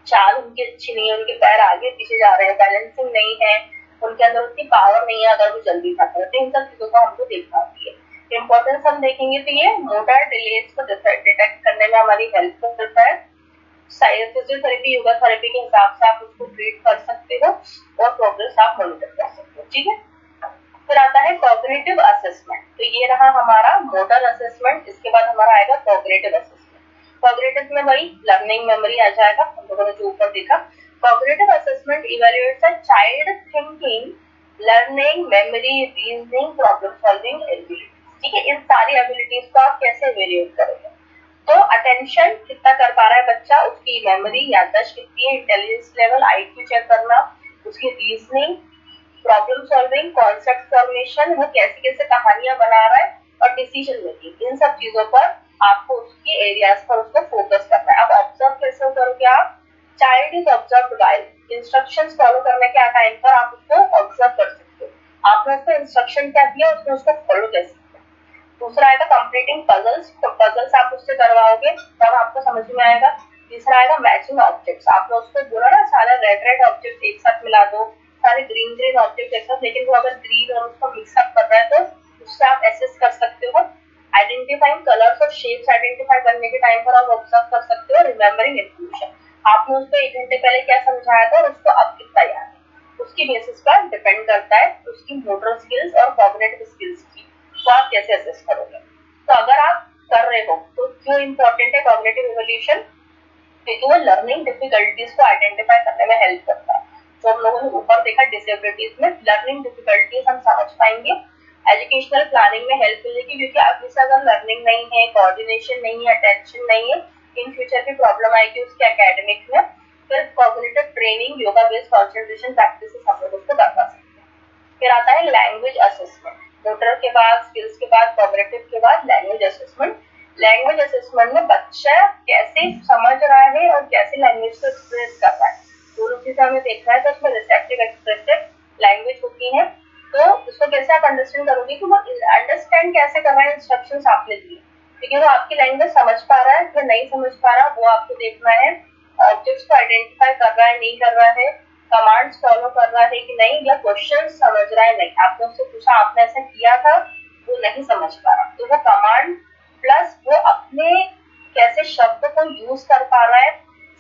चाल उनकी अच्छी नहीं है, उनके पैर आगे पीछे जा रहे हैं, बैलेंसिंग नहीं है, उनके अंदर उतनी पावर नहीं है अगर वो जल्दी थक रहे, तो इन सब चीजों को हमको देखना होती है। इंपॉर्टेंस हम देखेंगे तो ये मोटर डिलेज को डिटेक्ट करने में हमारी हेल्प करता है। फिजियोथेरेपी, योगा थेरेपी के हिसाब से आप उसको ट्रीट कर सकते हो और प्रोग्रेस आप मॉनिटर कर सकते हो, ठीक है। फिर आता है कॉग्निटिव असेसमेंट, तो ये रहा हमारा मोटर असेसमेंट। इसके बाद हमारा आएगा कॉग्निटिव असेसमेंट। कॉग्निटिव में वही लर्निंग, मेमोरी आ जाएगा, हम लोगों ने जो ऊपर देखा। Cognitive assessment evaluates a child thinking, learning, memory, reasoning, problem solving abilities, ठीक है। इन सारी एबिलिटीज को आप कैसे इवैल्यूएट करोगे? तो अटेंशन कितना कर पा रहा है बच्चा, उसकी मेमोरी, याददाश्त कितनी है, इंटेलिजेंस लेवल, आईक्यू चेक करना, उसकी reasoning, problem solving, concept formation, वो कैसे कैसे कहानियां बना रहा है, और डिसीजन मेकिंग, इन सब चीजों पर आपको उसके एरियाज पर उसको फोकस करना है। अब ऑब्जर्व कैसे करोगे आप? Child is observed while, instructions follow करने के टाइम पर आप उसको ऑब्जर्व कर सकते हो, आपने उसको इंस्ट्रक्शन क्या दिया उसने उसको फॉलो कैसे। दूसरा आएगा कंप्लीटिंग पजल्स, तो पजल्स आप उससे करवाओगे तब आपको समझ में आएगा। तीसरा आएगा मैचिंग ऑब्जेक्ट्स, आपने उसको बोला ना सारे रेड रेड ऑब्जेक्ट एक साथ मिला दो, सारे ग्रीन ग्रीन ऑब्जेक्ट एक साथ, लेकिन वो अगर ग्रीन और उसको मिक्सअप कर रहा है तो उससे आप एसेस कर सकते हो। आइडेंटिफाइंग कलर्स और शेप्स आइडेंटिफाई करने के टाइम पर आप ऑब्जर्व कर सकते हो। रिमेम्बरिंग इंफॉर्मेशन, आपने उसको 1 घंटे पहले क्या समझाया था और उसको अब कितना याद है, उसकी बेसिस पर डिपेंड करता है उसकी मोटर स्किल्स और कॉग्निटिव स्किल्स की, तो आप कैसे असेस करोगे। तो अगर आप कर रहे हो तो क्यों इम्पोर्टेंट है कॉग्निटिव इवोल्यूशन? क्योंकि वो लर्निंग डिफिकल्टीज को आइडेंटिफाई करने में हेल्प करता है। जो हम लोगों ने ऊपर देखा डिसेबिलिटीज में लर्निंग डिफिकल्टीज हम समझ पाएंगे, एजुकेशनल प्लानिंग में हेल्प मिलेगी, क्योंकि अभी से अगर लर्निंग नहीं है, कोऑर्डिनेशन नहीं है, अटेंशन नहीं है, इन फ्यूचर भी प्रॉब्लम आएगी उसके एकेडमिक में। फिर cognitive training, yoga based concentration practices हम लोग उसको करवा सकते हैं। फिर आता है लैंग्वेज असेसमेंट, मोटर के बाद, स्किल्स के बाद, कॉग्निटिव के बाद लैंग्वेज असेसमेंट। लैंग्वेज असेसमेंट में बच्चा कैसे समझ रहा है और कैसे लैंग्वेज को एक्सप्रेस कर रहा है, दोनों चीजें हमें देखना है। तो उसमें रिसेप्टिव एक्सप्रेसिव लैंग्वेज होती है, तो उसको कैसे आप अंडरस्टैंड करोगे कि वो अंडरस्टैंड कैसे कर रहा है इंस्ट्रक्शंस आपने दिए, क्योंकि वो आपकी लैंग्वेज समझ पा रहा है या नहीं समझ पा रहा, वो आपको देखना है। ऑब्जेक्ट्स को आइडेंटिफाई कर रहा है, नहीं कर रहा है, कमांड्स फॉलो कर रहा है कि नहीं, या क्वेश्चन समझ रहा है नहीं, आपने उससे पूछा, आपने ऐसा किया था, वो नहीं समझ पा रहा, तो वो कमांड प्लस वो अपने कैसे शब्द को यूज कर पा रहा है,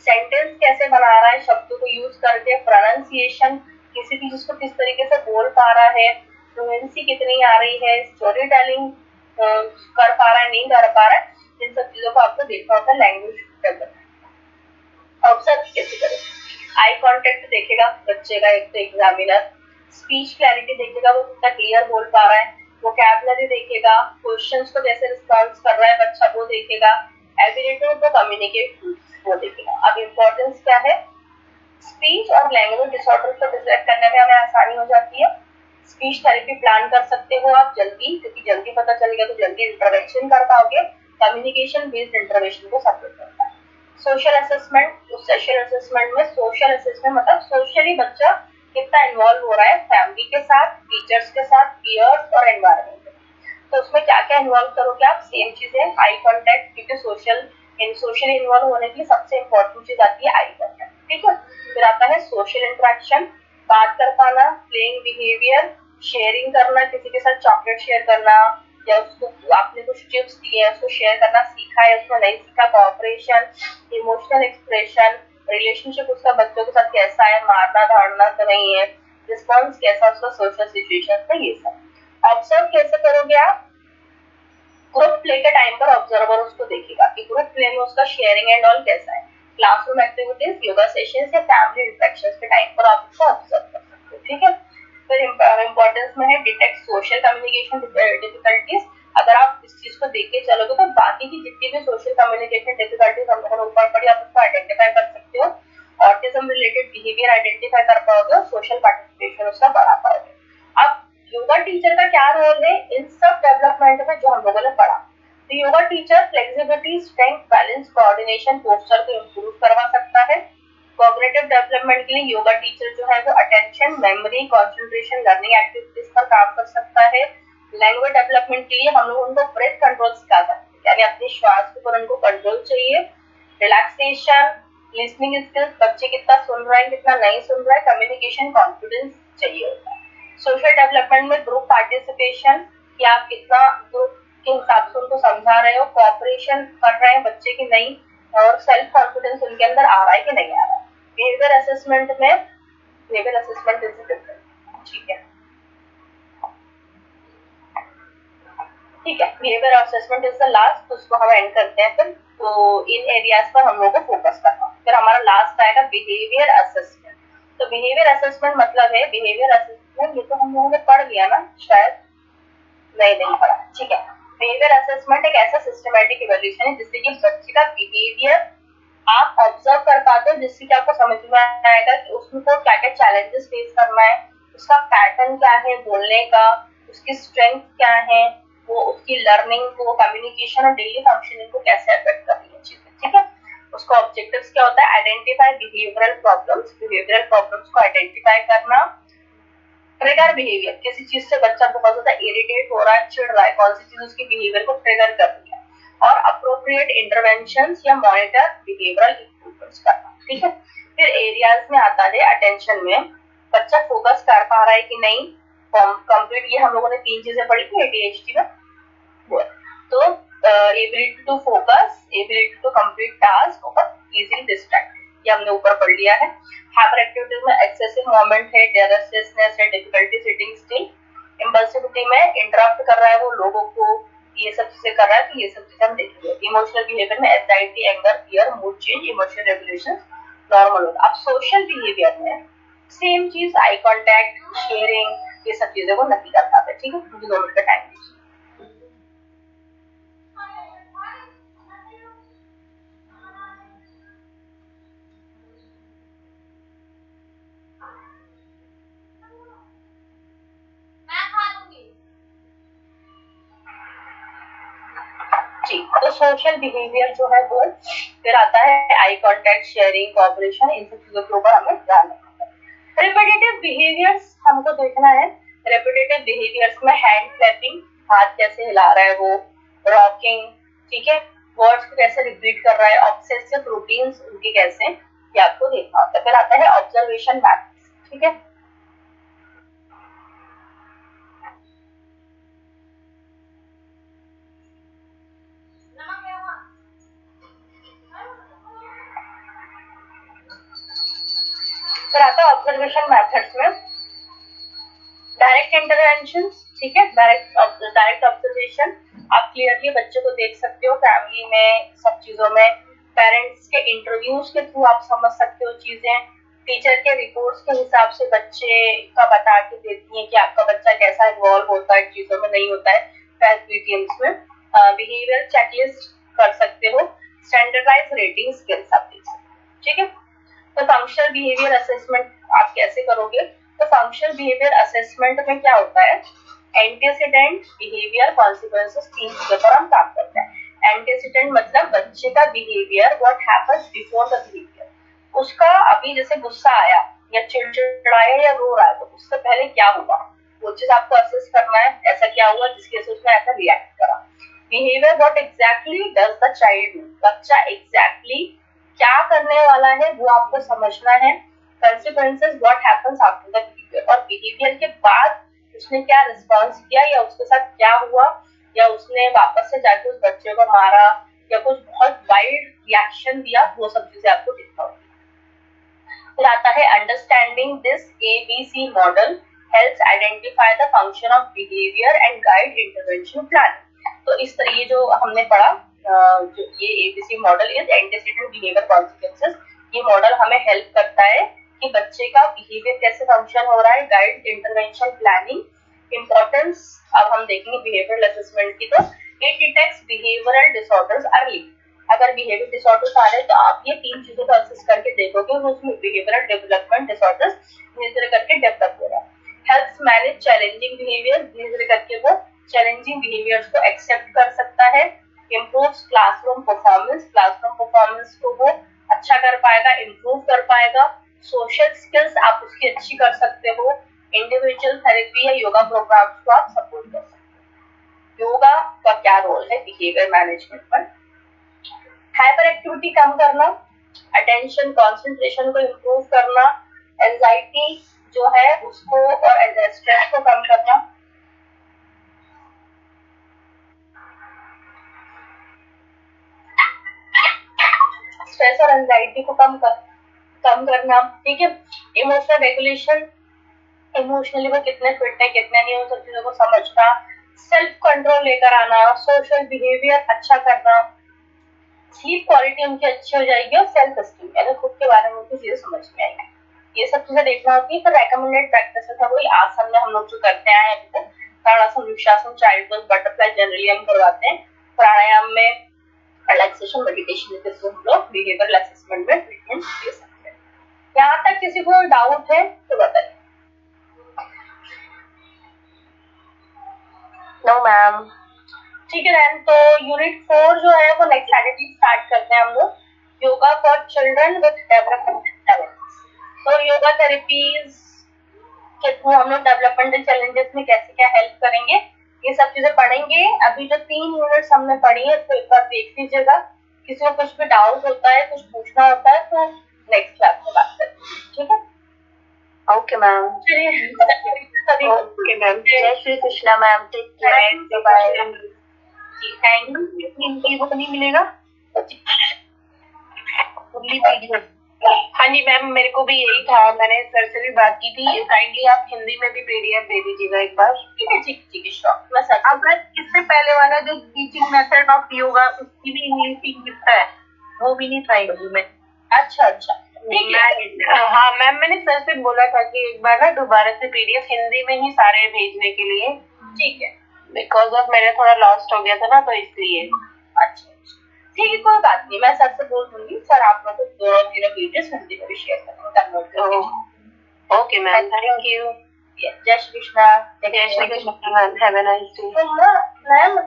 सेंटेंस कैसे बना रहा है शब्दों को यूज करके, प्रोनाउंसिएशन किसी भी चीज को किस तरीके से बोल पा रहा है, फ्लुएंसी कितनी आ रही है, स्टोरी टेलिंग कर पा रहा है, नहीं कर पा रहा है, इन सब चीजों को आपको देखना होता है लैंग्वेज डेवलपमेंट। ऑब्जर्व कैसे करें? आई कांटेक्ट देखेगा बच्चे का एक तो एग्जामिनर, स्पीच क्लैरिटी देखेगा वो कितना क्लियर बोल पा रहा है, वोकैबुलरी देखेगा, क्वेश्चंस को कैसे रिस्पॉन्स कर रहा है बच्चा वो देखेगा, एबिलिटी टू कम्युनिकेट वो देखेगा। अब इम्पोर्टेंस क्या है? स्पीच और लैंग्वेज डिसऑर्डर को डिटेक्ट करने में हमें आसानी हो जाती है। स्पीच थेरेपी प्लान कर सकते हो आप जल्दी, क्योंकि जल्दी पता चलेगा तो जल्दी इंटरवेंशन कर पाओगे। कम्युनिकेशन बेस्ड इंटरवेंशन को सपोर्ट करता है। सोशल असेसमेंट, सोशल असेसमेंट में सोशल असेसमेंट मतलब सोशली बच्चा कितना इन्वॉल्व हो रहा है फैमिली के साथ, टीचर्स के साथ, पीयर्स और एनवायरनमेंट। तो उसमें क्या क्या इन्वॉल्व करोगे आप? सेम चीजें, आई कांटेक्ट, क्योंकि सोशली इन्वॉल्व होने के लिए सबसे इंपॉर्टेंट चीज आती है आई कांटेक्ट, ठीक है। फिर आता है सोशल इंटरेक्शन, बात कर पाना, प्लेइंग बिहेवियर, शेयरिंग करना, किसी के साथ चॉकलेट शेयर करना, या उसको आपने कुछ टिप्स दिए हैं उसको शेयर करना सीखा है, उसने नहीं सीखा, कोऑपरेशन, इमोशनल एक्सप्रेशन, रिलेशनशिप उसका बच्चों के साथ कैसा है, मारना धाड़ना तो नहीं है, रिस्पॉन्स कैसा उसका सोशल सिचुएशन में, ये सब। ऑब्जर्व कैसे करोगे आप? ग्रुप प्ले के टाइम पर ऑब्जर्वर उसको देखेगा कि ग्रुप प्ले में उसका शेयरिंग एंड ऑल कैसा है, क्लासरूम एक्टिविटीज, योगा सेशंस या फैमिली इंटरेक्शंस के टाइम पर आप उसको ऑब्जर्व कर सकते हो, ठीक है। फिर इंपॉर्टेंस में है डिटेक्ट सोशल कम्युनिकेशन डिफिकल्टीज। अगर आप इस चीज को देख के चलोगे तो बाकी की जितनी भी सोशल कम्युनिकेशन डिफिकल्टीज हम लोगों ने ऊपर पढ़ी आप उसको आइडेंटिफाई कर सकते हो, ऑटिज्म रिलेटेड बिहेवियर आइडेंटिफाई कर पाओगे और सोशल पार्टिसिपेशन उसका बढ़ा पाओगे। अब योगा टीचर का क्या रोल है इन सब डेवलपमेंट में जो हम लोगों ने पढ़ा? तो yoga teacher flexibility, strength, balance, coordination, posture को इंप्रूव करवा सकता है। कॉग्निटिव डेवलपमेंट के लिए योगा टीचर जो है वो attention, memory, concentration, learning activities पर काम कर सकता है। लैंग्वेज डेवलपमेंट के लिए हम लोग उनको ब्रेथ कंट्रोल सिखा सकते हैं, यानी अपने श्वास के ऊपर उनको कंट्रोल चाहिए। रिलैक्सेशन, लिसनिंग स्किल्स, बच्चे कितना सुन रहा है कितना नहीं सुन रहा है, कम्युनिकेशन कॉन्फिडेंस चाहिए होता है। सोशल डेवलपमेंट में ग्रुप पार्टिसिपेशन, कि आप कितना ग्रुप के हिसाब से उनको समझा रहे हो, कोऑपरेशन कर रहे हैं बच्चे की नहीं, और सेल्फ कॉन्फिडेंस उनके अंदर आ रहा है कि नहीं आ रहा है। बिहेवियर असेसमेंट में बिहेवियर असेसमेंट इज डिफरेंट, ठीक है, ठीक है। Behaviour assessment is the last, तो उसको हम एंड करते हैं फिर। तो इन एरियाज पर हम लोग को फोकस करना। फिर हमारा लास्ट आएगा बिहेवियर असेसमेंट। तो बिहेवियर असेसमेंट मतलब है, बिहेवियर असेसमेंट ये तो हम लोगों ने पढ़ लिया ना शायद, नहीं पढ़ा, ठीक है। बिहेवियर असेसमेंट एक ऐसा सिस्टमैटिक इवैल्यूएशन है जिससे कि बच्चे का बिहेवियर आप ऑब्जर्व कर पाते हो, जिससे कि आपको समझ में आएगा कि उसको क्या क्या चैलेंजेस फेस करना है, उसका पैटर्न क्या है बोलने का, उसकी स्ट्रेंथ क्या है, वो उसकी लर्निंग को, कम्युनिकेशन और डेली फंक्शनिंग को कैसे अफेक्ट कर रही है चीजें, ठीक है। उसका ऑब्जेक्टिव्स क्या होता है? आइडेंटिफाई बिहेवियरल प्रॉब्लम्स को आइडेंटिफाई करना। ट्रिगर बिहेवियर, किसी चीज से बच्चा बहुत ज्यादा इरिटेट हो रहा है, चिढ़ रहा है, कौन सी चीज उसकी बिहेवियर को ट्रिगर कर रही है, और अप्रोप्रिएट इंटरवेंशंस या मॉनिटर बिहेवियरल इंप्रूवमेंट्स करना, ठीक है। फिर एरियाज में आता है अटेंशन में, बच्चा फोकस कर पा रहा है कि नहीं, कंप्लीट, ये हम लोगों ने 3 चीजें पढ़ी थी ADHD में, तो ability to focus, ability to complete task और इजीली डिस्ट्रैक्ट, ये हमने ऊपर पढ़ लिया है। हाइपर एक्टिविटीज में एक्सेसिव मोमेंट है, रेस्टलेसनेस है, डिफिकल्टी सिटिंग स्टिल। इंपल्सिविटी में इंटरप्ट कर रहा है वो लोगों को, ये सब चीजें कर रहा है, तो ये सब चीजें हम देखेंगे। इमोशनल बिहेवियर में anxiety, anger, fear, mood change, emotional regulation normal होगा। अब सोशल बिहेवियर में सेम चीज, आई कॉन्टेक्ट, शेयरिंग, ये सब चीजों को नहीं कर पाते। ठीक है, मुझे 2 मिनट का टाइम दीजिए। जी, तो सोशल बिहेवियर जो है वो फिर आता है आई कांटेक्ट, शेयरिंग, कोऑपरेशन, इन सब चीजों के ऊपर हमें ध्यान रखना है। रिपीटेटिव बिहेवियर्स हमको देखना है। रिपीटेटिव बिहेवियर्स में हैंड क्लैपिंग, हाथ कैसे हिला रहा है वो, रॉकिंग, ठीक है, वर्ड्स को कैसे रिपीट कर रहा है, ऑब्सेसिव रूटीन्स उनके कैसे, ये आपको देखना होता है। फिर आता है ऑब्जर्वेशन मैथड्स, ठीक है। फिर आता है ऑब्जर्वेशन मेथड्स में डायरेक्ट इंटरवेंशन, ठीक है, डायरेक्ट ऑब्जर्वेशन। आप क्लियरली बच्चे को देख सकते हो, फैमिली में, सब चीजों में। पेरेंट्स के इंटरव्यूज के थ्रू आप समझ सकते हो चीजें। टीचर के रिपोर्ट्स के हिसाब से बच्चे का बता के देती है कि आपका बच्चा कैसा इन्वॉल्व होता है चीजों में, नहीं होता है पीटीएम्स में। बिहेवियर चेकलिस्ट कर सकते हो, स्टैंडर्डाइज रेटिंग स्किल्स आप देख सकते हो, ठीक है। तो फंक्शनल बिहेवियर असेसमेंट आप कैसे करोगे? तो फंक्शनल बिहेवियर असेसमेंट में क्या होता है, एंटीसीडेंट, बिहेवियर, कॉन्सिक्वेंसेस, 3 चीजों पर हम काम करते हैं। एंटीसीडेंट मतलब बच्चे का behaviour, what happens before the behaviour, उसका अभी जैसे गुस्सा आया या चिड़चिड़ाया या रो रहा है, तो उससे पहले क्या हुआ, वो चीज आपको असेस करना है, ऐसा क्या हुआ जिसके से उसने ऐसा रिएक्ट करा। Behaviour, what exactly does the child do, बच्चा एग्जैक्टली क्या करने वाला है वो आपको समझना है। Consequences, what happens after the behaviour, और बिहेवियर के बाद उसने क्या रिस्पॉन्स किया या उसके साथ क्या हुआ, या उसने वापस से जाके उस बच्चे को मारा या कुछ बहुत वाइल्ड रिएक्शन दिया, वो सब चीजें आपको दिखा होगी। फिर आता है understanding this ABC model helps identify the function of behaviour and guide intervention plan. तो इस तरह जो हमने पढ़ा, जो ये ABC model is antecedent behaviour consequences, ये मॉडल हमें हेल्प करता है कि बच्चे का बिहेवियर कैसे फंक्शन हो रहा है, गाइड इंटरवेंशन प्लानिंग। इंपॉर्टेंस अब हम देखेंगे बिहेवियरल असेसमेंट की, तो it detects behavioural disorders early. अगर बिहेवियर डिसऑर्डर्स आ रहे हैं तो आप ये 3 चीजों को असेस करके देखोगे उसमें बिहेवियरल डेवलपमेंट डिसऑर्डर्स धीरे धीरे करके डेवलप हो रहा है। हेल्प्स मैनेज चैलेंजिंग बिहेवियर, धीरे धीरे करके वो चैलेंजिंग बिहेवियर्स को एक्सेप्ट कर सकता है। Improves classroom performance, classroom performance को वो अच्छा कर पाएगा, इम्प्रूव कर पाएगा। सोशल स्किल्स आप उसकी अच्छी कर सकते हो। इंडिविजुअल थेरेपी या योगा प्रोग्राम्स को आप सपोर्ट कर सकते हो। योगा का क्या रोल है बिहेवियर मैनेजमेंट पर? हाइपर एक्टिविटी कम करना, अटेंशन कंसंट्रेशन को इम्प्रूव करना, एंजाइटी जो है उसको और स्ट्रेस को कम करना। स्ट्रेस और एंजाइटी को कम करना, ठीक है। इमोशनल रेगुलेशन, इमोशनली वो कितने फिट है कितने नहीं, उन सब चीजों को समझना। सेल्फ कंट्रोल लेकर आना, सोशल बिहेवियर अच्छा करना, स्लीप क्वालिटी उनकी अच्छी हो जाएगी और सेल्फ एस्टीम, यानी खुद के बारे में उनको चीजें समझ में आएगी। ये सब चीजें देखना होती है। फिर रेकमेंडेड प्रैक्टिसेस है वही आसन में हम लोग जो करते आए हैं अभी तक, Tadasana, Vrikshasana, child pose, butterfly generally हम करवाते हैं। प्राणायाम में रिलैक्सेशन, मेडिटेशन के थ्रू हम लोग बिहेवियरल असेसमेंट में ट्रीटमेंट दे सकते हैं। यहाँ तक किसी को डाउट है तो बताइए। No ma'am. ठीक है मैम, तो यूनिट 4 जो है वो नेक्स्ट सैटरडे स्टार्ट करते हैं हम लोग, yoga for children with developmental challenges. तो योगा थेरेपीज के थ्रू हम लोग डेवलपमेंटल चैलेंजेस में कैसे क्या हेल्प करेंगे, ये सब चीजें पढ़ेंगे। अभी जो 3 यूनिट्स हमने पढ़ी है तो एक बार देख लीजिएगा। किसी को कुछ भी डाउट होता है, कुछ पूछना होता है तो नेक्स्ट क्लास में बात करते हैं, ठीक है? Okay ma'am. चलिए, ओके मैम, जय Shri Krishna ma'am, take care, bye. जी थैंक यू। हिंदी बुक नहीं मिलेगा? हाँ जी मैम, मेरे को भी यही था, मैंने सर से भी बात की थी, काइंडली आप हिंदी में भी पीडीएफ दे दीजिएगा एक बार। ठीक है, ठीक है, श्योर। मैं सर आप किससे पहले वाला जो टीचिंग मेथड ऑफ योगा उसकी भी इंग्लिश लिखता है, वो भी नहीं ट्राई करी मैं। अच्छा अच्छा, ठीक है। हाँ मैम, मैंने सर से बोला था कि एक बार ना दोबारा से पीडीएफ हिंदी में ही सारे भेजने के लिए। ठीक है। बिकॉज ऑफ मेरा थोड़ा लॉस्ट हो गया था ना, तो इसलिए। अच्छा ठीक है, कोई बात नहीं, मैं सर से बोल दूंगी, सर आप लोग मेरा वीडियो हिंदी में भी शेयर करेंगे, कन्वर्ट करके। Okay ma'am, thank you. जय श्री कृष्णा। जय Shri Krishna ma'am, have a nice day. Ma'am